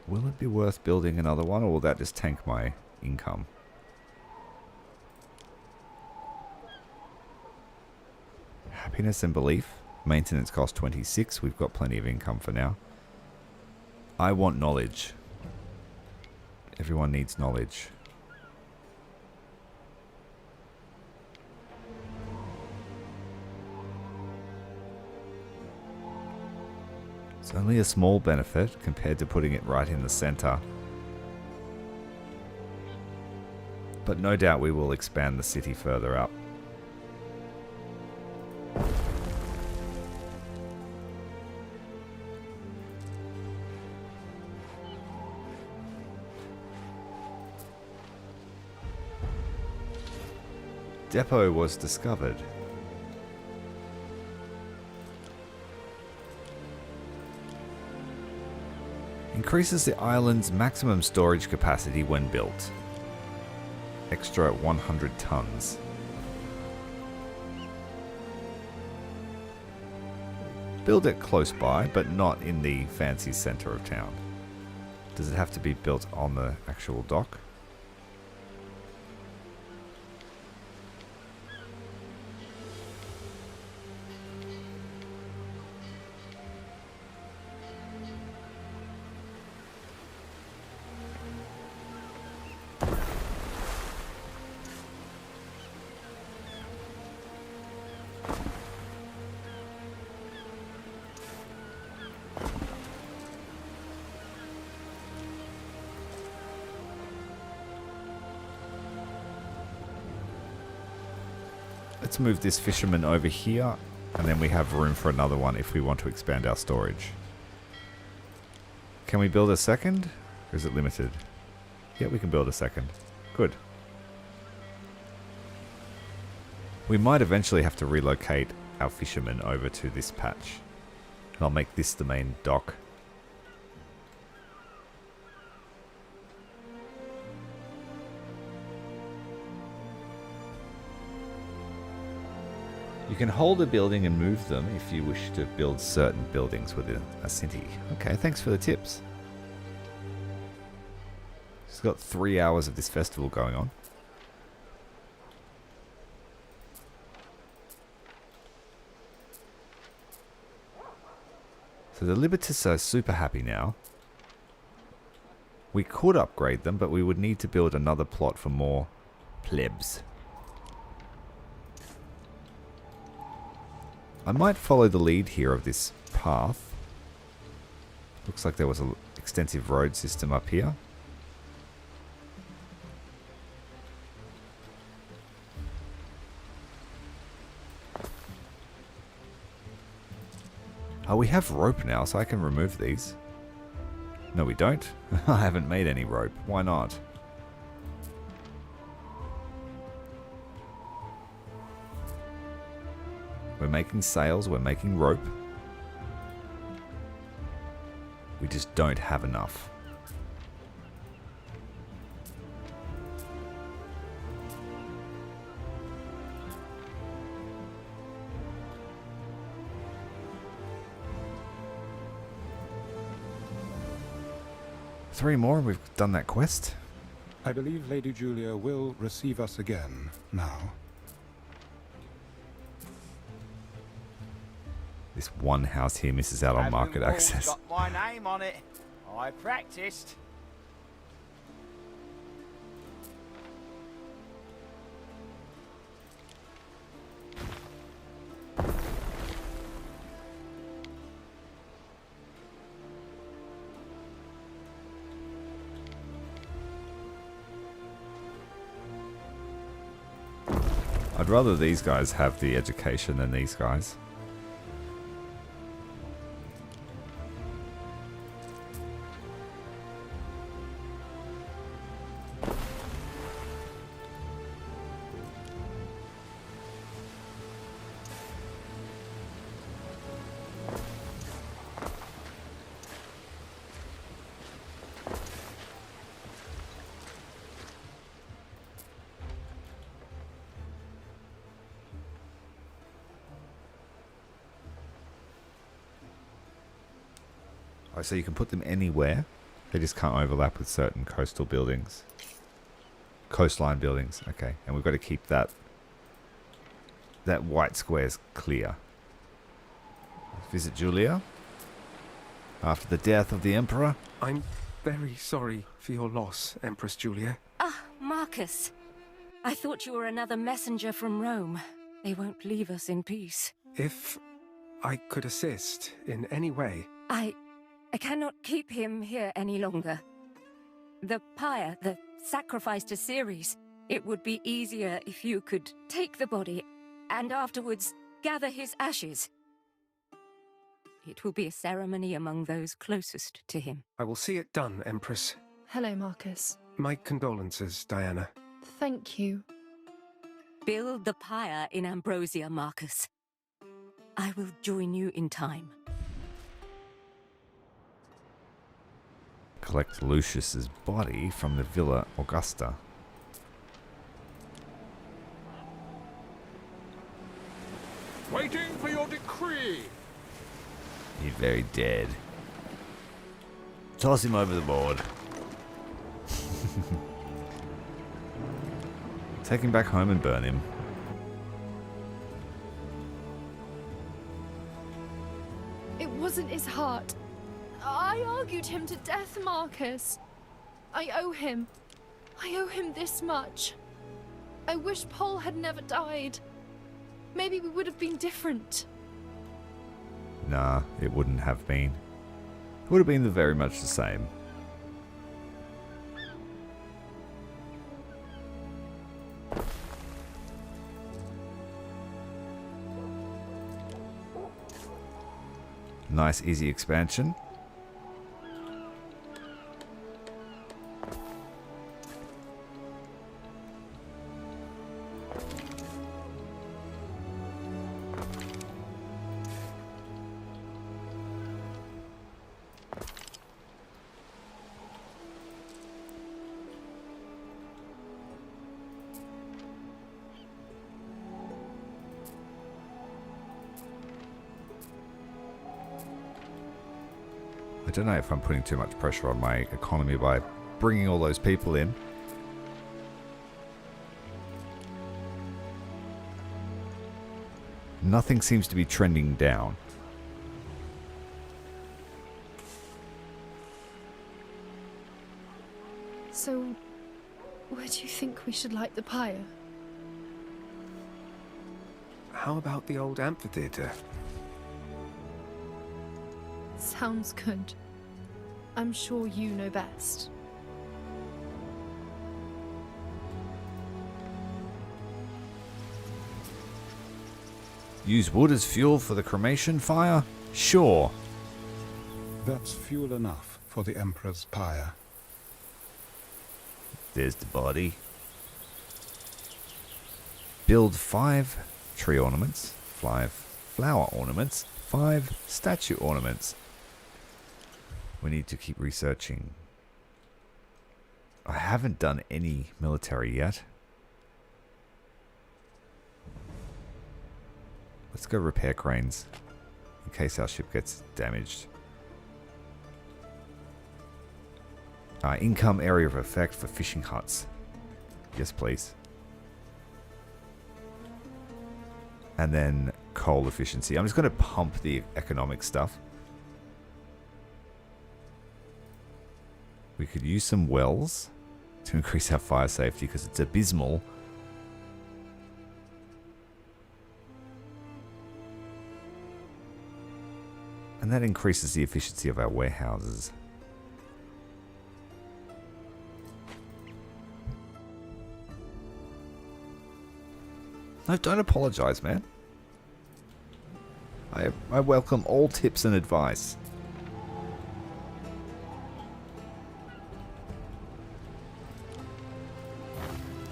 Will it be worth building another one, or will that just tank my income? Happiness and belief. Maintenance cost 26. We've got plenty of income for now. I want knowledge. Everyone needs knowledge. It's only a small benefit compared to putting it right in the center. But no doubt we will expand the city further up. Depot was discovered. Increases the island's maximum storage capacity when built. Extra 100 tons. Build it close by, but not in the fancy center of town. Does it have to be built on the actual dock? Let's move this fisherman over here, and then we have room for another one if we want to expand our storage. Can we build a second? Or is it limited? Yeah, we can build a second. Good. We might eventually have to relocate our fishermen over to this patch. And I'll make this the main dock. You can hold a building and move them if you wish to build certain buildings within a city. Okay, thanks for the tips. She's got 3 hours of this festival going on. So the Libertas are super happy now. We could upgrade them, but we would need to build another plot for more plebs. I might follow the lead here of this path. Looks like there was an extensive road system up here. Oh, we have rope now, so I can remove these. No, we don't. I haven't made any rope. Why not? We're making sails, we're making rope. We just don't have enough. Three more, we've done that quest. I believe Lady Julia will receive us again now. This one house here misses out on market access. Got my name on it. I practiced. I'd rather these guys have the education than these guys. Oh, so you can put them anywhere. They just can't overlap with certain coastal buildings. Coastline buildings. Okay, and we've got to keep that white squares clear. Visit Julia. After the death of the Emperor. I'm very sorry for your loss, Empress Julia. Ah, Marcus. I thought you were another messenger from Rome. They won't leave us in peace. If I could assist in any way... I cannot keep him here any longer. The pyre, the sacrifice to Ceres, it would be easier if you could take the body and afterwards gather his ashes. It will be a ceremony among those closest to him. I will see it done, Empress. Hello, Marcus. My condolences, Diana. Thank you. Build the pyre in Ambrosia, Marcus. I will join you in time. Collect Lucius's body from the Villa Augusta. Waiting for your decree. He's very dead. Toss him over the board. Take him back home and burn him. It wasn't his heart. I argued him to death, Marcus. I owe him this much. I wish Paul had never died. Maybe we would have been different. Nah, it wouldn't have been. It would have been very much the same. Nice, easy expansion. don't know if I'm putting too much pressure on my economy by bringing all those people in. Nothing seems to be trending down. So, where do you think we should light the pyre? How about the old amphitheater? Sounds good. I'm sure you know best. Use wood as fuel for the cremation fire? Sure. That's fuel enough for the Emperor's pyre. There's the body. Build 5 tree ornaments, 5 flower ornaments, 5 statue ornaments. We need to keep researching. I haven't done any military yet. Let's go repair cranes in case our ship gets damaged. Income area of effect for fishing huts. Yes, please. And then coal efficiency. I'm just going to pump the economic stuff. We could use some wells to increase our fire safety because it's abysmal. And that increases the efficiency of our warehouses. No, don't apologize, man. I welcome all tips and advice.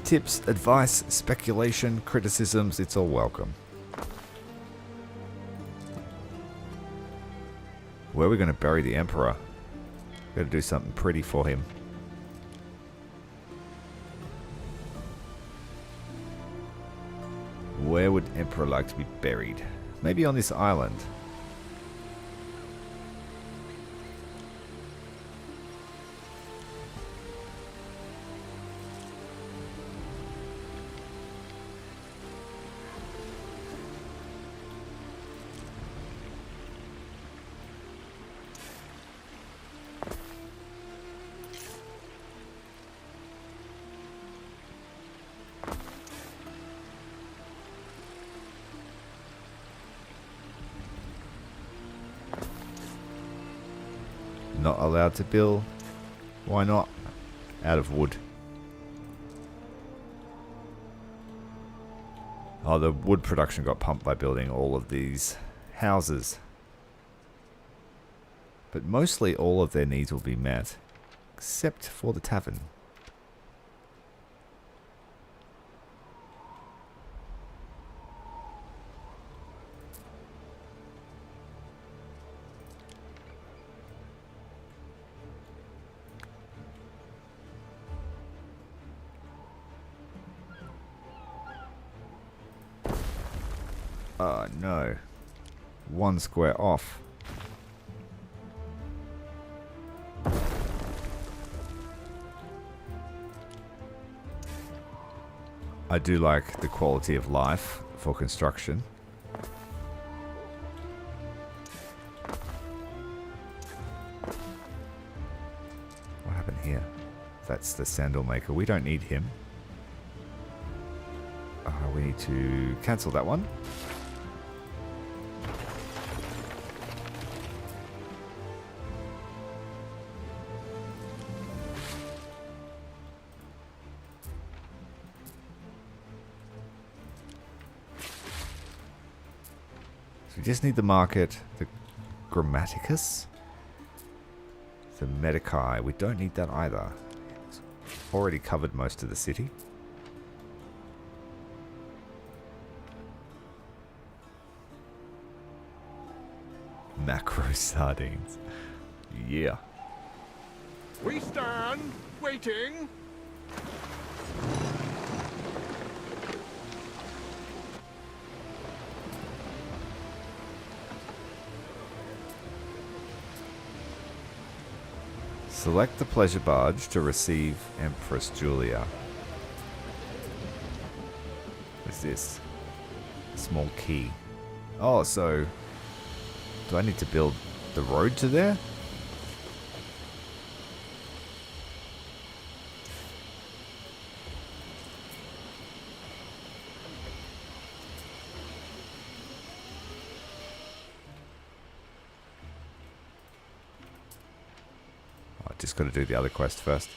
Tips, advice, speculation, criticisms, it's all welcome. Where are we going to bury the Emperor? Got to do something pretty for him. Where would Emperor like to be buried? Maybe on this island. Not allowed to build. Why not? Out of wood. Oh, the wood production got pumped by building all of these houses. But mostly all of their needs will be met. Except for the tavern. Oh no. 1 square off. I do like the quality of life for construction. What happened here? That's the sandal maker. We don't need him. We need to cancel that one. So we just need the market, the Grammaticus, the Medicae. We don't need that either. It's already covered most of the city. Macro sardines. Yeah. We stand, waiting. Select the pleasure barge to receive Empress Julia. What's this? A small key. Oh, so... do I need to build the road to there? Just got to do the other quest first.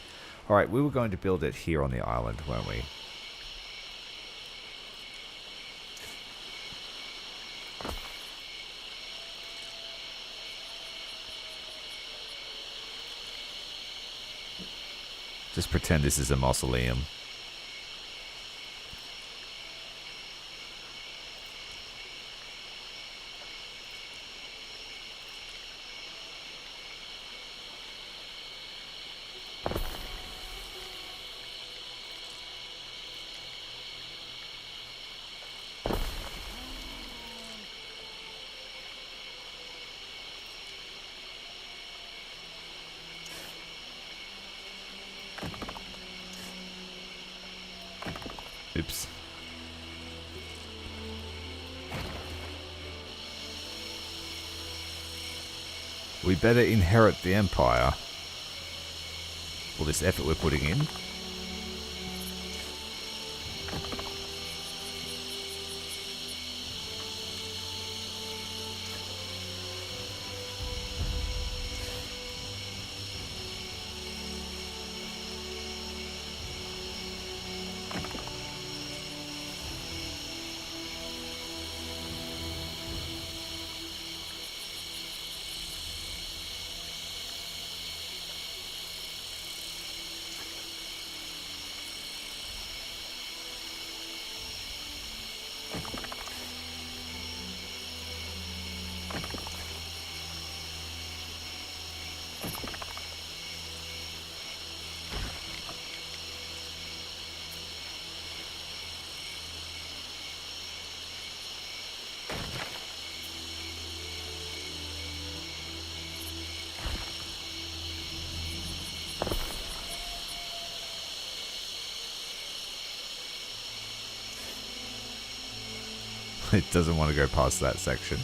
Alright, we were going to build it here on the island, weren't we? Just pretend this is a mausoleum. Oops. We better inherit the Empire. All this effort we're putting in. It doesn't want to go past that section.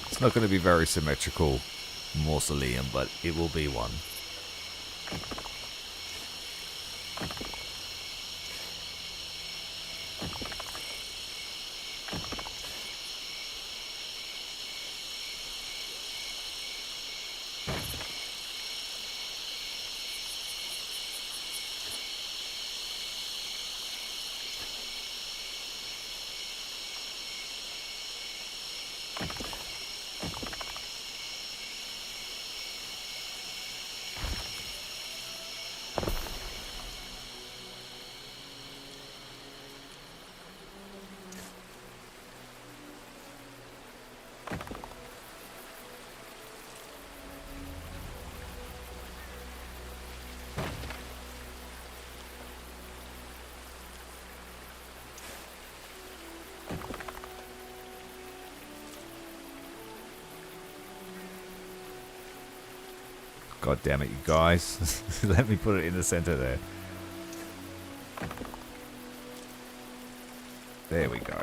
It's not going to be very symmetrical mausoleum, but it will be one. God damn it, you guys. Let me put it in the center there. There we go.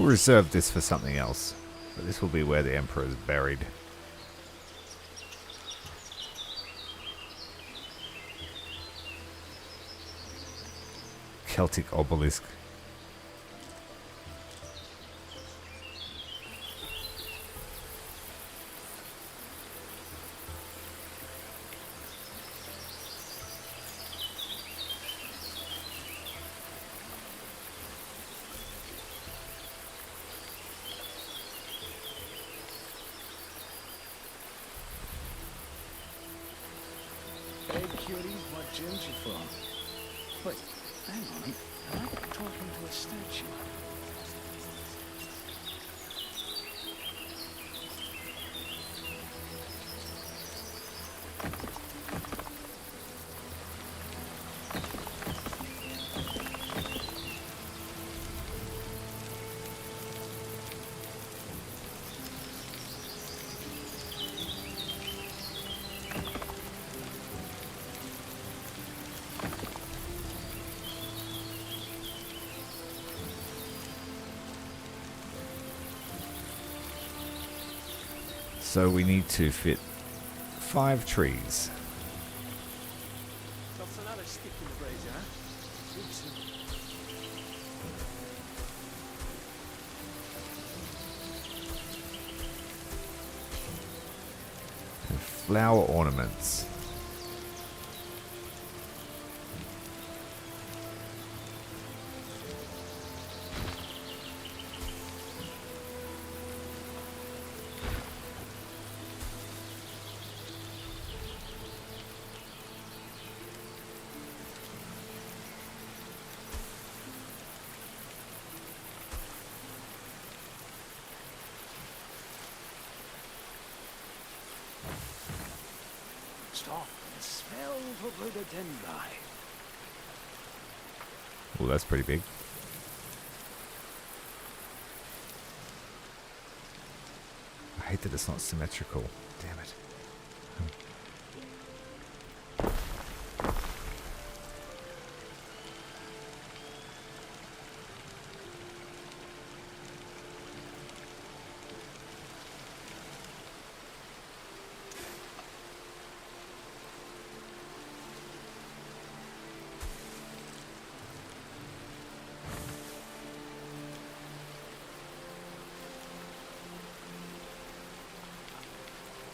We'll reserve this for something else. But this will be where the Emperor is buried. Celtic obelisk. Egg cuties, what gyms you from? Wait, hang on. Am I talking to a statue? So we need to fit 5 trees. That's another stick in the brazier, huh? Oops. And flower ornaments. Stop and smell the rhododendron. Oh, that's pretty big. I hate that it's not symmetrical. Damn it.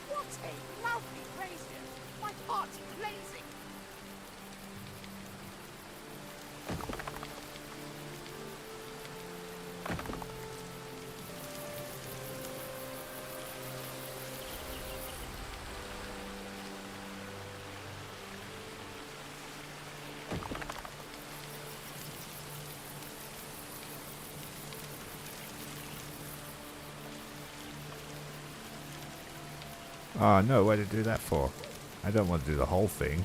What a lovely brazier! My heart's blazing! Oh no, what did I do that for? I don't want to do the whole thing.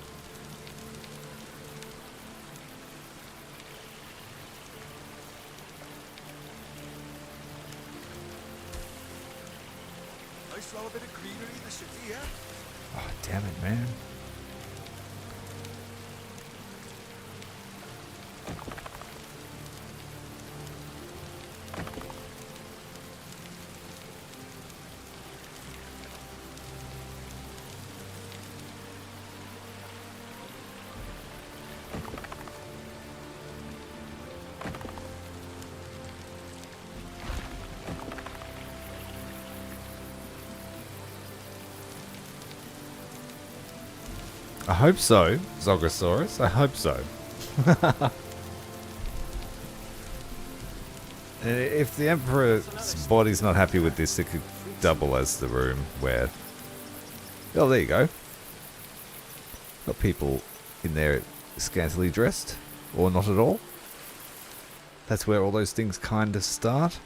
Nice little bit of greenery in the city, yeah? Oh, damn it, man. I hope so, Zogosaurus. I hope so. If the Emperor's body's not happy with this, it could double as the room where... Oh, there you go. Got people in there scantily dressed, or not at all. That's where all those things kind of start.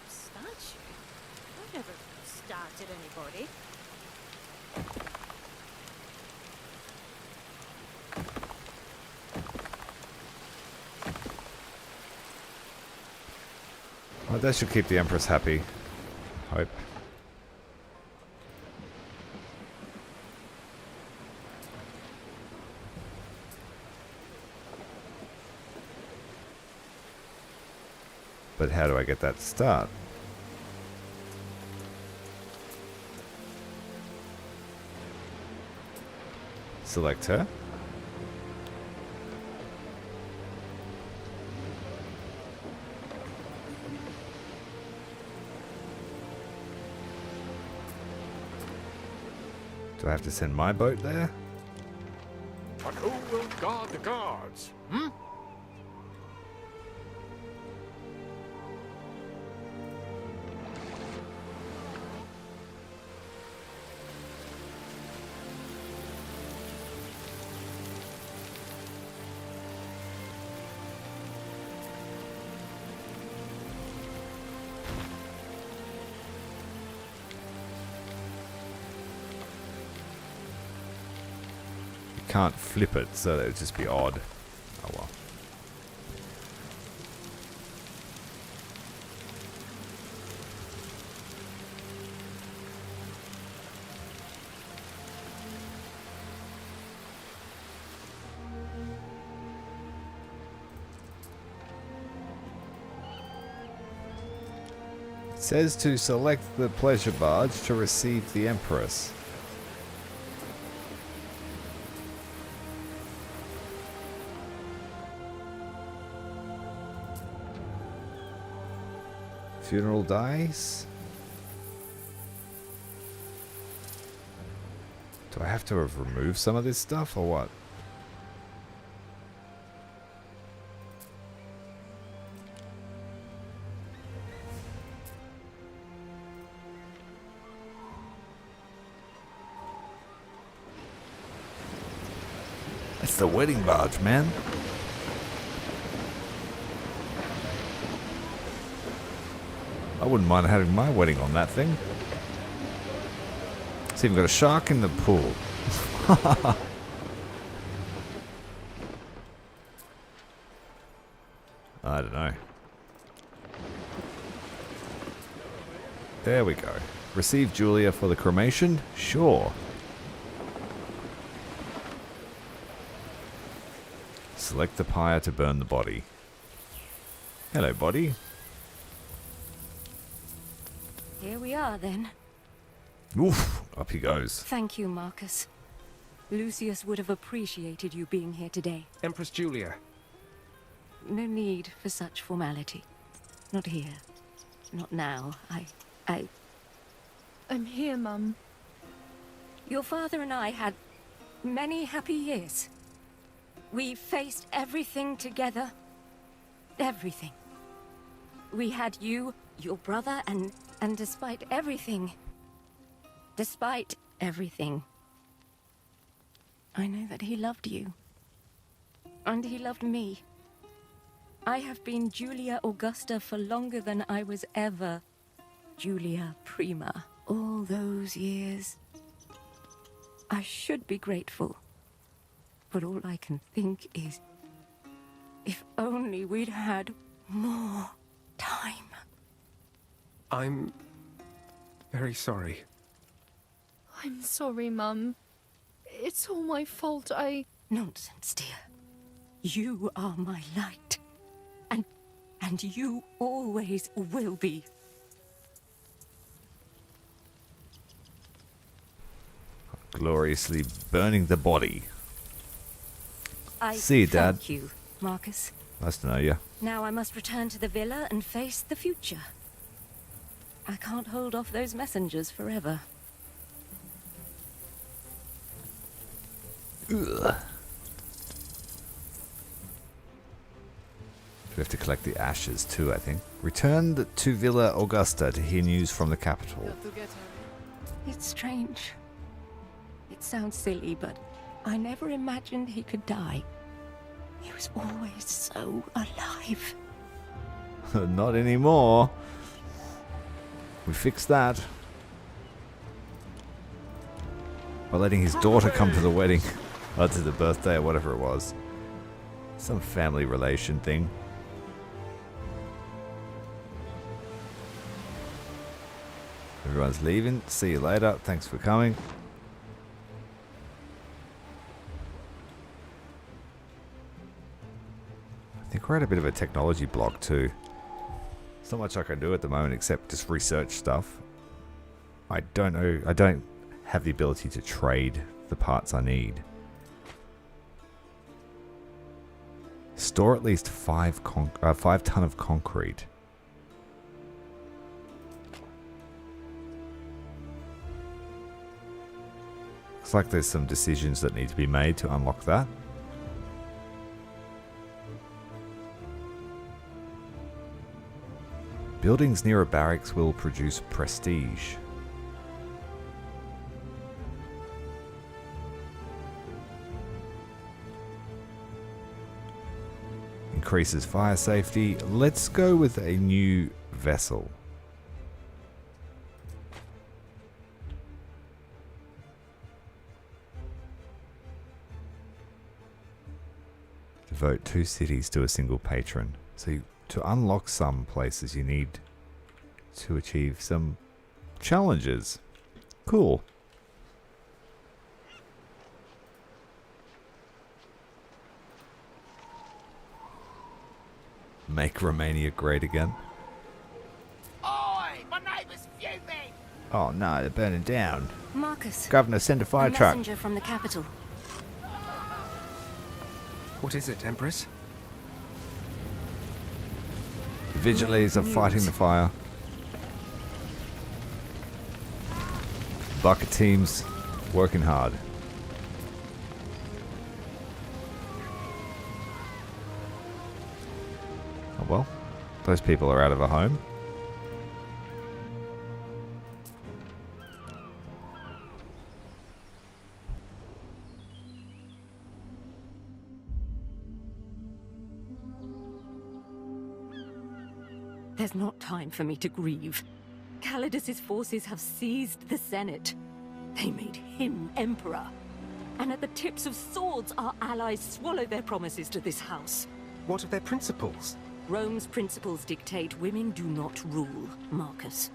Statue? I've never everybody. Well, that should keep the Empress happy. Hope. But how do I get that to start? Select her. Do I have to send my boat there? But who will guard the guards? Hmm? Can't flip it, so that would just be odd. Oh well. It says to select the pleasure barge to receive the Empress. Funeral dice. Do I have to have removed some of this stuff or what? That's the wedding barge, man. I wouldn't mind having my wedding on that thing. It's even got a shark in the pool. I don't know. There we go. Receive Julia for the cremation? Sure. Select the pyre to burn the body. Hello, body. Here we are, then. Oof, up he goes. Thank you, Marcus. Lucius would have appreciated you being here today. Empress Julia. No need for such formality. Not here. Not now. I'm here, Mum. Your father and I had many happy years. We faced everything together. Everything. We had you, your brother, and despite everything, I know that he loved you. And he loved me. I have been Julia Augusta for longer than I was ever Julia Prima. All those years. I should be grateful. But all I can think is, if only we'd had more time. I'm very sorry. I'm sorry, Mum. It's all my fault. Nonsense, dear. You are my light. And you always will be. Gloriously burning the body. See you, Dad. Thank you, Marcus. Nice to know you. Now I must return to the villa and face the future. I can't hold off those messengers forever. Ugh. We have to collect the ashes too, I think. Return to Villa Augusta to hear news from the capital. It's strange. It sounds silly, but I never imagined he could die. He was always so alive. Not anymore. We fixed that. by letting his daughter come to the wedding, or to the birthday, or whatever it was. Some family relation thing. Everyone's leaving. See you later. Thanks for coming. I think we're at a bit of a technology block too. There's not much I can do at the moment except just research stuff. I don't know. I don't have the ability to trade the parts I need. Store at least 5 ton of concrete. Looks like there's some decisions that need to be made to unlock that. Buildings near a barracks will produce prestige. Increases fire safety. Let's go with a new vessel. Devote 2 cities to a single patron. So to unlock some places you need to achieve some challenges. Cool. Make Romania great again. Oi! My neighbour's fuming! Oh no, they're burning down. Marcus. Governor, send a fire a truck. messenger from the capital. What is it, Empress? The vigilantes are fighting the fire. Bucket teams working hard. Oh well, those people are out of a home. There's not time for me to grieve. Calidus's forces have seized the Senate. They made him emperor. And at the tips of swords, our allies swallow their promises to this house. What are their principles? Rome's principles dictate women do not rule, Marcus.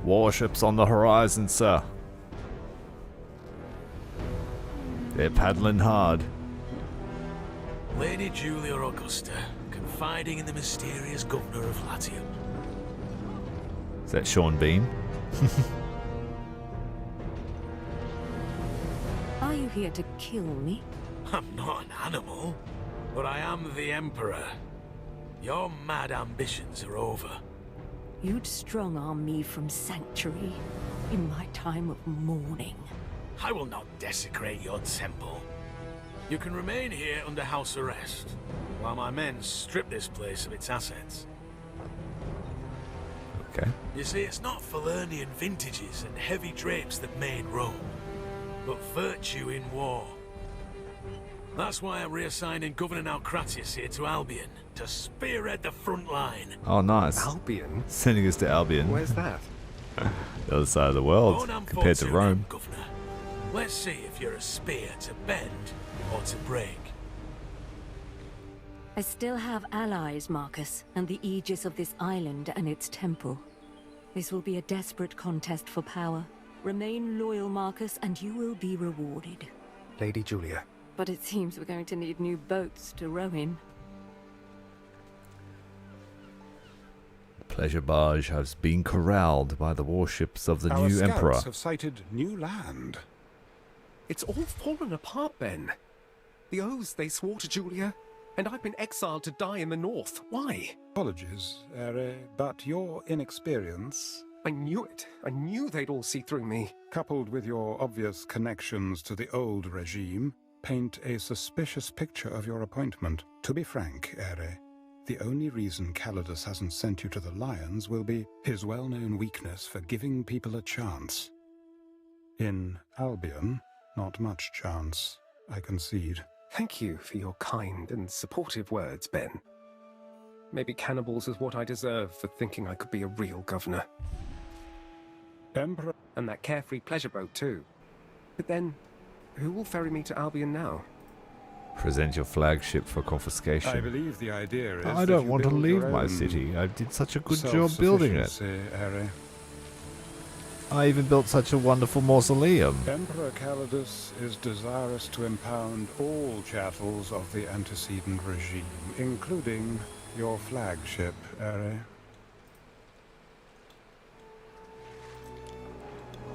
Warships on the horizon, sir. They're paddling hard. Lady Julia Augusta, confiding in the mysterious governor of Latium. Is that Sean Bean? Are you here to kill me? I'm not an animal, but I am the Emperor. Your mad ambitions are over. You'd strong-arm me from sanctuary in my time of mourning. I will not desecrate your temple. You can remain here under house arrest, while my men strip this place of its assets. Okay. You see, it's not Falernian vintages and heavy drapes that made Rome, but virtue in war. That's why I'm reassigning Governor Naucratius here to Albion, to spearhead the front line. Oh, nice. Albion? Sending us to Albion. Where's that? The other side of the world, Bonam compared to fortunem, Rome. Governor. Let's see if you're a spear to bend or to break. I still have allies, Marcus, and the aegis of this island and its temple. This will be a desperate contest for power. Remain loyal, Marcus, and you will be rewarded. Lady Julia. But it seems we're going to need new boats to row in. Pleasure barge has been corralled by the warships of the Our new scouts emperor. have sighted new land. It's all fallen apart, Ben. The oaths they swore to Julia, and I've been exiled to die in the north. Why? Apologies, Ere, but your inexperience, I knew it. I knew they'd all see through me. coupled with your obvious connections to the old regime, paint a suspicious picture of your appointment. To be frank, Ere, the only reason Calidus hasn't sent you to the Lions will be his well-known weakness for giving people a chance. In Albion, not much chance, I concede. Thank you for your kind and supportive words, Ben. Maybe cannibals is what I deserve for thinking I could be a real governor. Emperor... And that carefree pleasure boat too. But then, who will ferry me to Albion now? Present your flagship for confiscation. I believe the idea is I don't want to leave my city. I did such a good job building it. Harry. I even built such a wonderful mausoleum. Emperor Calidus is desirous to impound all chattels of the antecedent regime, including your flagship, Harry.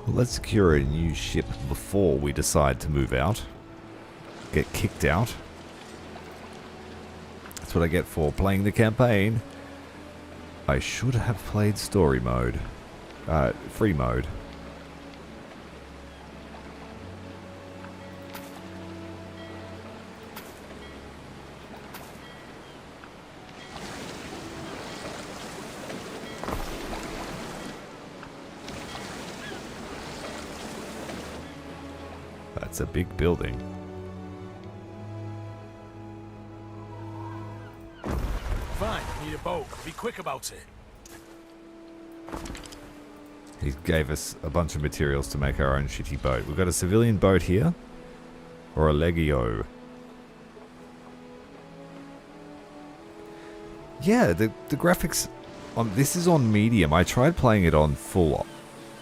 Let's secure a new ship before we decide to move out. Get kicked out. That's what I get for playing the campaign. I should have played story mode. Free mode. That's a big building. Fine, need a boat. Be quick about it. He gave us a bunch of materials to make our own shitty boat. We've got a civilian boat here. Or a Legio. Yeah, the graphics on this is on medium. I tried playing it on full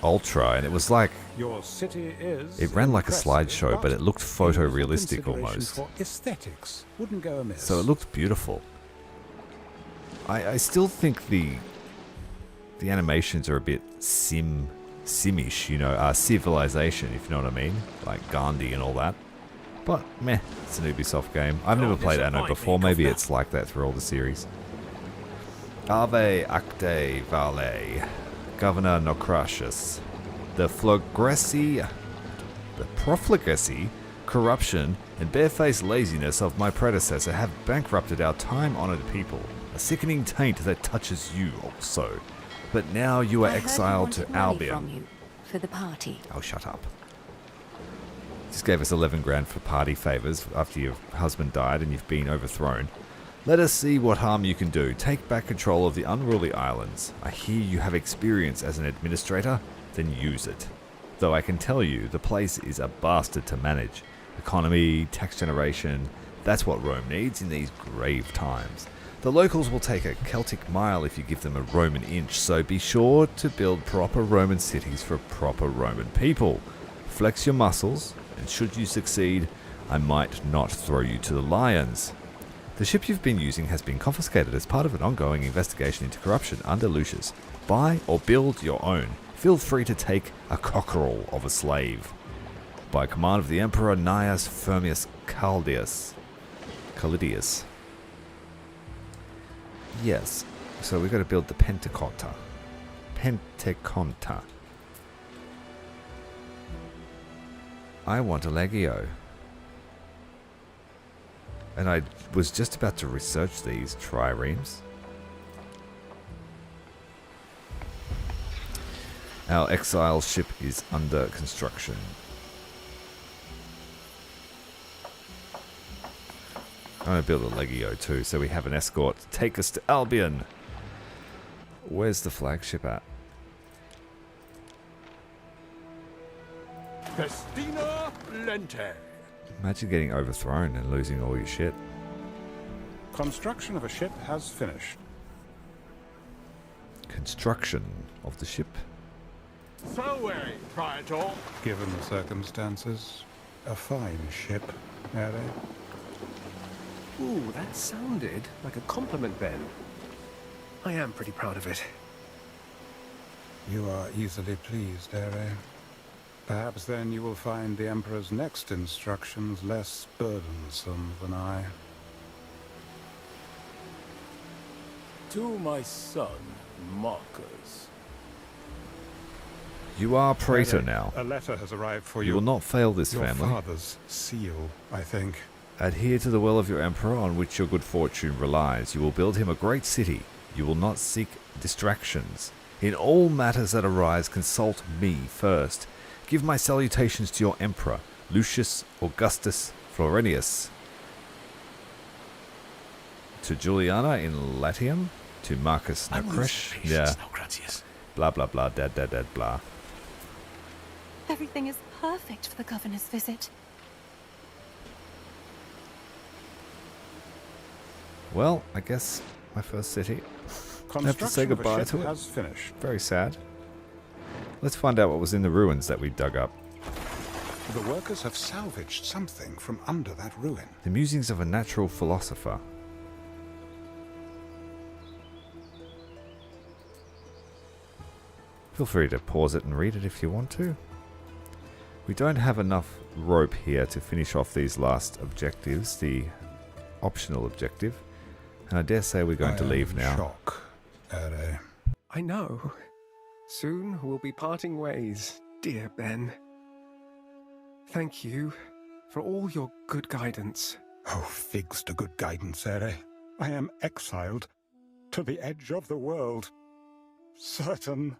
ultra and it was like your city is it ran like a slideshow, but it looked photorealistic almost. For aesthetics wouldn't go amiss. So it looked beautiful. I still think the animations are a bit simish, you know, Civilization, if you know what I mean, like Gandhi and all that. But meh, it's an Ubisoft game. I've never played Anno before. Maybe it's like that through all the series. Ave acte vale, Governor Nocratius. The profligacy, corruption, and barefaced laziness of my predecessor have bankrupted our time-honored people. A sickening taint that touches you also. But now you are exiled to Albion. From you for the party. Oh, shut up. Just gave us 11 grand for party favours after your husband died and you've been overthrown. Let us see what harm you can do. Take back control of the unruly islands. I hear you have experience as an administrator, then use it. Though I can tell you, the place is a bastard to manage. Economy, tax generation, that's what Rome needs in these grave times. The locals will take a Celtic mile if you give them a Roman inch, so be sure to build proper Roman cities for proper Roman people. Flex your muscles, and should you succeed, I might not throw you to the lions. The ship you've been using has been confiscated as part of an ongoing investigation into corruption under Lucius. Buy or build your own. Feel free to take a cockerel of a slave. By command of the Emperor Gnaeus Firmius Caldius. Yes, so we've got to build the Pentaconta. I want a Legio. And I was just about to research these triremes. Our exile ship is under construction. I'm going to build a Legio too, so we have an escort to take us to Albion. Where's the flagship at? Festina Lente. Imagine getting overthrown and losing all your shit. Construction of a ship has finished. Construction of the ship. So, Praetor. Given the circumstances, a fine ship, Harry. Ooh, that sounded like a compliment, Ben. I am pretty proud of it. You are easily pleased, Harry. Perhaps then you will find the Emperor's next instructions less burdensome than I. To my son, Marcus. You are Praetor Harry, now. A letter has arrived for you. You will not fail this Your family. father's seal, I think. Adhere to the will of your emperor on which your good fortune relies. You will build him a great city. You will not seek distractions. In all matters that arise, consult me first. Give my salutations to your emperor, Lucius Augustus Florenius. To Juliana in Latium. To Marcus Nocresh. Yeah. Blah, blah, blah. Dad, dad, dad, blah. Everything is perfect for the governor's visit. Well, I guess my first city. I have to say goodbye to it. Has finished. Very sad. Let's find out what was in the ruins that we dug up. The workers have salvaged something from under that ruin. The musings of a natural philosopher. Feel free to pause it and read it if you want to. We don't have enough rope here to finish off these last objectives, the optional objective, and I dare say we're going to leave now. Shock, Ere. I know. Soon we'll be parting ways, dear Ben. Thank you for all your good guidance. Oh, figs to good guidance, Ere. I am exiled to the edge of the world. Certain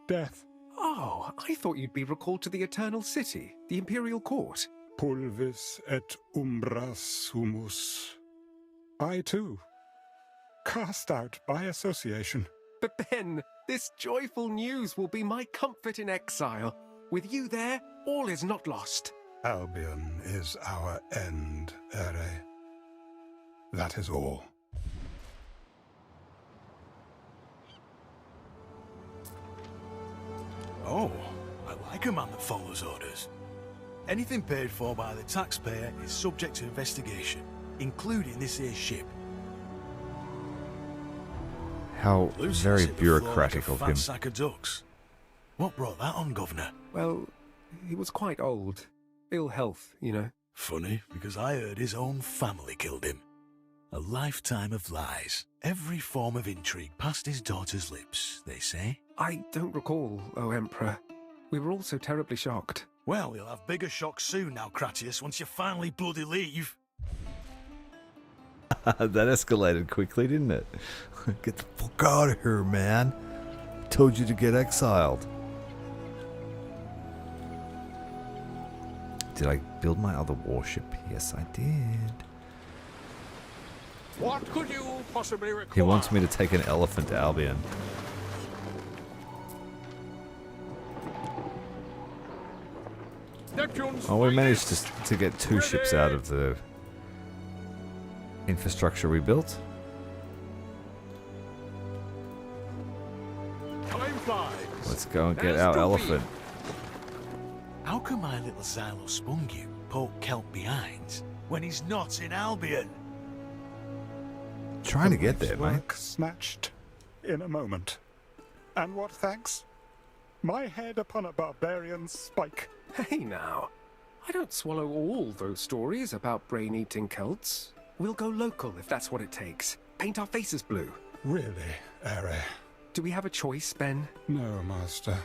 death. Oh, I thought you'd be recalled to the Eternal City, the Imperial Court. Pulvis et umbra sumus. I too, cast out by association. But Ben, this joyful news will be my comfort in exile. With you there, all is not lost. Albion is our end, Ere. That is all. Oh, I like a man that follows orders. Anything paid for by the taxpayer is subject to investigation, including this here ship. How Lucius very hit the floor like bureaucratic a of fat him. sack of ducks. What brought that on, Governor? Well, he was quite old. Ill health, you know. Funny, because I heard his own family killed him. A lifetime of lies. Every form of intrigue past his daughter's lips, they say. I don't recall, O Emperor. We were all so terribly shocked. Well, we'll have bigger shocks soon now, Cratius, once you finally bloody leave. That escalated quickly, didn't it? Get the fuck out of here, man. Told you to get exiled. Did I build my other warship? Yes, I did. What could you possibly require? He wants me to take an elephant to Albion. Neptune's Oh, we managed finest. to get 2 ships out of the infrastructure we built. Time flies. Let's go and get There's our the elephant. How can my little Xylo Spungu poke Kelp behind when he's not in Albion? Trying to get there, mate. Work snatched in a moment. And what thanks? My head upon a barbarian's spike. Hey now, I don't swallow all those stories about brain-eating Celts. We'll go local if that's what it takes. Paint our faces blue. Really, Ere? Do we have a choice, Ben? No, master.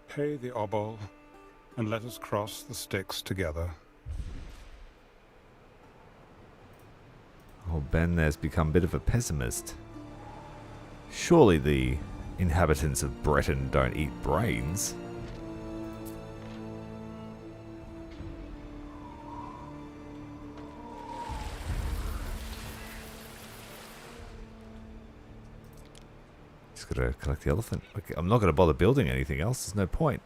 Pay the obol, and let us cross the Styx together. Oh, Ben there's become a bit of a pessimist. Surely the inhabitants of Breton don't eat brains. Just gotta collect the elephant. Okay, I'm not gonna bother building anything else, there's no point.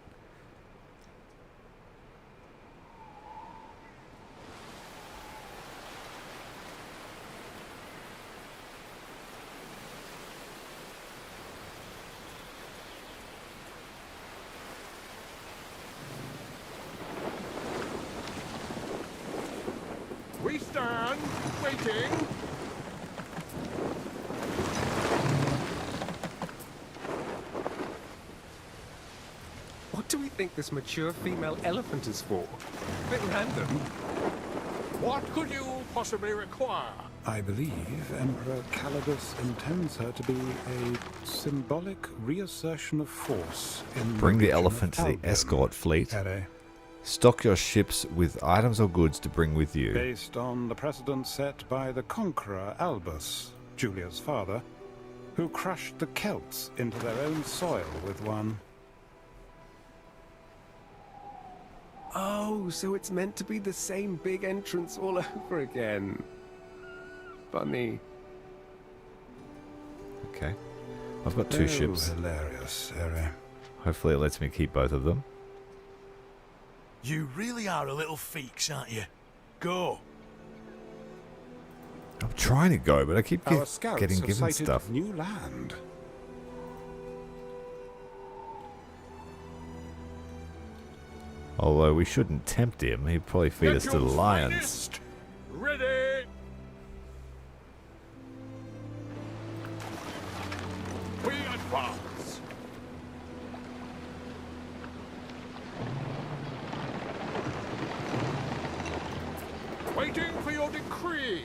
We stand waiting. What do we think this mature female elephant is for? Bit random. What could you possibly require? I believe Emperor Calidus intends her to be a symbolic reassertion of force in Bring the region of elephant to the Albion, escort fleet. Ere. Stock your ships with items or goods to bring with you. Based on the precedent set by the conqueror Albus, Julia's father, who crushed the Celts into their own soil with one. Oh, so it's meant to be the same big entrance all over again. Funny. Okay. I've got 2 ships. Hilarious, Eri. Hopefully it lets me keep both of them. You really are a little feeks, aren't you? Go. I'm trying to go, but I keep Our scouts getting have given sighted stuff. new land. Although we shouldn't tempt him. He'd probably feed us to the lions. Finest. Ready. We advance. Waiting for your decree.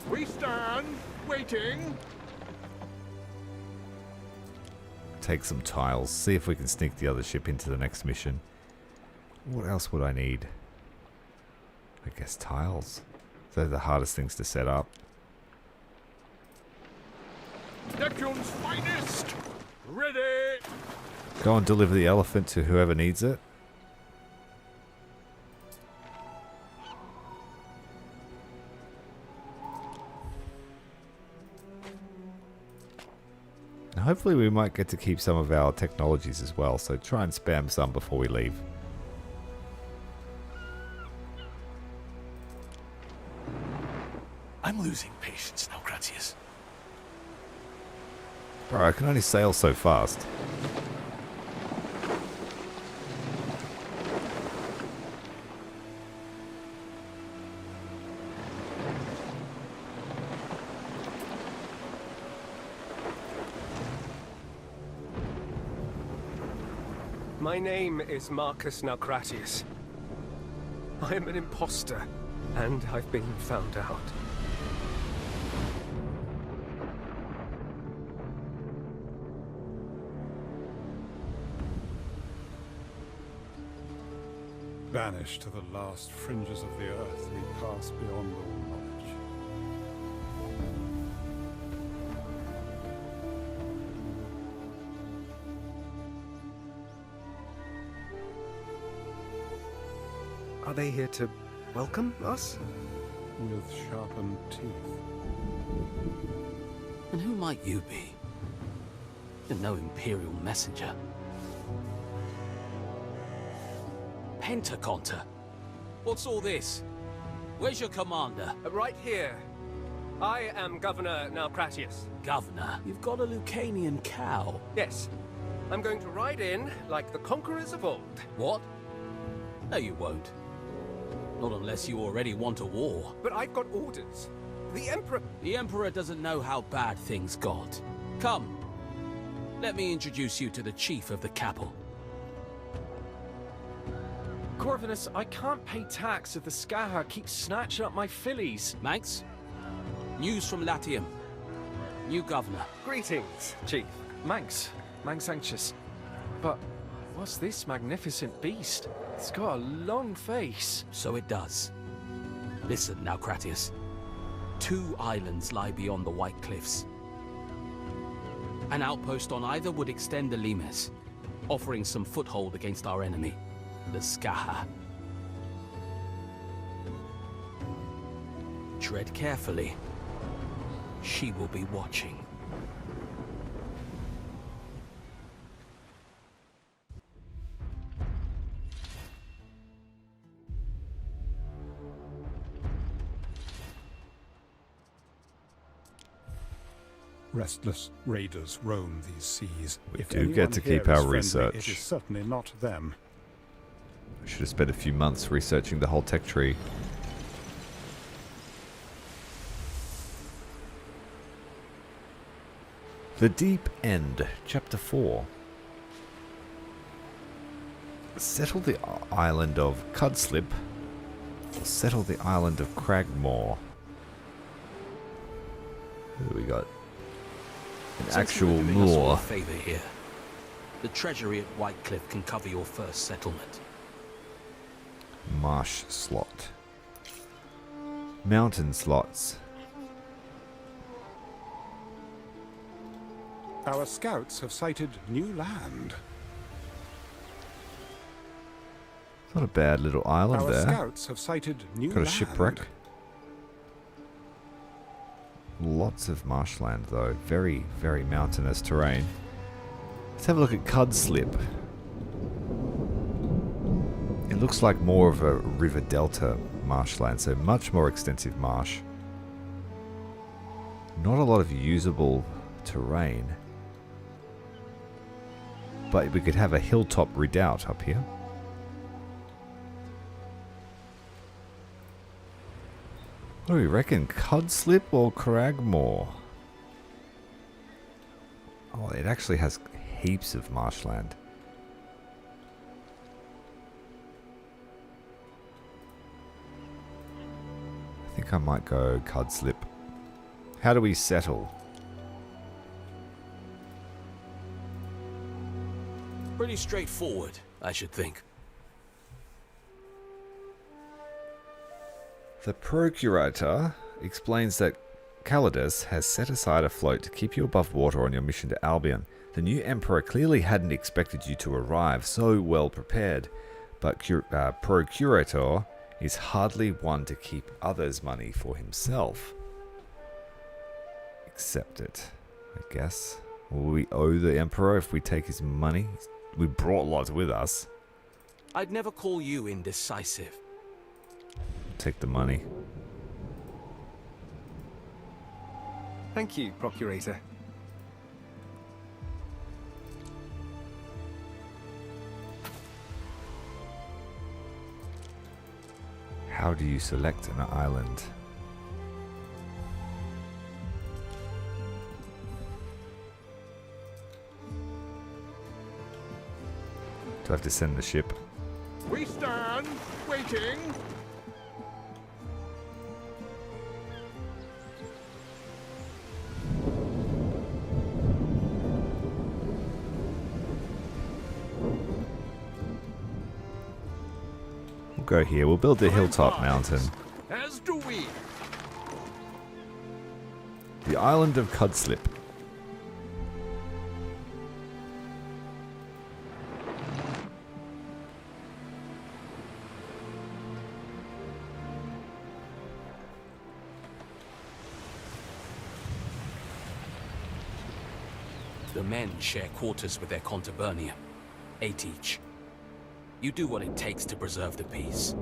We stand, waiting. Take some tiles. See if we can sneak the other ship into the next mission. What else would I need? I guess tiles. They're the hardest things to set up. Neptune's finest. Ready. Go and deliver the elephant to whoever needs it. And hopefully we might get to keep some of our technologies as well, so try and spam some before we leave. I'm losing patience now, Gratius. Bro, I can only sail so fast. My name is Marcus Naucratius. I am an imposter, and I've been found out. Banished to the last fringes of the earth, we pass beyond all knowledge. Are they here to welcome us? With sharpened teeth. And who might you be? You're no Imperial messenger. Pentaconter? What's all this? Where's your commander? Right here. I am Governor Naucratius. Governor? You've got a Lucanian cow. Yes. I'm going to ride in like the conquerors of old. What? No, you won't. Not unless you already want a war. But I've got orders. The Emperor... The Emperor doesn't know how bad things got. Come. Let me introduce you to the chief of the Capel. Corvinus, I can't pay tax if the Skaha keep snatching up my fillies. Manx? News from Latium. New governor. Greetings, Chief. Manx anxious. But what's this magnificent beast? It's got a long face. So it does. Listen, Naucratius. 2 islands lie beyond the White Cliffs. An outpost on either would extend the Limes, offering some foothold against our enemy, the Skaha. Tread carefully. She will be watching. Restless raiders roam these seas. We If do anyone get to here keep our is friendly, research. It is certainly not them. I should have spent a few months researching the whole tech tree. The Deep End, Chapter 4. Settle the island of Cudslip, or settle the island of Cragmore. Who do we got? An Since actual you were doing us all moor. a favor here. The treasury at Whitecliff can cover your first settlement. Marsh slot. Mountain slots. Our scouts have sighted new land. Not a bad little island Our there. scouts have sighted new Got a land. shipwreck. Lots of marshland though. Very, very mountainous terrain. Let's have a look at Cudslip. It looks like more of a river delta marshland, so much more extensive marsh. Not a lot of usable terrain. But we could have a hilltop redoubt up here. What do we reckon? Cudslip or Cragmore? Oh, it actually has heaps of marshland. I think I might go Cudslip. How do we settle? Pretty straightforward, I should think. The Procurator explains that Calidus has set aside a float to keep you above water on your mission to Albion. The new Emperor clearly hadn't expected you to arrive so well prepared, but Procurator is hardly one to keep others' money for himself. Accept it, I guess. Will we owe the Emperor if we take his money? We brought lots with us. I'd never call you indecisive. Take the money. Thank you, Procurator. How do you select an island? Do I have to send the ship? We stand, waiting. We'll go here. We'll build the hilltop mountain. As do we. The island of Cudslip. The men share quarters with their contubernium. 8 each. You do what it takes to preserve the peace.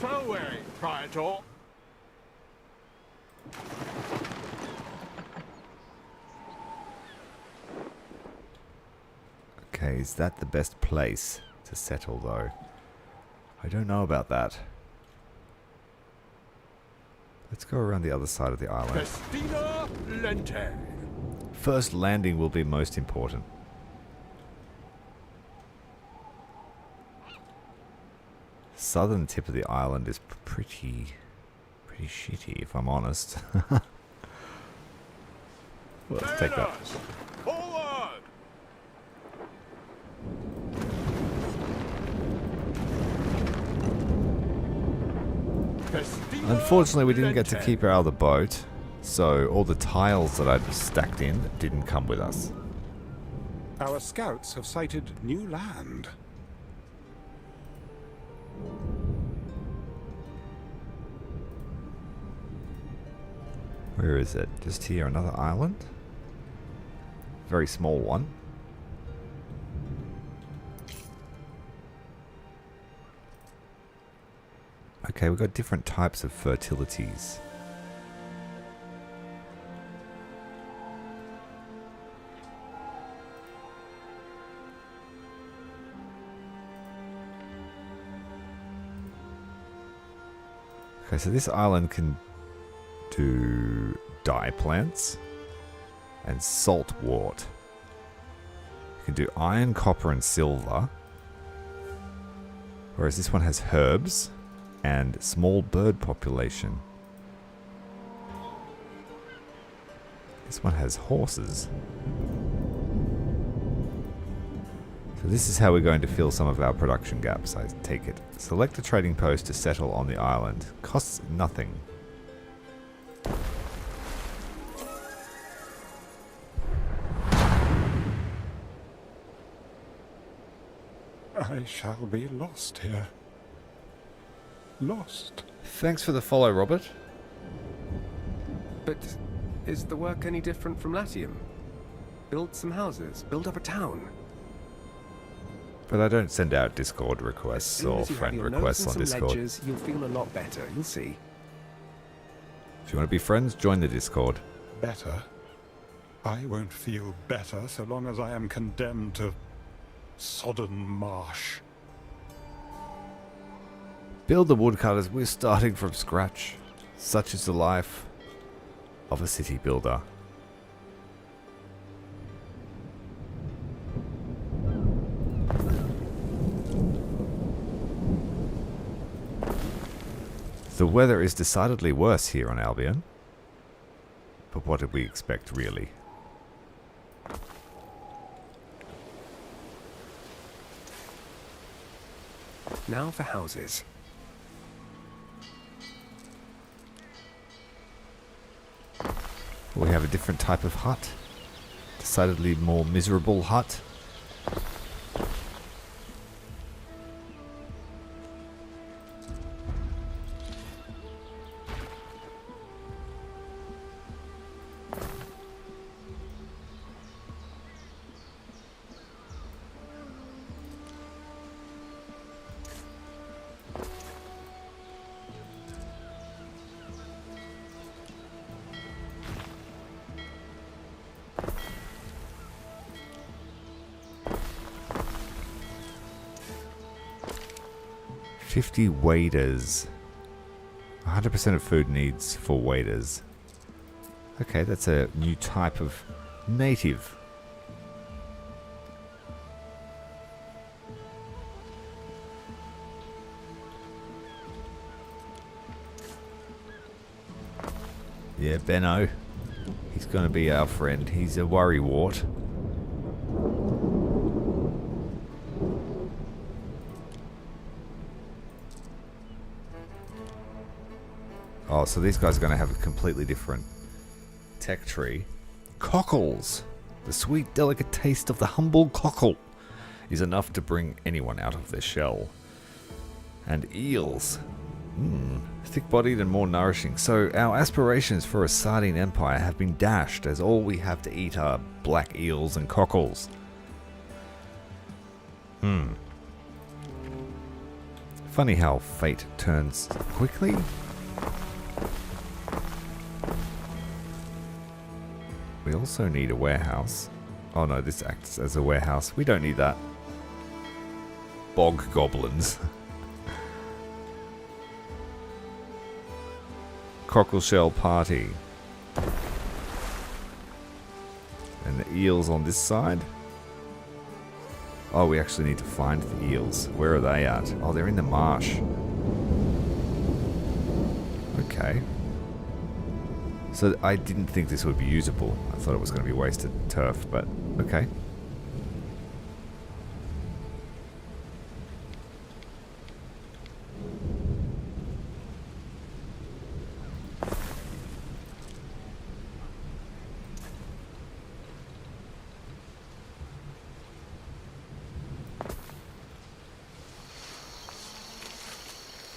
So Praetor. Okay, is that the best place to settle though? I don't know about that. Let's go around the other side of the island. Festina Lente. First landing will be most important. Southern tip of the island is pretty shitty, if I'm honest. Well, let's take that. Forward. Unfortunately, we didn't get to keep our other boat, so all the tiles that I'd stacked in didn't come with us. Our scouts have sighted new land. Where is it? Just here, another island? Very small one. Okay, we've got different types of fertilities. Okay, so this island can do dye plants and salt wort. You can do iron, copper, and silver. Whereas this one has herbs and small bird population. This one has horses. So this is how we're going to fill some of our production gaps, I take it. Select a trading post to settle on the island. Costs nothing. I shall be lost here. Lost. Thanks for the follow, Robert. But is the work any different from Latium? Build some houses, build up a town. But I don't send out Discord requests or friend requests on Discord. Ledgers, you'll feel a lot better, you'll see. If you want to be friends, join the Discord. Better? I won't feel better so long as I am condemned to sodden marsh. Build the woodcutters, we're starting from scratch. Such is the life of a city builder. The weather is decidedly worse here on Albion. But what did we expect, really? Now for houses. We have a different type of hut. Decidedly more miserable hut. Waders. 100% of food needs for waders. Okay, that's a new type of native. Yeah, Benno. He's going to be our friend. He's a worrywart. Oh, so these guys are going to have a completely different tech tree. Cockles! The sweet, delicate taste of the humble cockle is enough to bring anyone out of their shell. And eels. Thick-bodied and more nourishing. So our aspirations for a sardine empire have been dashed as all we have to eat are black eels and cockles. Funny how fate turns quickly. We also need a warehouse. Oh no, this acts as a warehouse. We don't need that. Bog goblins. Cockleshell party. And the eels on this side. Oh, we actually need to find the eels. Where are they at? Oh, they're in the marsh. Okay. So I didn't think this would be usable. I thought it was going to be wasted turf, but okay.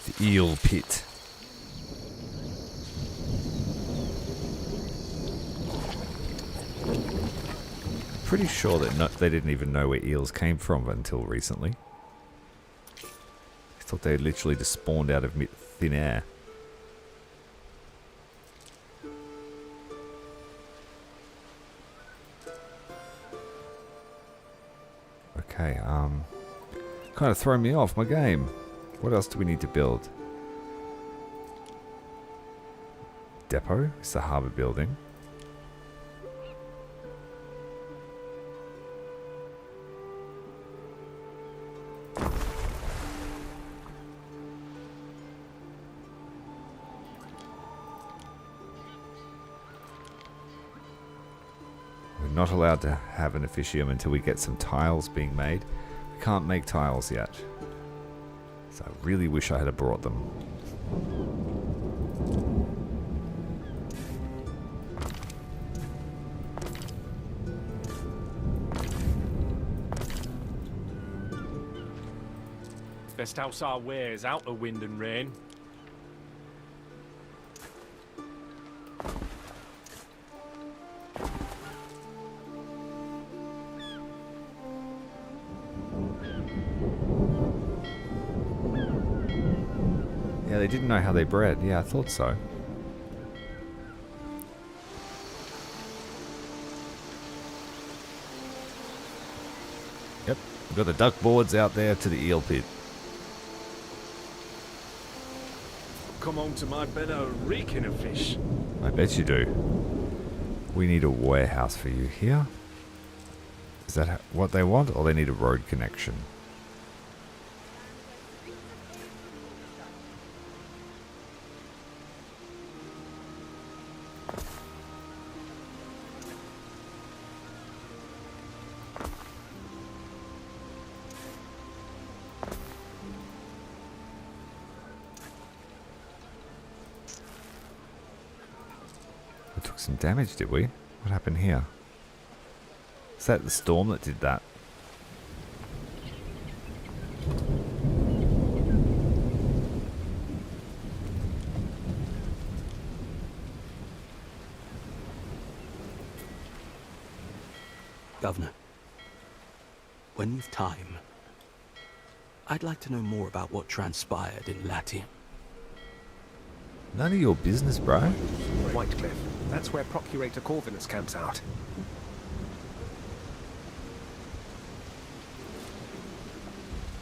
The eel pit. Pretty sure that they didn't even know where eels came from until recently. I thought they literally just spawned out of thin air. Okay, kind of throwing me off my game. What else do we need to build? Depot? It's the harbour building. We're not allowed to have an officium until we get some tiles being made. can't make tiles yet. So I really wish I had brought them. Best house our wares out of wind and rain. Yeah, they didn't know how they bred. Yeah, I thought so. Yep, we've got the duck boards out there to the eel pit. Come on to my better reeking of fish. I bet you do. We need a warehouse for you here. Is that what they want, or they need a road connection? We took some damage, did we? What happened here? Is that the storm that did that? Governor, when with time, I'd like to know more about what transpired in Latium. None of your business, bro. Whitecliff. That's where Procurator Corvinus camps out.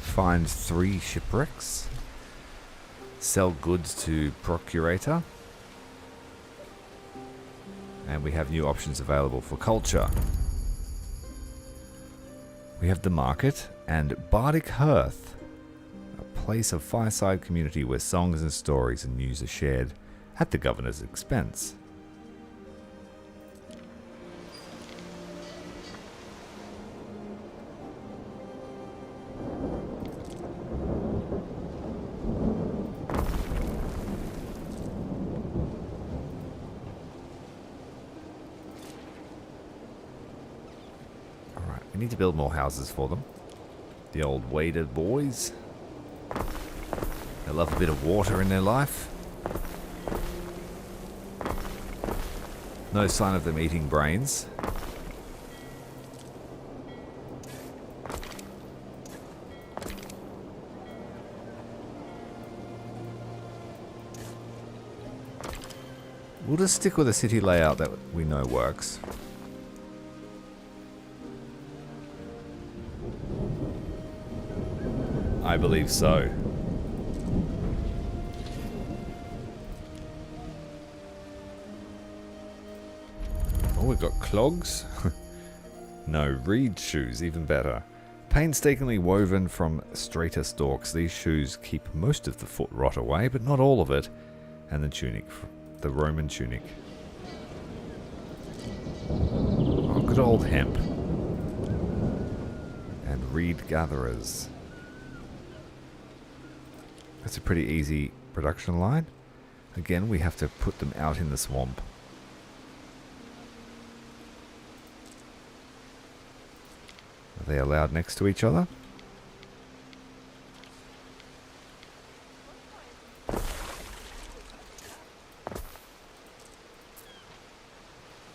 Find 3 shipwrecks. Sell goods to Procurator. And we have new options available for culture. We have the market and Bardic Hearth, a place of fireside community where songs and stories and news are shared at the governor's expense. We need to build more houses for them. The old waded boys. They love a bit of water in their life. No sign of them eating brains. We'll just stick with a city layout that we know works. I believe so. Oh, we've got clogs. No, reed shoes, even better. Painstakingly woven from straighter stalks, these shoes keep most of the foot rot away, but not all of it. And the tunic, the Roman tunic. Oh, good old hemp. And reed gatherers. That's a pretty easy production line. Again, we have to put them out in the swamp. Are they allowed next to each other?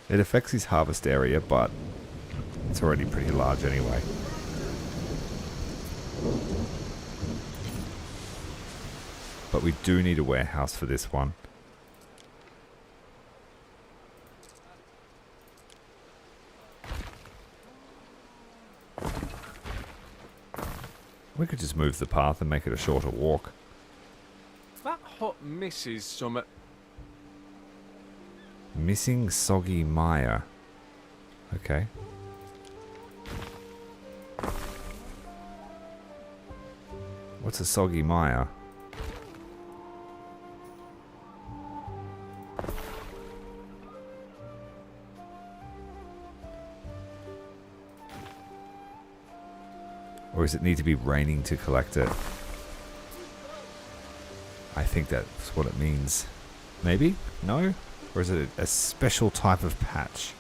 It affects his harvest area, but it's already pretty large anyway. But we do need a warehouse for this one. We could just move the path and make it a shorter walk. That hut misses some... Missing soggy mire. Okay. What's a soggy mire? Or does it need to be raining to collect it? I think that's what it means. Maybe? No? Or is it a special type of patch?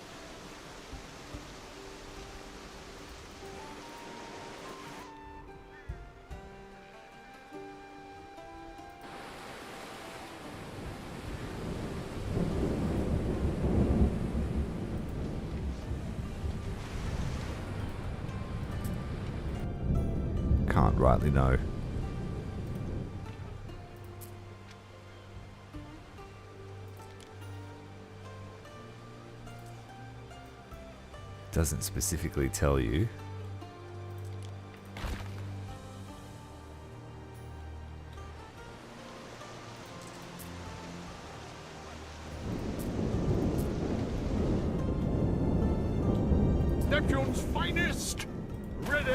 Can't rightly know. Doesn't specifically tell you. Neptune's finest! Ready!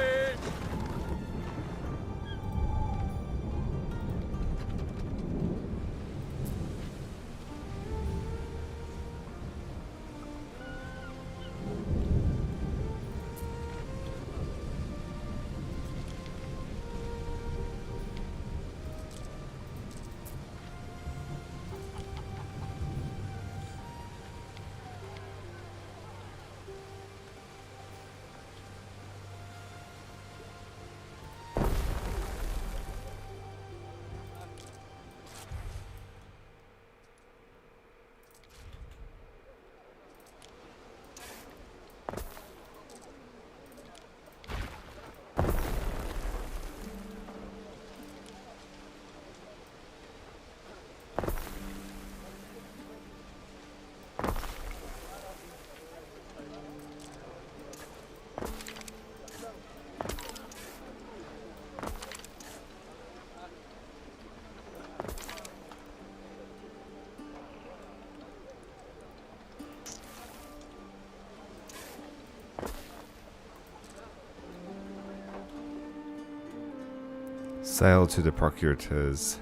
Sail to the Procurator's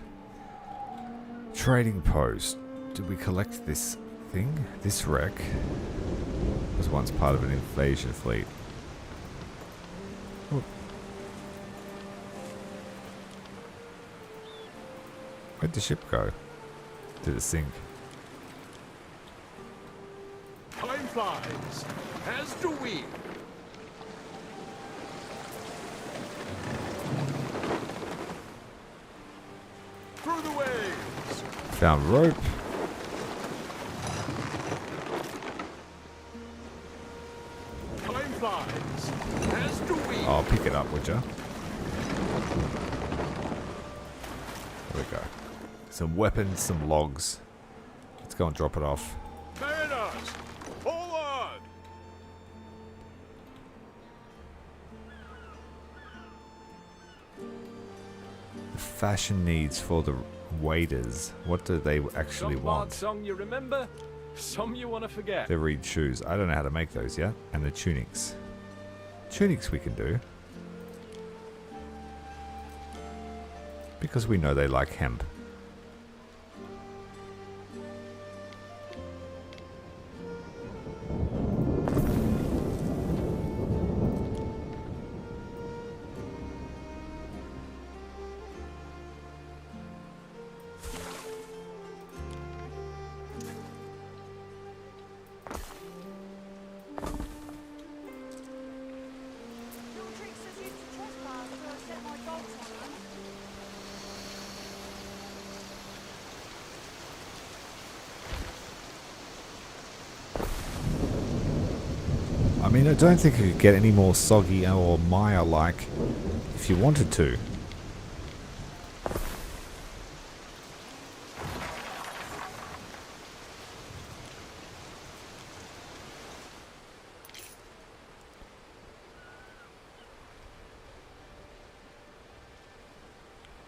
trading post. Did we collect this thing? This wreck was once part of an invasion fleet. Oh. Where'd the ship go? Did it sink? Time flies, as do we. Through the waves. Found rope. Time flies, as do we. I'll pick it up, would ya? There we go. Some weapons, some logs. Let's go and drop it off. Mariners, forward! The fashion needs for the waders. What do they actually Some want? song you remember, some you want to forget. The reed shoes. I don't know how to make those yet. And the tunics. Tunics we can do. Because we know they like hemp. I mean, I don't think it could get any more soggy or mire-like if you wanted to.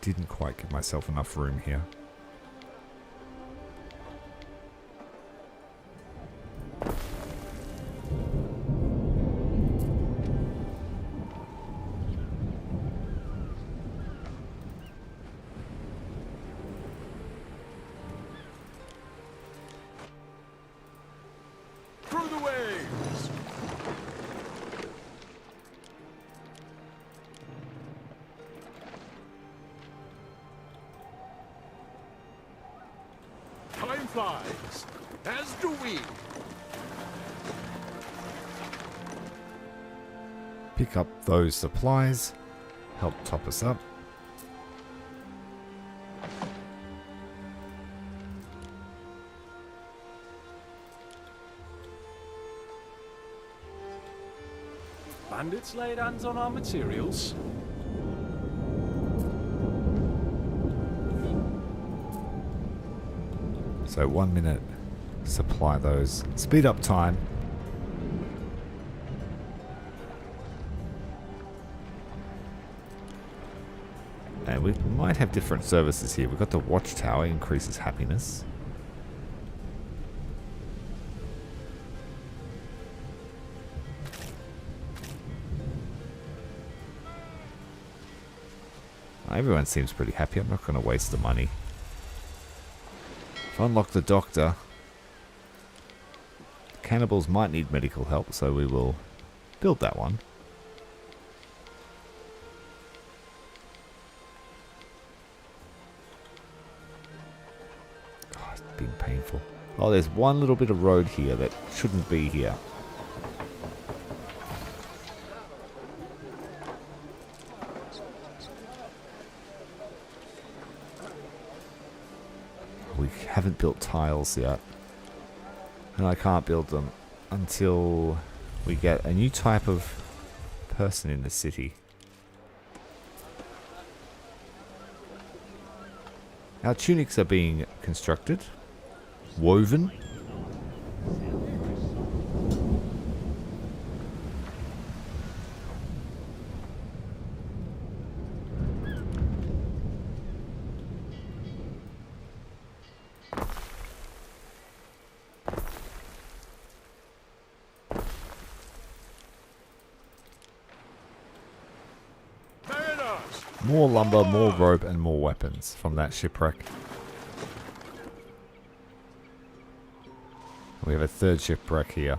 Didn't quite give myself enough room here. Through the waves. Time flies, as do we. Pick up those supplies. Help top us up. Bandits laid hands on our materials. So 1 minute. Supply those. Speed up time. And we might have different services here. We've got the watchtower, increases happiness. Everyone seems pretty happy. I'm not going to waste the money. If I unlock the doctor, cannibals might need medical help, so we will build that one. Oh, it's been painful. Oh, there's one little bit of road here that shouldn't be here. We haven't built tiles yet. And I can't build them until we get a new type of person in the city. Our tunics are being constructed. Woven. More lumber, more rope, and more weapons from that shipwreck. We have a third shipwreck here.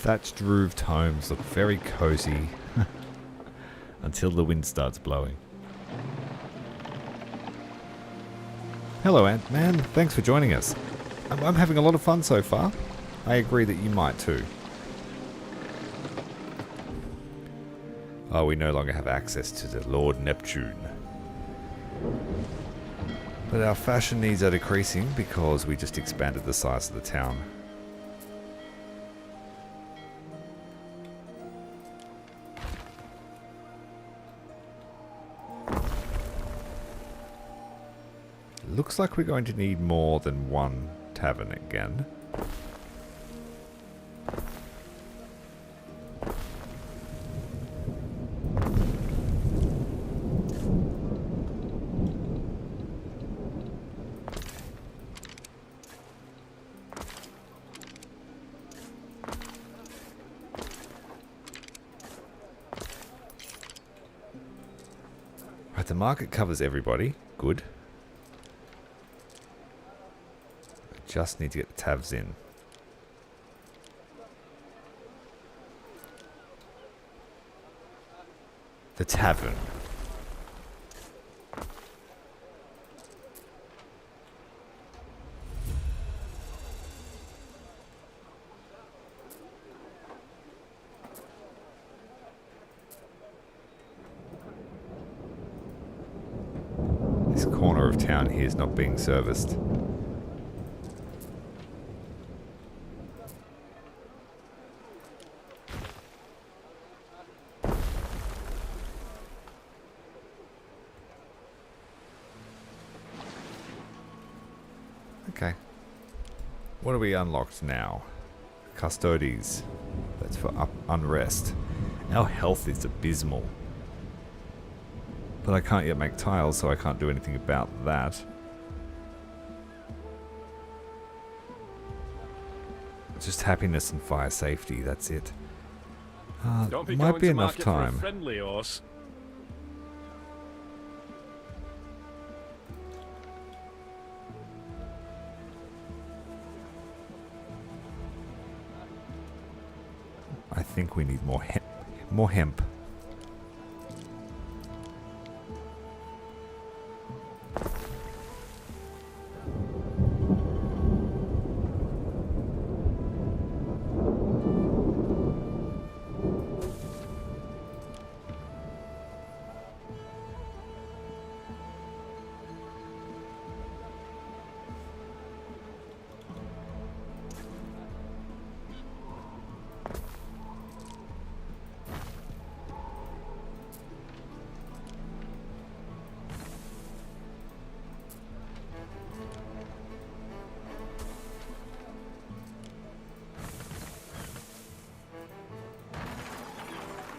Thatched roofed homes look very cozy until the wind starts blowing. Hello Ant-Man, thanks for joining us. I'm having a lot of fun so far. I agree that you might too. Oh, we no longer have access to the Lord Neptune. But our fashion needs are decreasing because we just expanded the size of the town. Looks like we're going to need more than one tavern again. Right, the market covers everybody. Good. Just need to get the tabs in. The tavern. This corner of town here is not being serviced. Okay. What are we unlocked now? Custodes. That's for unrest. Our health is abysmal. But I can't yet make tiles, so I can't do anything about that. Just happiness and fire safety, that's it. Don't be might going be to enough market time. for a friendly horse. I think we need more hemp. More hemp.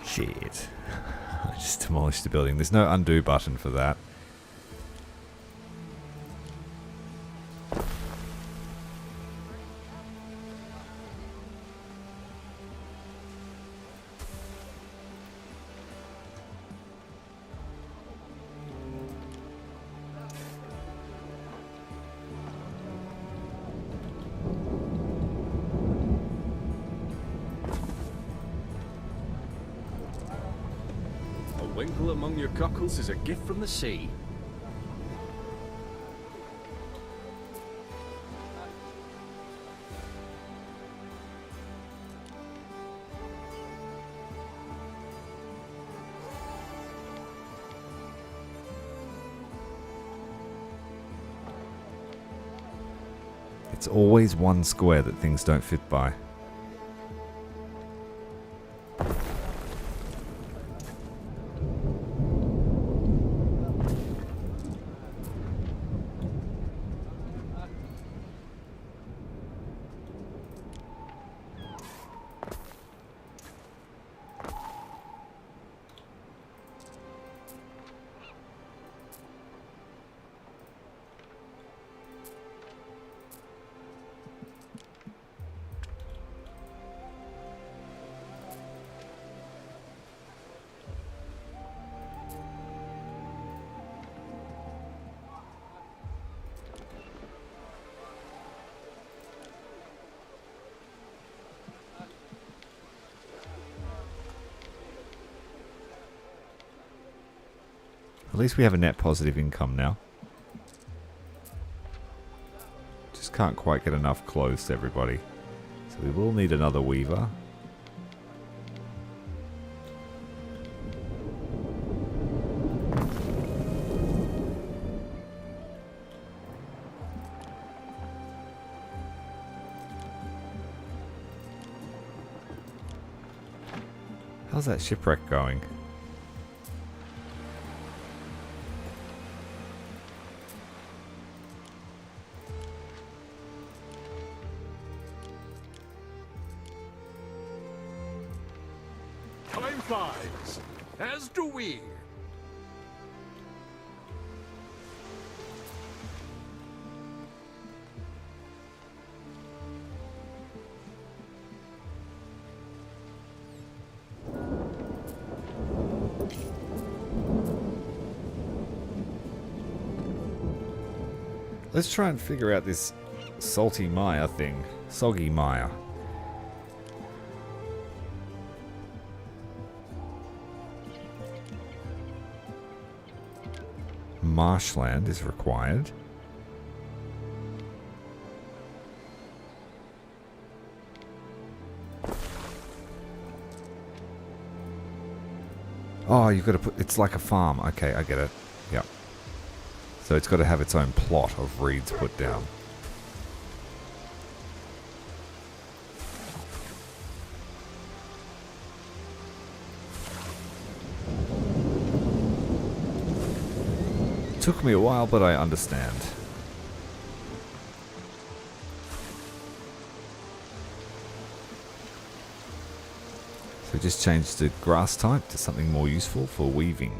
Shit. I just demolished the building. There's no undo button for that. Winkle among your cockles is a gift from the sea. It's always one square that things don't fit by. At least we have a net positive income now. Just can't quite get enough clothes to everybody. So we will need another weaver. How's that shipwreck going? Time flies, as do we. Let's try and figure out this salty mire thing. Soggy mire. Marshland is required. Oh, you've got to put... It's like a farm. Okay, I get it. Yep. So it's got to have its own plot of reeds put down. Took me a while, but I understand. could just change the grass type to something more useful for weaving.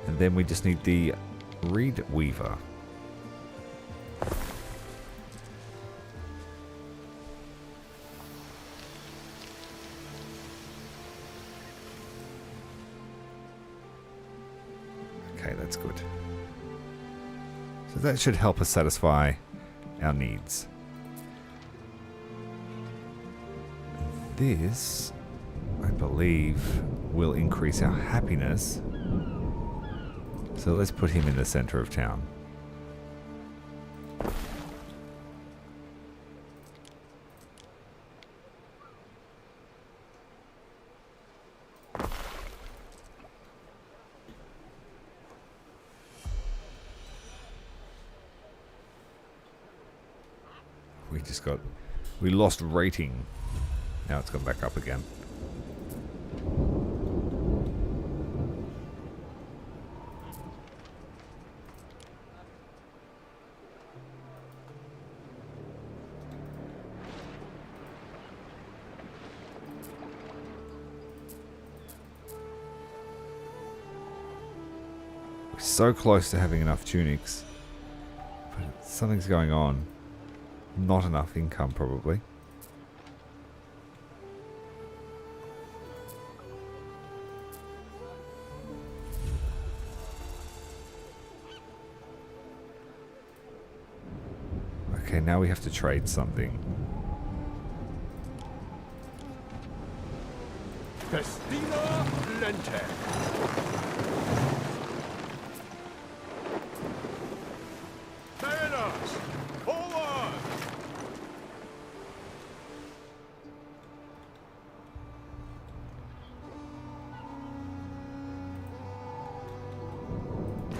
And then we just need the reed weaver. Okay, that's good. So that should help us satisfy our needs. This, I believe, will increase our happiness. So let's put him in the center of town. We lost rating. Now it's gone back up again. We're so close to having enough tunics, but something's going on. Not enough income, probably. Okay, now we have to trade something. Festina Lente. Mariners, forward!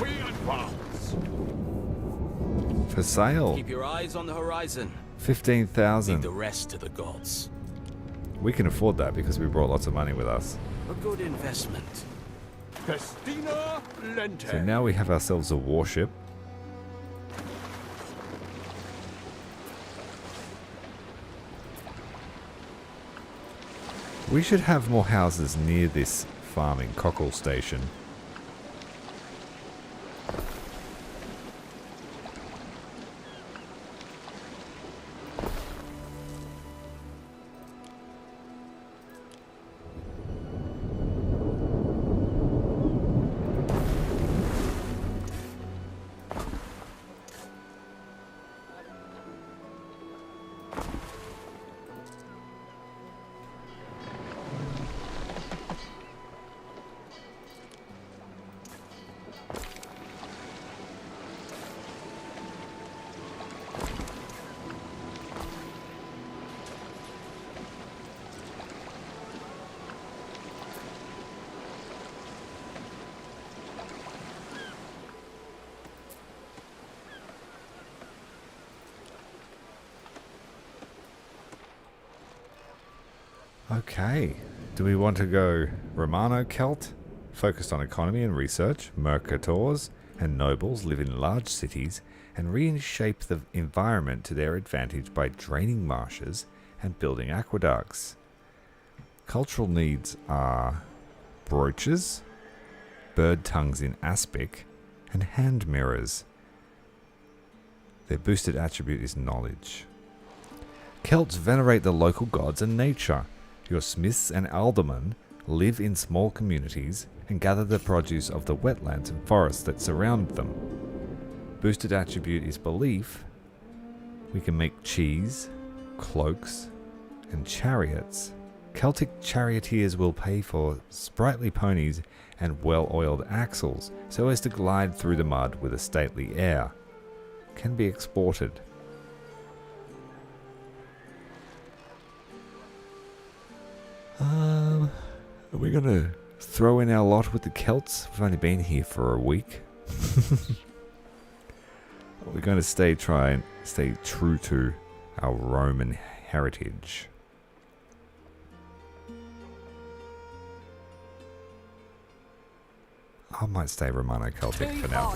We advance. For sale. Keep your eyes on the horizon. 15,000. Leave the rest to the gods. We can afford that because we brought lots of money with us. A good investment. Festina Lente. So now we have ourselves a warship. We should have more houses near this farming cockle station. Okay, do we want to go Romano-Celt? Focused on economy and research, mercators and nobles live in large cities and reshape the environment to their advantage by draining marshes and building aqueducts. Cultural needs are brooches, bird tongues in aspic, and hand mirrors. Their boosted attribute is knowledge. Celts venerate the local gods and nature. Your smiths and aldermen live in small communities and gather the produce of the wetlands and forests that surround them. Boosted attribute is belief. We can make cheese, cloaks, and chariots. Celtic charioteers will pay for sprightly ponies and well-oiled axles so as to glide through the mud with a stately air. Can be exported. Are we going to throw in our lot with the Celts? We've only been here for a week. We're going to try and stay true to our Roman heritage. I might stay Romano-Celtic for now.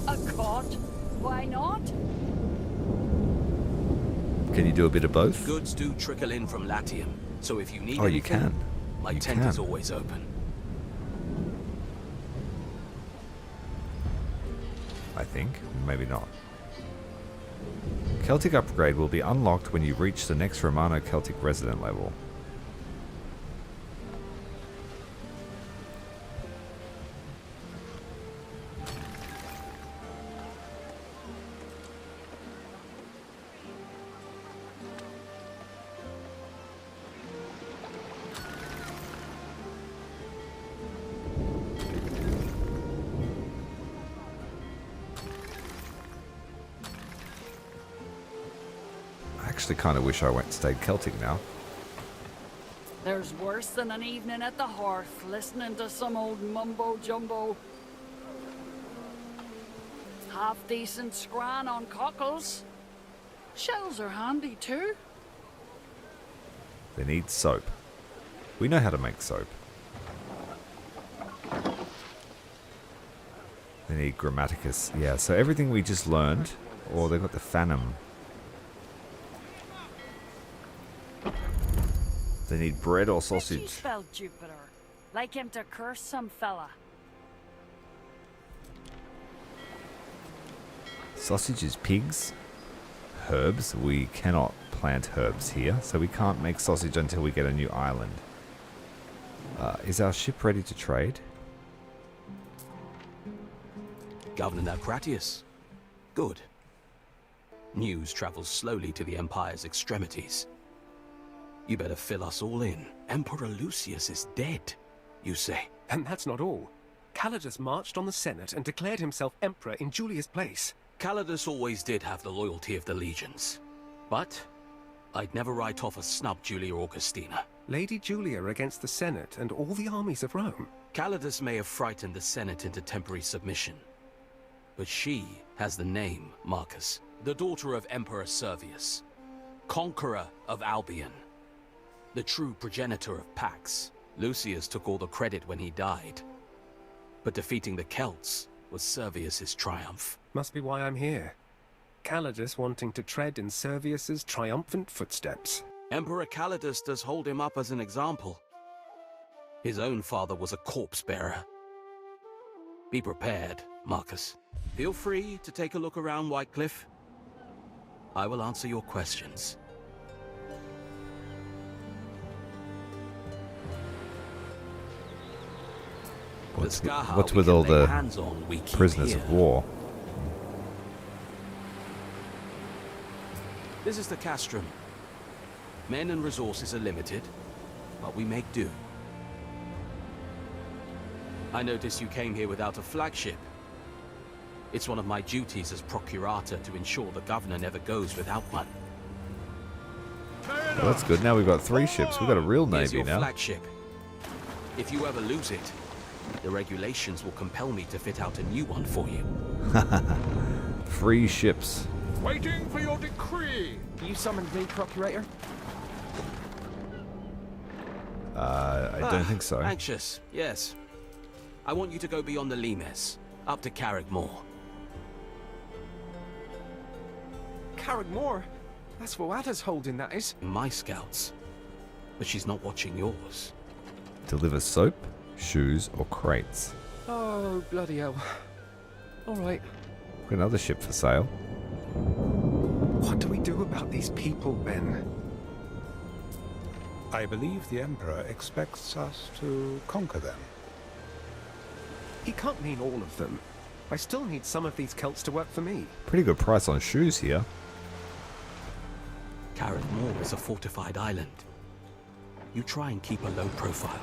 A cot? Why not? Can you do a bit of both? Goods do trickle in from Latium, so if you need Oh, anything, you can. My You tent can. is always open. I think. Maybe not. Celtic upgrade will be unlocked when you reach the next Romano Celtic resident level. I actually kind of wish I stayed Celtic now. There's worse than an evening at the hearth, listening to some old mumbo-jumbo. Half-decent scran on cockles. Shells are handy too. They need soap. We know how to make soap. They need Grammaticus. Yeah, so everything we just learned. Or they've got the Phantom. They need bread or She sausage. spelled Jupiter. Like him to curse some fella. Sausage is pigs. Herbs. We cannot plant herbs here, so we can't make sausage until we get a new island. Is our ship ready to trade? Governor Naucratius. Good. News travels slowly to the Empire's extremities. You better fill us all in. Emperor Lucius is dead, you say. And that's not all. Calidus marched on the Senate and declared himself emperor in Julia's place. Calidus always did have the loyalty of the legions. But I'd never write off a snub Julia Augustina. Lady Julia against the Senate and all the armies of Rome. Calidus may have frightened the Senate into temporary submission. But she has the name, Marcus. The daughter of Emperor Servius. Conqueror of Albion. The true progenitor of Pax. Lucius took all the credit when he died. But defeating the Celts was Servius's triumph. Must be why I'm here. Calidus wanting to tread in Servius's triumphant footsteps. Emperor Calidus does hold him up as an example. His own father was a corpse bearer. Be prepared, Marcus. Feel free to take a look around Whitecliff. I will answer your questions. What's with all the prisoners of war? This is the castrum. Men and resources are limited, but we make do. I notice you came here without a flagship. It's one of my duties as procurator to ensure the governor never goes without one. Well, that's good. Now we've got 3 ships. We've got a real Here's navy your now. flagship. If you ever lose it, the regulations will compel me to fit out a new one for you. 3 ships. Waiting for your decree. You summoned me, Procurator? I don't think so. Anxious, yes. I want you to go beyond the Limes, up to Carrickmore. Carrickmore? That's Voada's holding, that is. My scouts. But she's not watching yours. Deliver soap, shoes, or crates. Oh, bloody hell. Alright. Got another ship for sale. What do we do about these people, Ben? I believe the Emperor expects us to conquer them. He can't mean all of them. I still need some of these Celts to work for me. Pretty good price on shoes here. Carrickmore is a fortified island. You try and keep a low profile.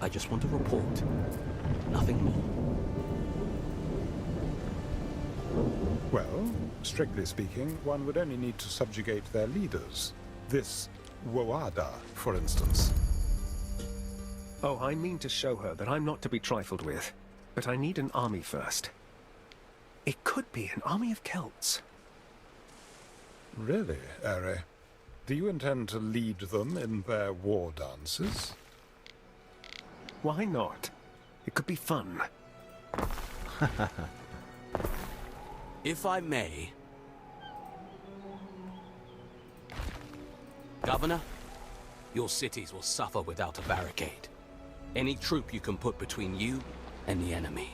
I just want a report. Nothing more. Well, strictly speaking, one would only need to subjugate their leaders. This Woada, for instance. Oh, I mean to show her that I'm not to be trifled with. But I need an army first. It could be an army of Celts. Really, Are? Do you intend to lead them in their war dances? Why not? It could be fun. If I may... Governor, your cities will suffer without a barricade. Any troop you can put between you and the enemy.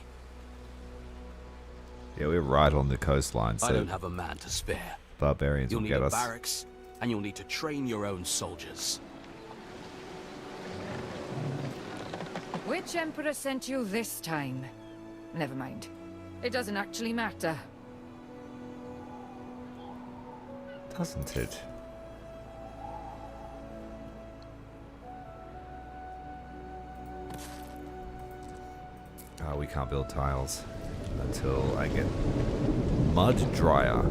Yeah, we're right on the coastline, so I don't have a man to spare. barbarians You'll will need get a us. barracks, and you'll need to train your own soldiers. Which emperor sent you this time? Never mind. It doesn't actually matter. Doesn't it? Oh, we can't build tiles until I get mud dryer.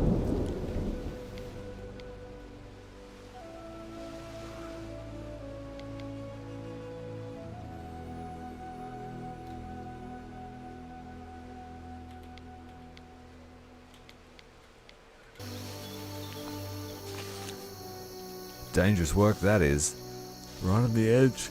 Dangerous work that is. Right on the edge.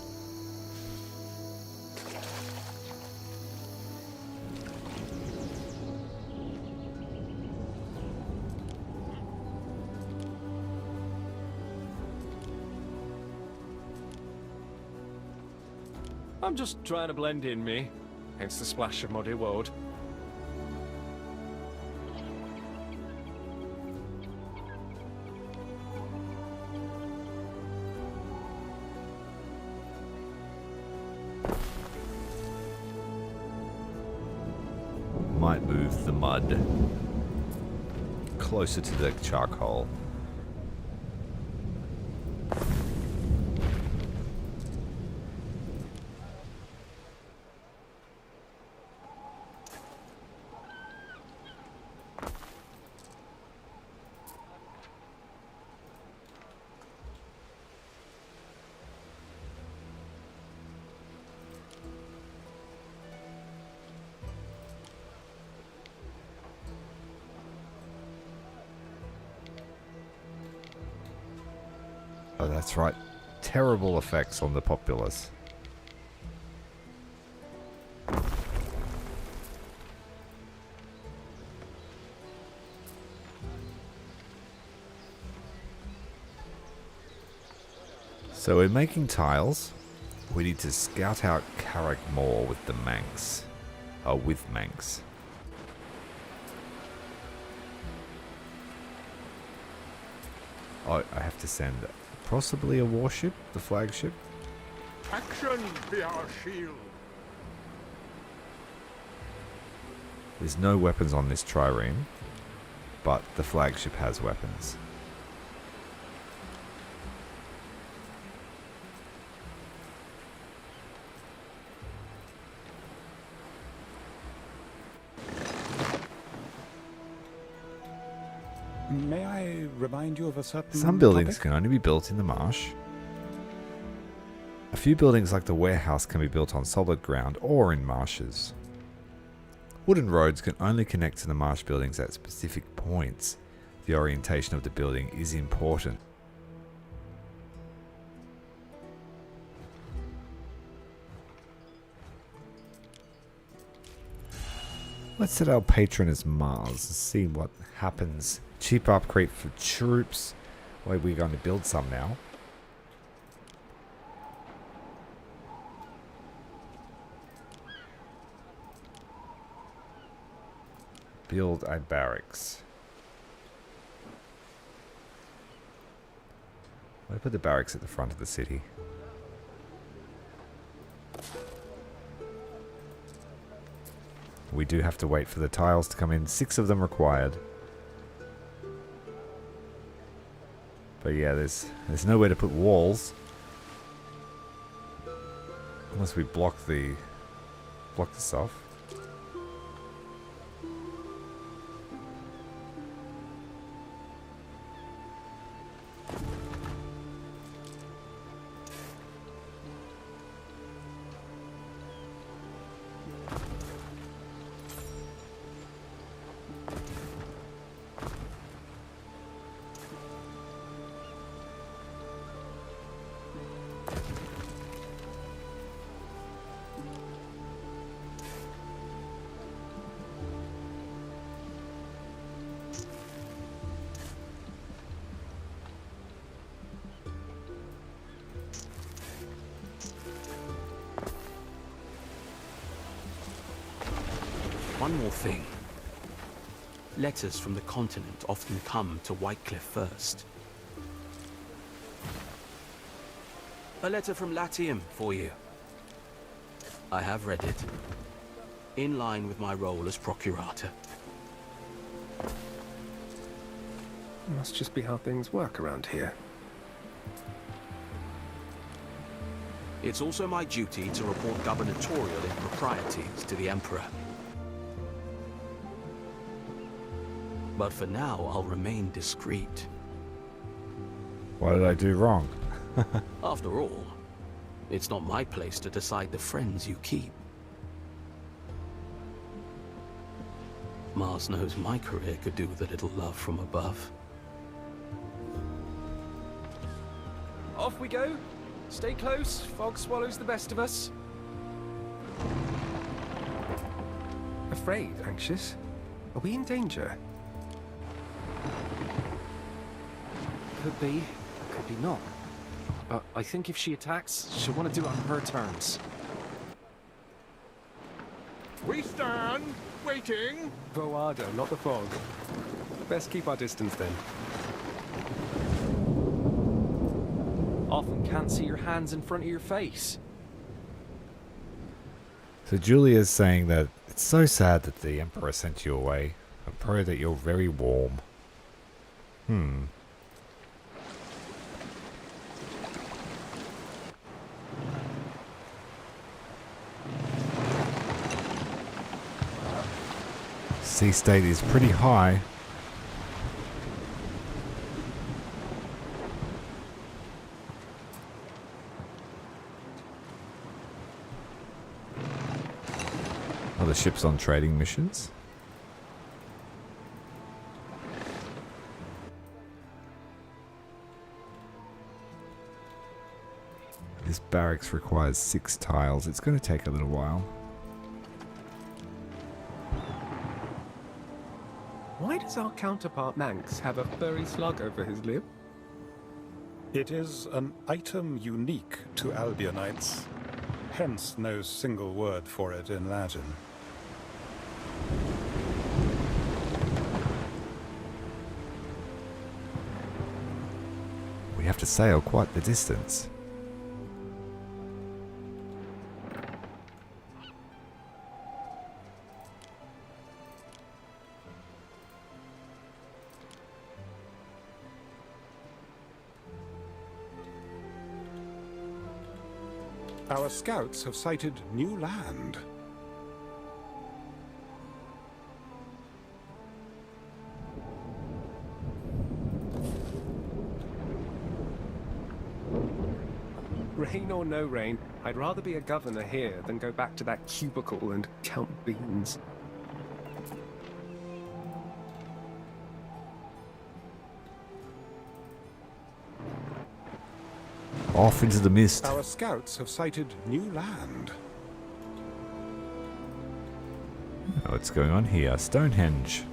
I'm just trying to blend in, me. Hence the splash of muddy woad. Might move the mud closer to the charcoal. Oh, that's right. Terrible effects on the populace. So we're making tiles. We need to scout out Carrick more with the Manx. With Manx. Oh, I have to send possibly a warship, the flagship. Action be our shield. There's no weapons on this trireme, but the flagship has weapons. May I remind you of a certain Some buildings topic? can only be built in the marsh. A few buildings like the warehouse can be built on solid ground or in marshes. Wooden roads can only connect to the marsh buildings at specific points. The orientation of the building is important. Let's set our patron as Mars and see what happens. Cheap upgrade for troops. Well, we're going to build some now. Build a barracks. Why put the barracks at the front of the city? We do have to wait for the tiles to come in. 6 of them required. But yeah, there's nowhere to put walls. Unless we block this off. One more thing. Letters from the continent often come to Whitecliff first. A letter from Latium for you. I have read it. In line with my role as Procurator. Must just be how things work around here. It's also my duty to report gubernatorial improprieties to the Emperor. But for now, I'll remain discreet. What did I do wrong? After all, it's not my place to decide the friends you keep. Mars knows my career could do with a little love from above. Off we go. Stay close. Fog swallows the best of us. Afraid, anxious? Are we in danger? Could be not. But I think if she attacks, she'll want to do it on her terms. We stand, waiting. Voado, not the fog. Best keep our distance then. Often can't see your hands in front of your face. So Julia's saying that it's so sad that the Emperor sent you away. I pray that you're very warm. Sea state is pretty high. Other ships on trading missions. This barracks requires 6 tiles. It's going to take a little while. Why does our counterpart Manx have a furry slug over his lip? It is an item unique to Albionites, hence no single word for it in Latin. We have to sail quite the distance. Our scouts have sighted new land. Rain or no rain, I'd rather be a governor here than go back to that cubicle and count beans. Off into the mist. Our scouts have sighted new land. What's going on here? Stonehenge.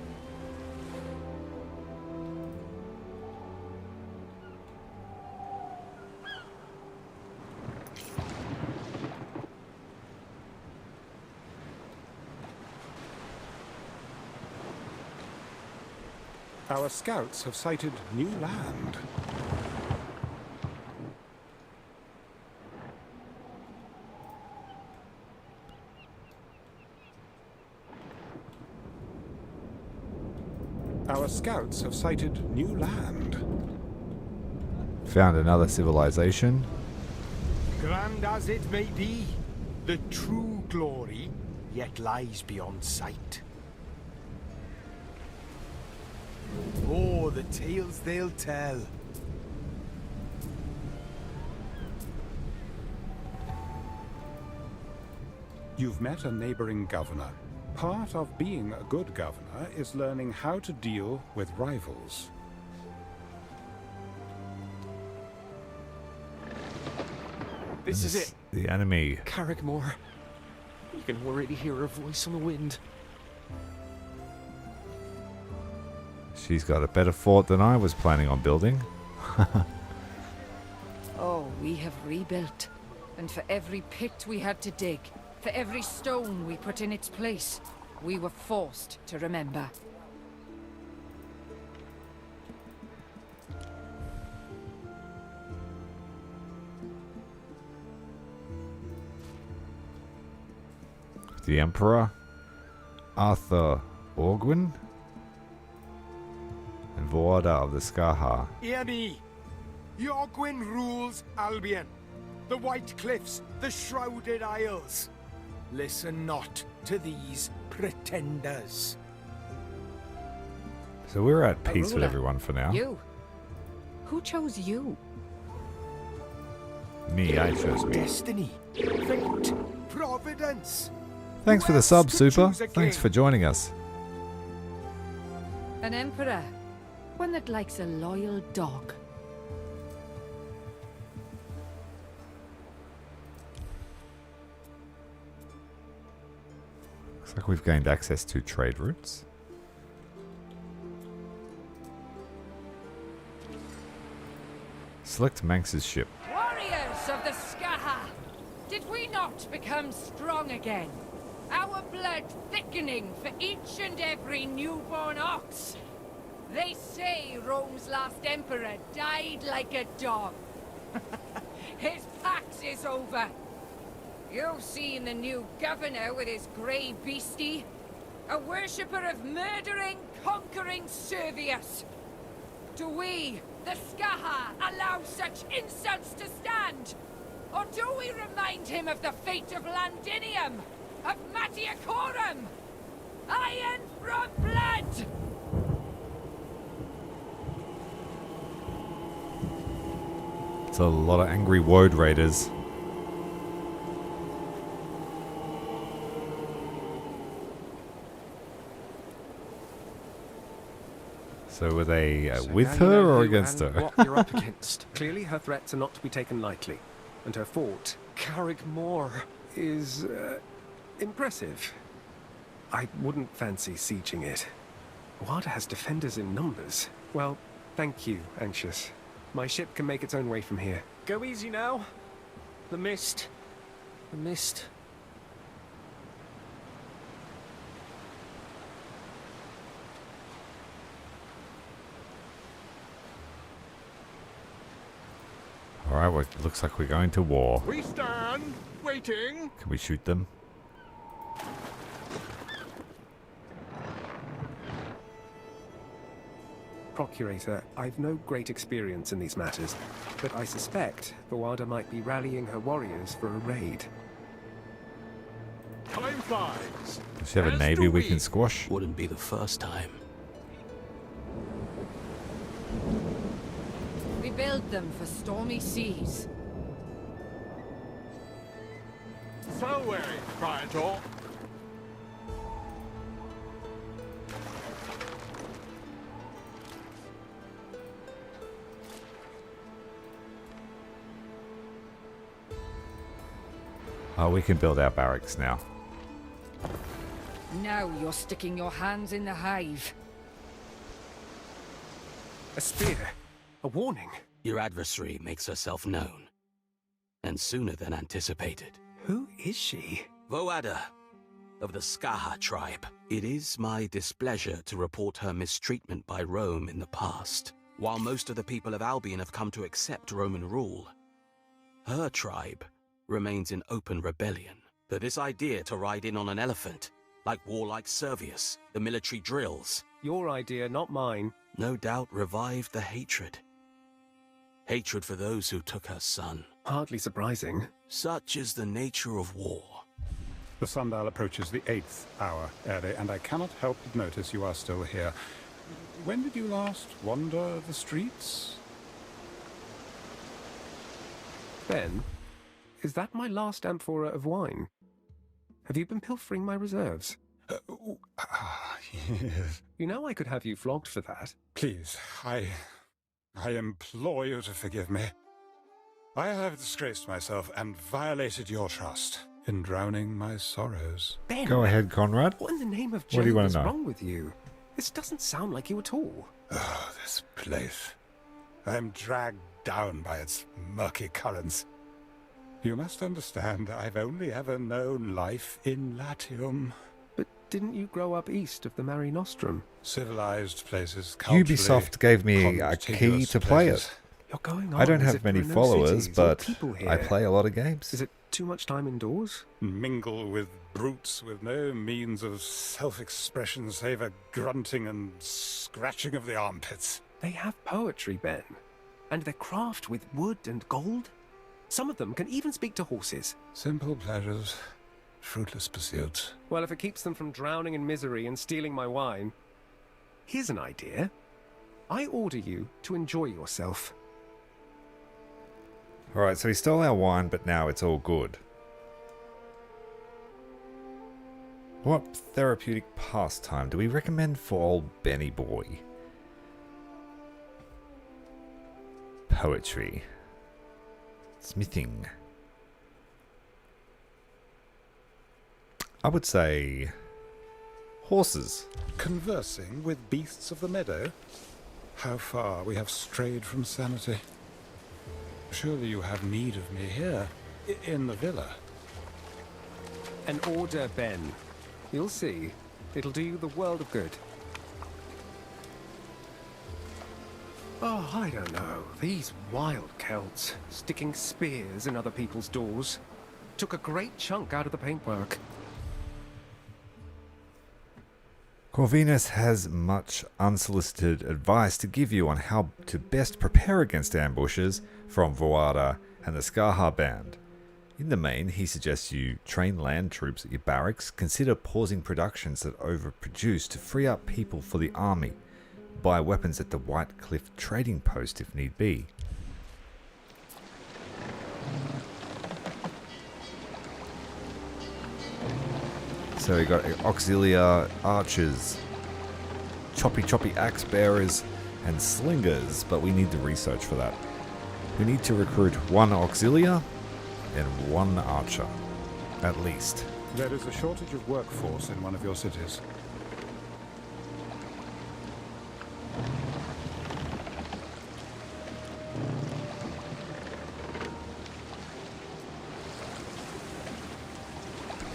Our scouts have sighted new land. Our scouts have sighted new land. Found another civilization. Grand as it may be, the true glory yet lies beyond sight. Oh, the tales they'll tell. You've met a neighboring governor. Part of being a good governor is learning how to deal with rivals. This is it. The enemy. Carrickmore. You can already hear her voice on the wind. She's got a better fort than I was planning on building. Oh, we have rebuilt. And for every pit we had to dig, for every stone we put in its place, We were forced to remember. The Emperor, Arthur Orgwin, and Warder of the Skaha. Hear me. Yorgwyn rules Albion. The White Cliffs, the Shrouded Isles. Listen not to these pretenders. So we're at peace with Arula, everyone for now. You? Who chose you? Me, I chose me. Destiny, fate, providence. Thanks for the sub, Super. Thanks for joining us. An emperor. One that likes a loyal dog. Looks like we've gained access to trade routes. Select Manx's ship. Warriors of the Skaha! Did we not become strong again? Our blood thickening for each and every newborn ox? They say Rome's last emperor died like a dog. His pax is over. You've seen the new governor with his grey beastie. A worshipper of murdering, conquering Servius. Do we, the Skaha, allow such insults to stand? Or do we remind him of the fate of Landinium? Of Matiacorum? Iron from blood! It's a lot of angry Woad Raiders. So were they with now you her know or who against and her? What you're up against. Clearly, her threats are not to be taken lightly, and her fort, Carrickmore, is impressive. I wouldn't fancy sieging it. Wada has defenders in numbers. Well, thank you, Anxious. My ship can make its own way from here. Go easy now. The mist. The mist. Alright, well, it looks like we're going to war. We stand, waiting. Can we shoot them? Procurator, I've no great experience in these matters, but I suspect Bawada might be rallying her warriors for a raid. Time flies. Does she have a navy we can squash? Wouldn't be the first time. We build them for stormy seas. Salway, Praetor. Oh, we can build our barracks now. Now you're sticking your hands in the hive. A spear. A warning. Your adversary makes herself known. And sooner than anticipated. Who is she? Voada, of the Skaha tribe. It is my displeasure to report her mistreatment by Rome in the past. While most of the people of Albion have come to accept Roman rule, her tribe remains in open rebellion. For this idea to ride in on an elephant, like warlike Servius, the military drills. Your idea, not mine. No doubt revived the hatred. Hatred for those who took her son. Hardly surprising. Such is the nature of war. The sundial approaches the 8th hour, Ere, and I cannot help but notice you are still here. When did you last wander the streets? Ben, is that my last amphora of wine? Have you been pilfering my reserves? Yes. You know I could have you flogged for that. Please, I implore you to forgive me. I have disgraced myself and violated your trust in drowning my sorrows. Ben! Go ahead, Conrad. What in the name of What do you Jove want is to know? wrong with you? This doesn't sound like you at all. Oh, this place. I am dragged down by its murky currents. You must understand, I've only ever known life in Latium. But Didn't you grow up east of the Mare Nostrum? Civilized places, culturally Ubisoft gave me a key contiguous to play places. it. You're going on I don't as have if many there are no followers, cities or but people I here. play a lot of games. Is it too much time indoors? Mingle with brutes with no means of self-expression save a grunting and scratching of the armpits. They have poetry, Ben. And they're craft with wood and gold. Some of them can even speak to horses. Simple pleasures, fruitless pursuits. Well, if it keeps them from drowning in misery and stealing my wine... Here's an idea. I order you to enjoy yourself. Alright, so he stole our wine, but now it's all good. What therapeutic pastime do we recommend for old Benny boy? Poetry. Smithing. I would say... horses. Conversing with beasts of the meadow? How far we have strayed from sanity. Surely you have need of me here, in the villa. An order, Ben. You'll see. It'll do you the world of good. Oh, I don't know. These wild Celts, sticking spears in other people's doors, took a great chunk out of the paintwork. Corvinus has much unsolicited advice to give you on how to best prepare against ambushes from Voada and the Skaha band. In the main, he suggests you train land troops at your barracks, consider pausing productions that overproduce to free up people for the army, buy weapons at the White Cliff trading post if need be. So we got auxiliar archers, choppy axe bearers, and slingers, but we need the research for that. We need to recruit one auxiliar and one archer, at least. There is a shortage of workforce in one of your cities.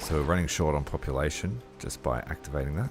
So we're running short on population just by activating that.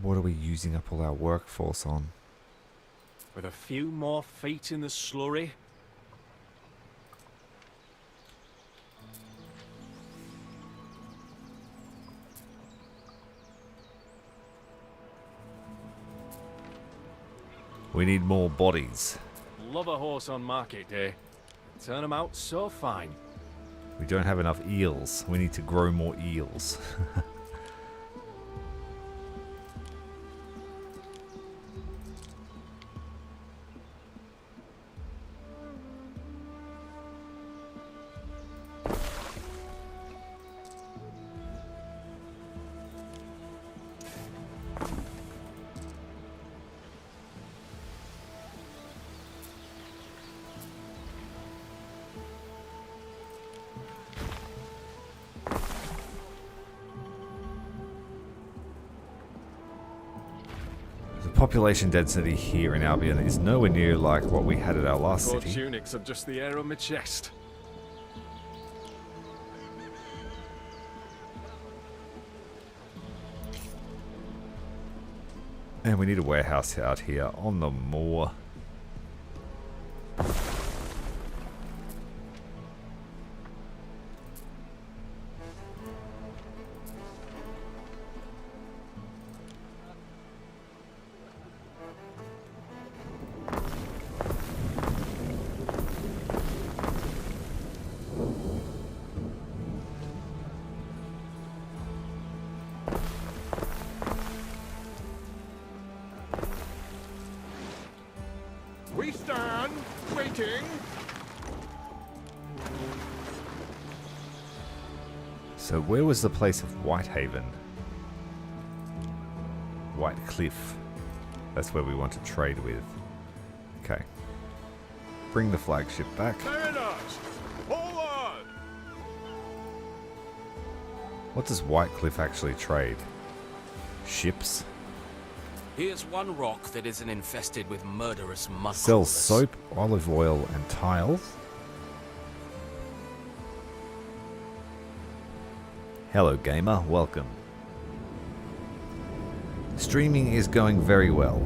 What are we using up all our workforce on? With a few more feet in the slurry. We need more bodies. Love a horse on market day. Turn them out so fine. We don't have enough eels. We need to grow more eels. Population density here in Albion is nowhere near like what we had at our last Four city. tunics are just the air on my chest. And we need a warehouse out here on the moor. We stand, waiting. So where was the place of Whitehaven? White Cliff. That's where we want to trade with. Okay. Bring the flagship back. What does White Cliff actually trade? Ships? Here's one rock that isn't infested with murderous mud Sells crawlers. soap, olive oil, and tiles. Hello gamer, welcome. Streaming is going very well.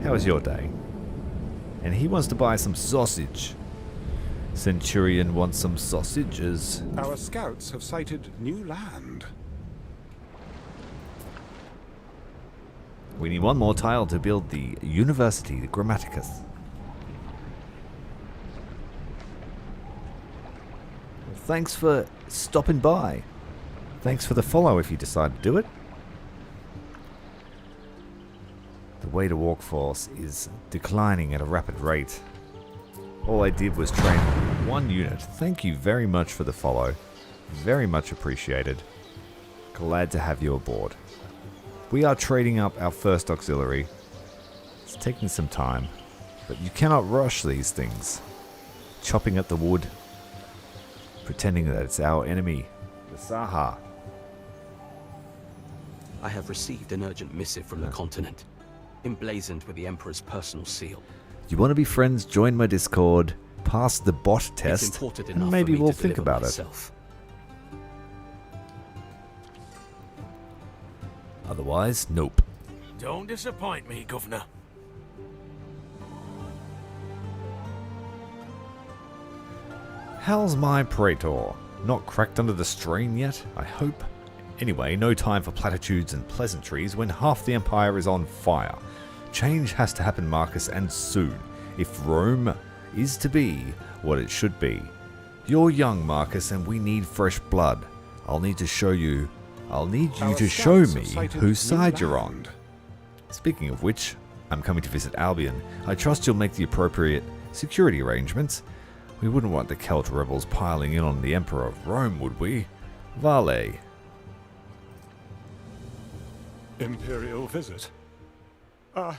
How is your day? And he wants to buy some sausage. Centurion wants some sausages. Our scouts have sighted new land. We need one more tile to build the University Grammaticus. Well, thanks for stopping by. Thanks for the follow if you decide to do it. The way to workforce is declining at a rapid rate. All I did was train one unit. Thank you very much for the follow. Very much appreciated. Glad to have you aboard. We are trading up our first auxiliary. It's taking some time, but you cannot rush these things. Chopping at the wood, pretending that it's our enemy, the Saha. I have received an urgent missive from the continent, emblazoned with the Emperor's personal seal. You want to be friends? Join my Discord, pass the bot test, and maybe we'll think about it. Otherwise, nope. Don't disappoint me, Governor. How's my Praetor? Not cracked under the strain yet, I hope? Anyway, no time for platitudes and pleasantries when half the Empire is on fire. Change has to happen, Marcus, and soon, if Rome is to be what it should be. You're young, Marcus, and we need fresh blood. I'll need you to show me whose side you're on. Speaking of which, I'm coming to visit Albion. I trust you'll make the appropriate security arrangements. We wouldn't want the Celt rebels piling in on the Emperor of Rome, would we? Vale. Imperial visit?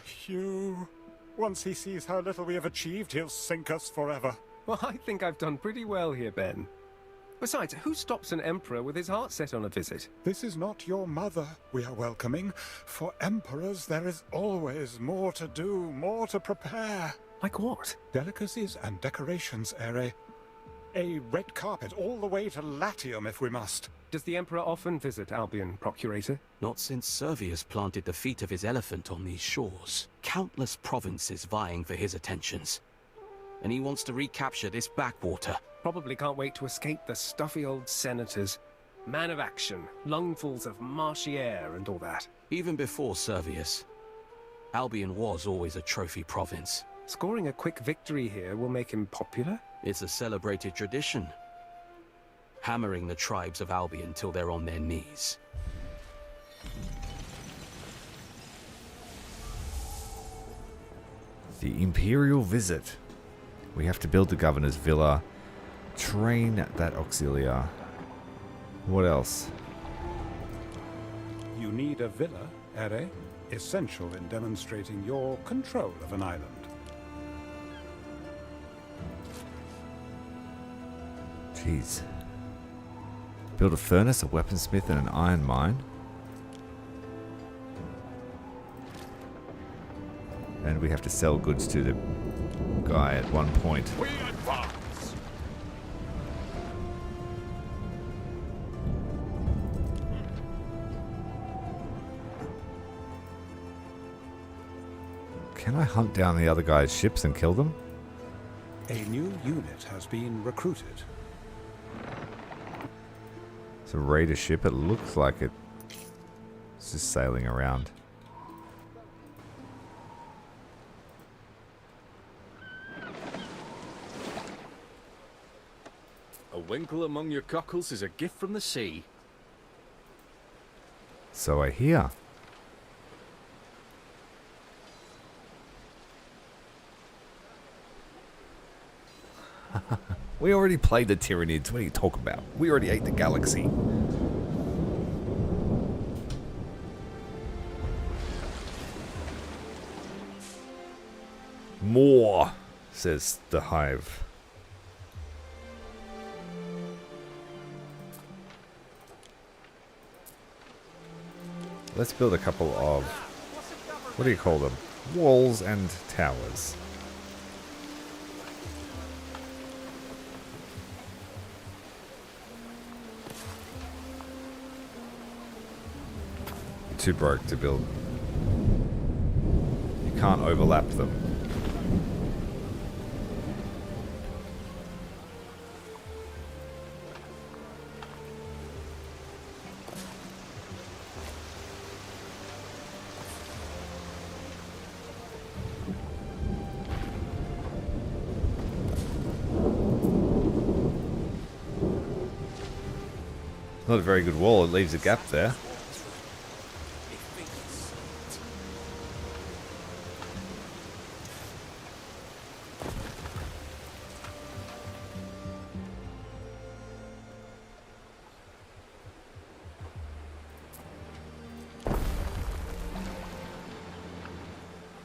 Hugh. Once he sees how little we have achieved, he'll sink us forever. Well, I think I've done pretty well here, Ben. Besides, who stops an emperor with his heart set on a visit? This is not your mother we are welcoming. For emperors, there is always more to do, more to prepare. Like what? Delicacies and decorations, Ere. A red carpet all the way to Latium if we must. Does the Emperor often visit Albion, Procurator? Not since Servius planted the feet of his elephant on these shores. Countless provinces vying for his attentions. And he wants to recapture this backwater. Probably can't wait to escape the stuffy old senators. Man of action, lungfuls of marshy air and all that. Even before Servius, Albion was always a trophy province. Scoring a quick victory here will make him popular? It's a celebrated tradition. Hammering the tribes of Albion till they're on their knees. The Imperial visit. We have to build the Governor's Villa. Train that auxiliar. What else? You need a villa, Ere. Essential in demonstrating your control of an island. Jeez. Build a furnace, a weaponsmith, and an iron mine. And we have to sell goods to the guy at one point. We advance. Can I hunt down the other guy's ships and kill them? A new unit has been recruited. It's a raider ship. It looks like it's just sailing around. A winkle among your cockles is a gift from the sea. So I hear. We already played the Tyranids. What are you talking about? We already ate the galaxy. More, says the hive. Let's build a couple of, what do you call them? Walls and towers. You're too broke to build. You can't overlap them. Not a very good wall, it leaves a gap there.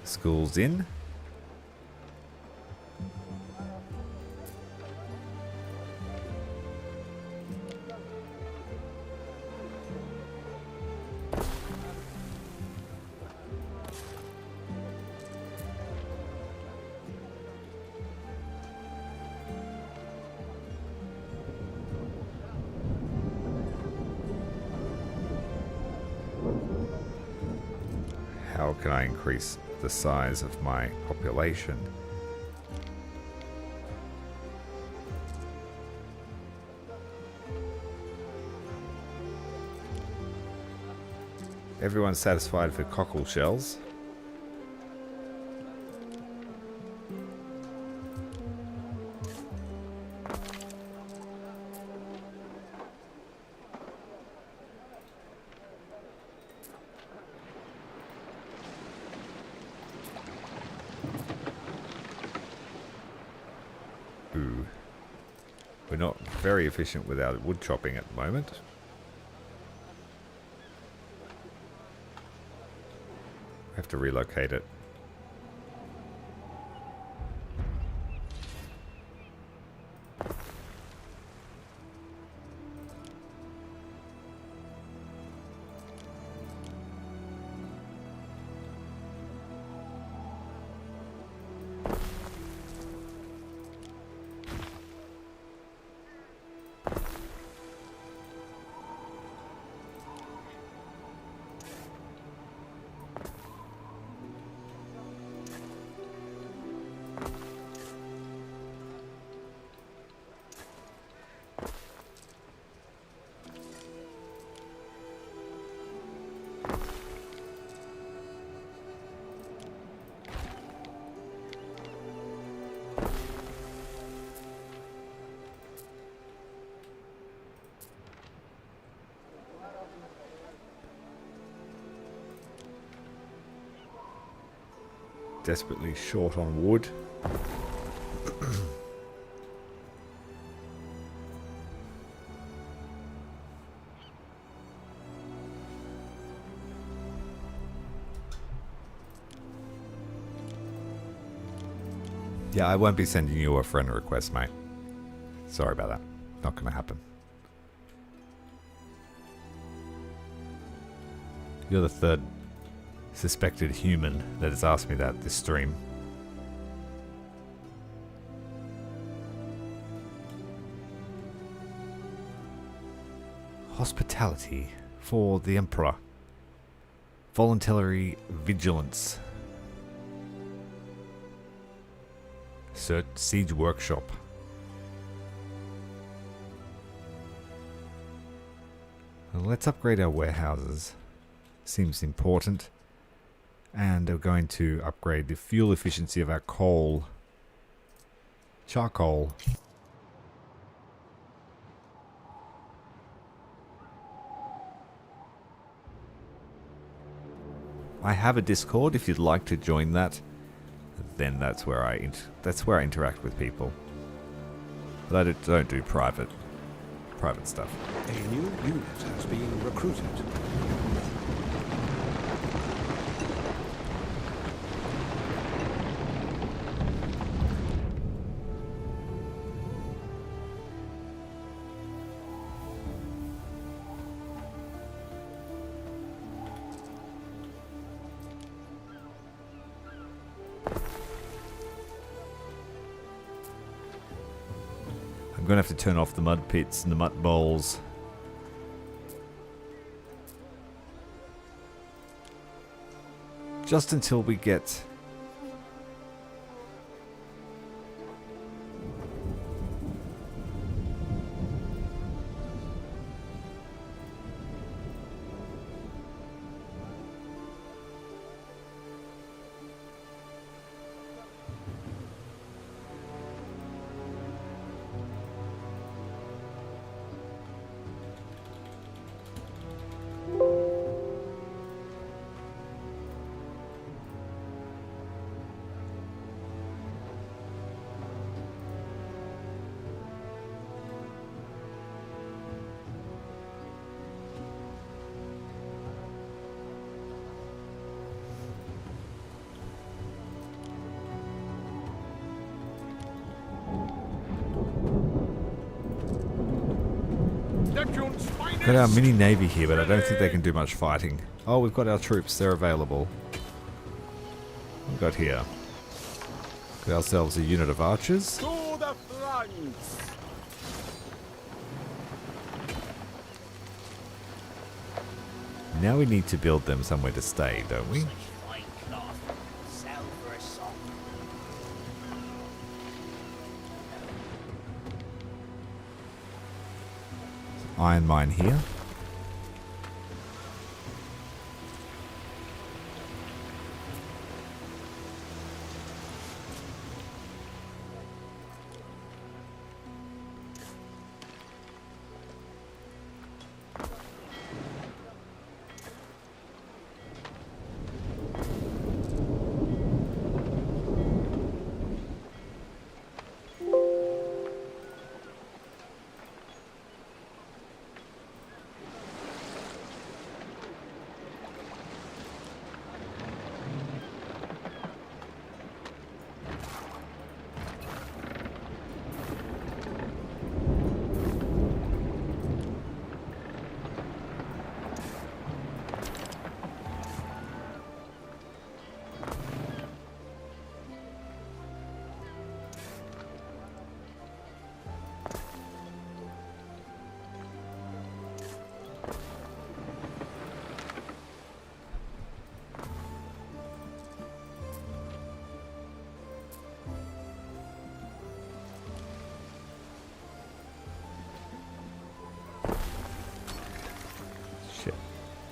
School's in. How can I increase the size of my population? Everyone's satisfied for cockle shells. We're not very efficient with our wood chopping at the moment. We have to relocate it. Desperately short on wood. Yeah, I won't be sending you a friend request, mate. Sorry about that. Not gonna happen. You're the third suspected human that has asked me that this stream. Hospitality for the Emperor. Voluntary vigilance. Siege workshop. Well, let's upgrade our warehouses. Seems important. And we're going to upgrade the fuel efficiency of our coal. Charcoal. I have a Discord if you'd like to join that. Then that's where I interact with people. But I don't do private stuff. A new unit has been recruited. I'm going to have to turn off the mud pits and the mud bowls. Just until we get... Got our mini navy here, but I don't think they can do much fighting. Oh, we've got our troops. They're available. What we got here? Got ourselves a unit of archers. To the flanks! Now we need to build them somewhere to stay, don't we? Iron mine here.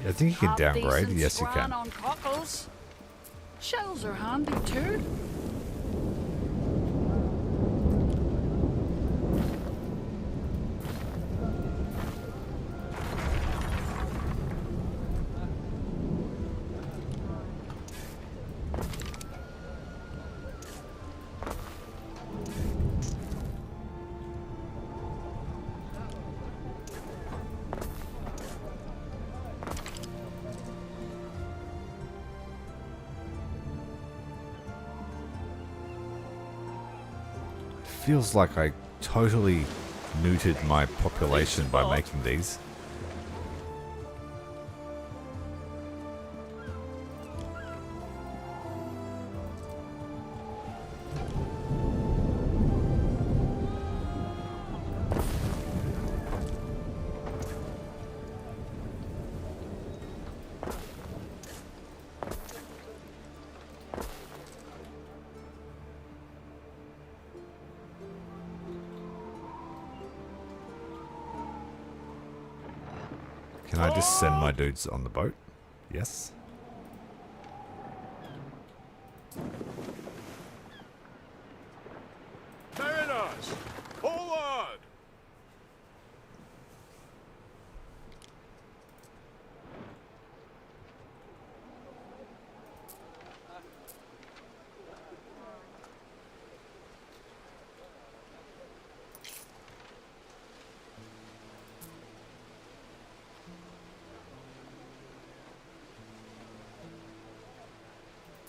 I think you can downgrade. Yes, you can. On cockles. Shells are handy too. Feels like I totally neutered my population by making these. Can I just send my dudes on the boat? Yes. Mariners, forward!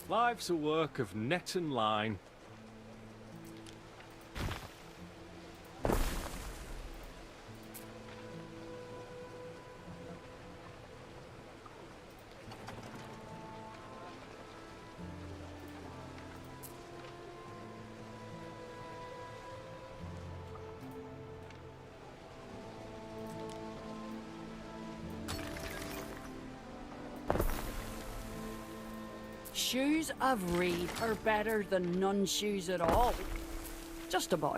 Life's a work of net and line. shoes of Reed are better than none shoes at all. Just about.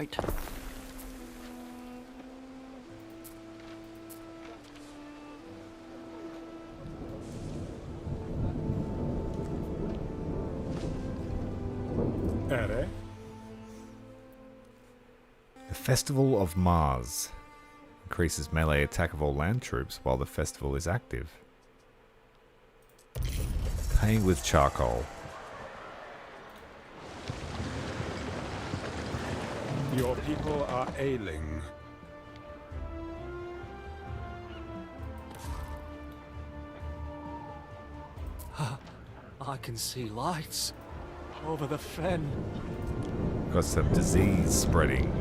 Ere? The Festival of Mars. Increases melee attack of all land troops while the festival is active. Paying with charcoal. Your people are ailing. I can see lights over the fen. Got some disease spreading.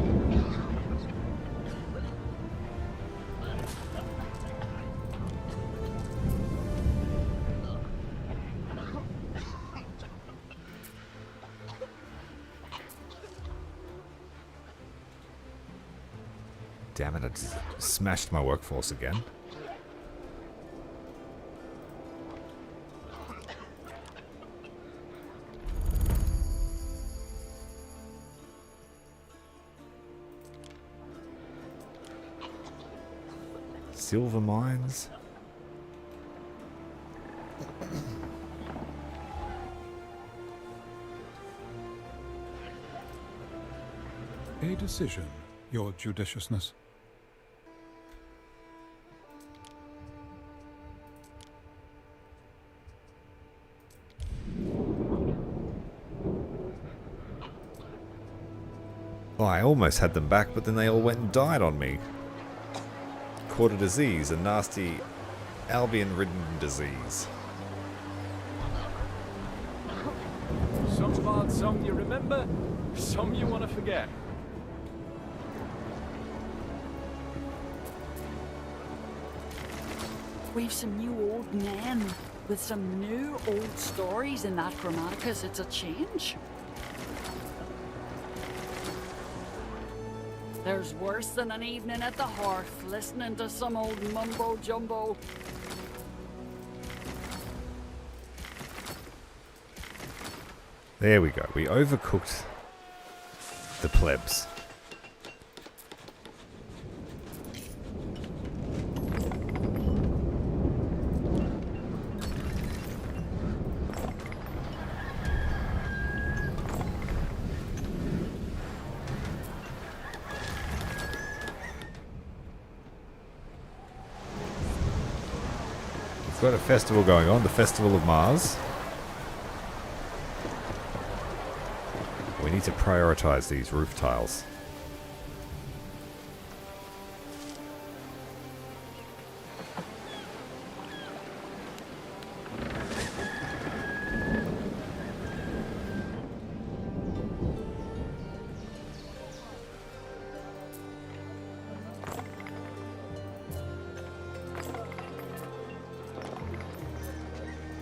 Damn it, I just smashed my workforce again. Silver mines. A decision, your judiciousness. Well, I almost had them back, but then they all went and died on me. Caught a disease, a nasty Albion-ridden disease. Some bard, some you remember, some you want to forget. We've some new old men with some new old stories in that Grammaticus. It's a change. There's worse than an evening at the hearth, listening to some old mumbo-jumbo. There we go. We overcooked the plebs. We've got a festival going on, the Festival of Mars. We need to prioritize these roof tiles.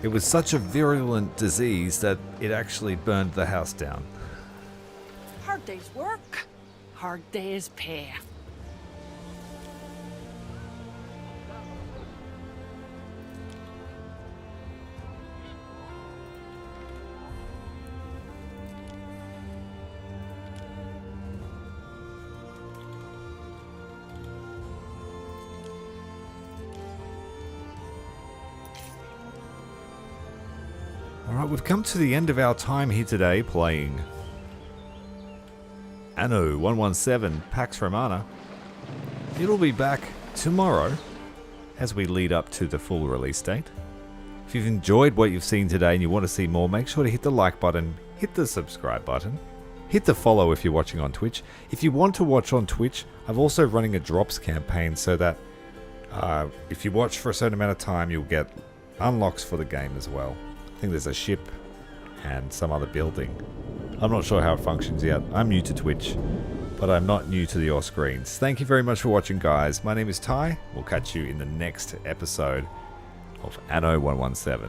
It was such a virulent disease that it actually burned the house down. Hard day's work, hard day's pay. Alright, we've come to the end of our time here today playing Anno 117 Pax Romana. It'll be back tomorrow as we lead up to the full release date. If you've enjoyed what you've seen today and you want to see more, make sure to hit the like button, hit the subscribe button, hit the follow if you're watching on Twitch. If you want to watch on Twitch, I'm also running a drops campaign so that if you watch for a certain amount of time, you'll get unlocks for the game as well. I think there's a ship and some other building. I'm not sure how it functions yet. I'm new to Twitch, but I'm not new to your screens. Thank you very much for watching, guys. My name is Ty. We'll catch you in the next episode of Anno 117.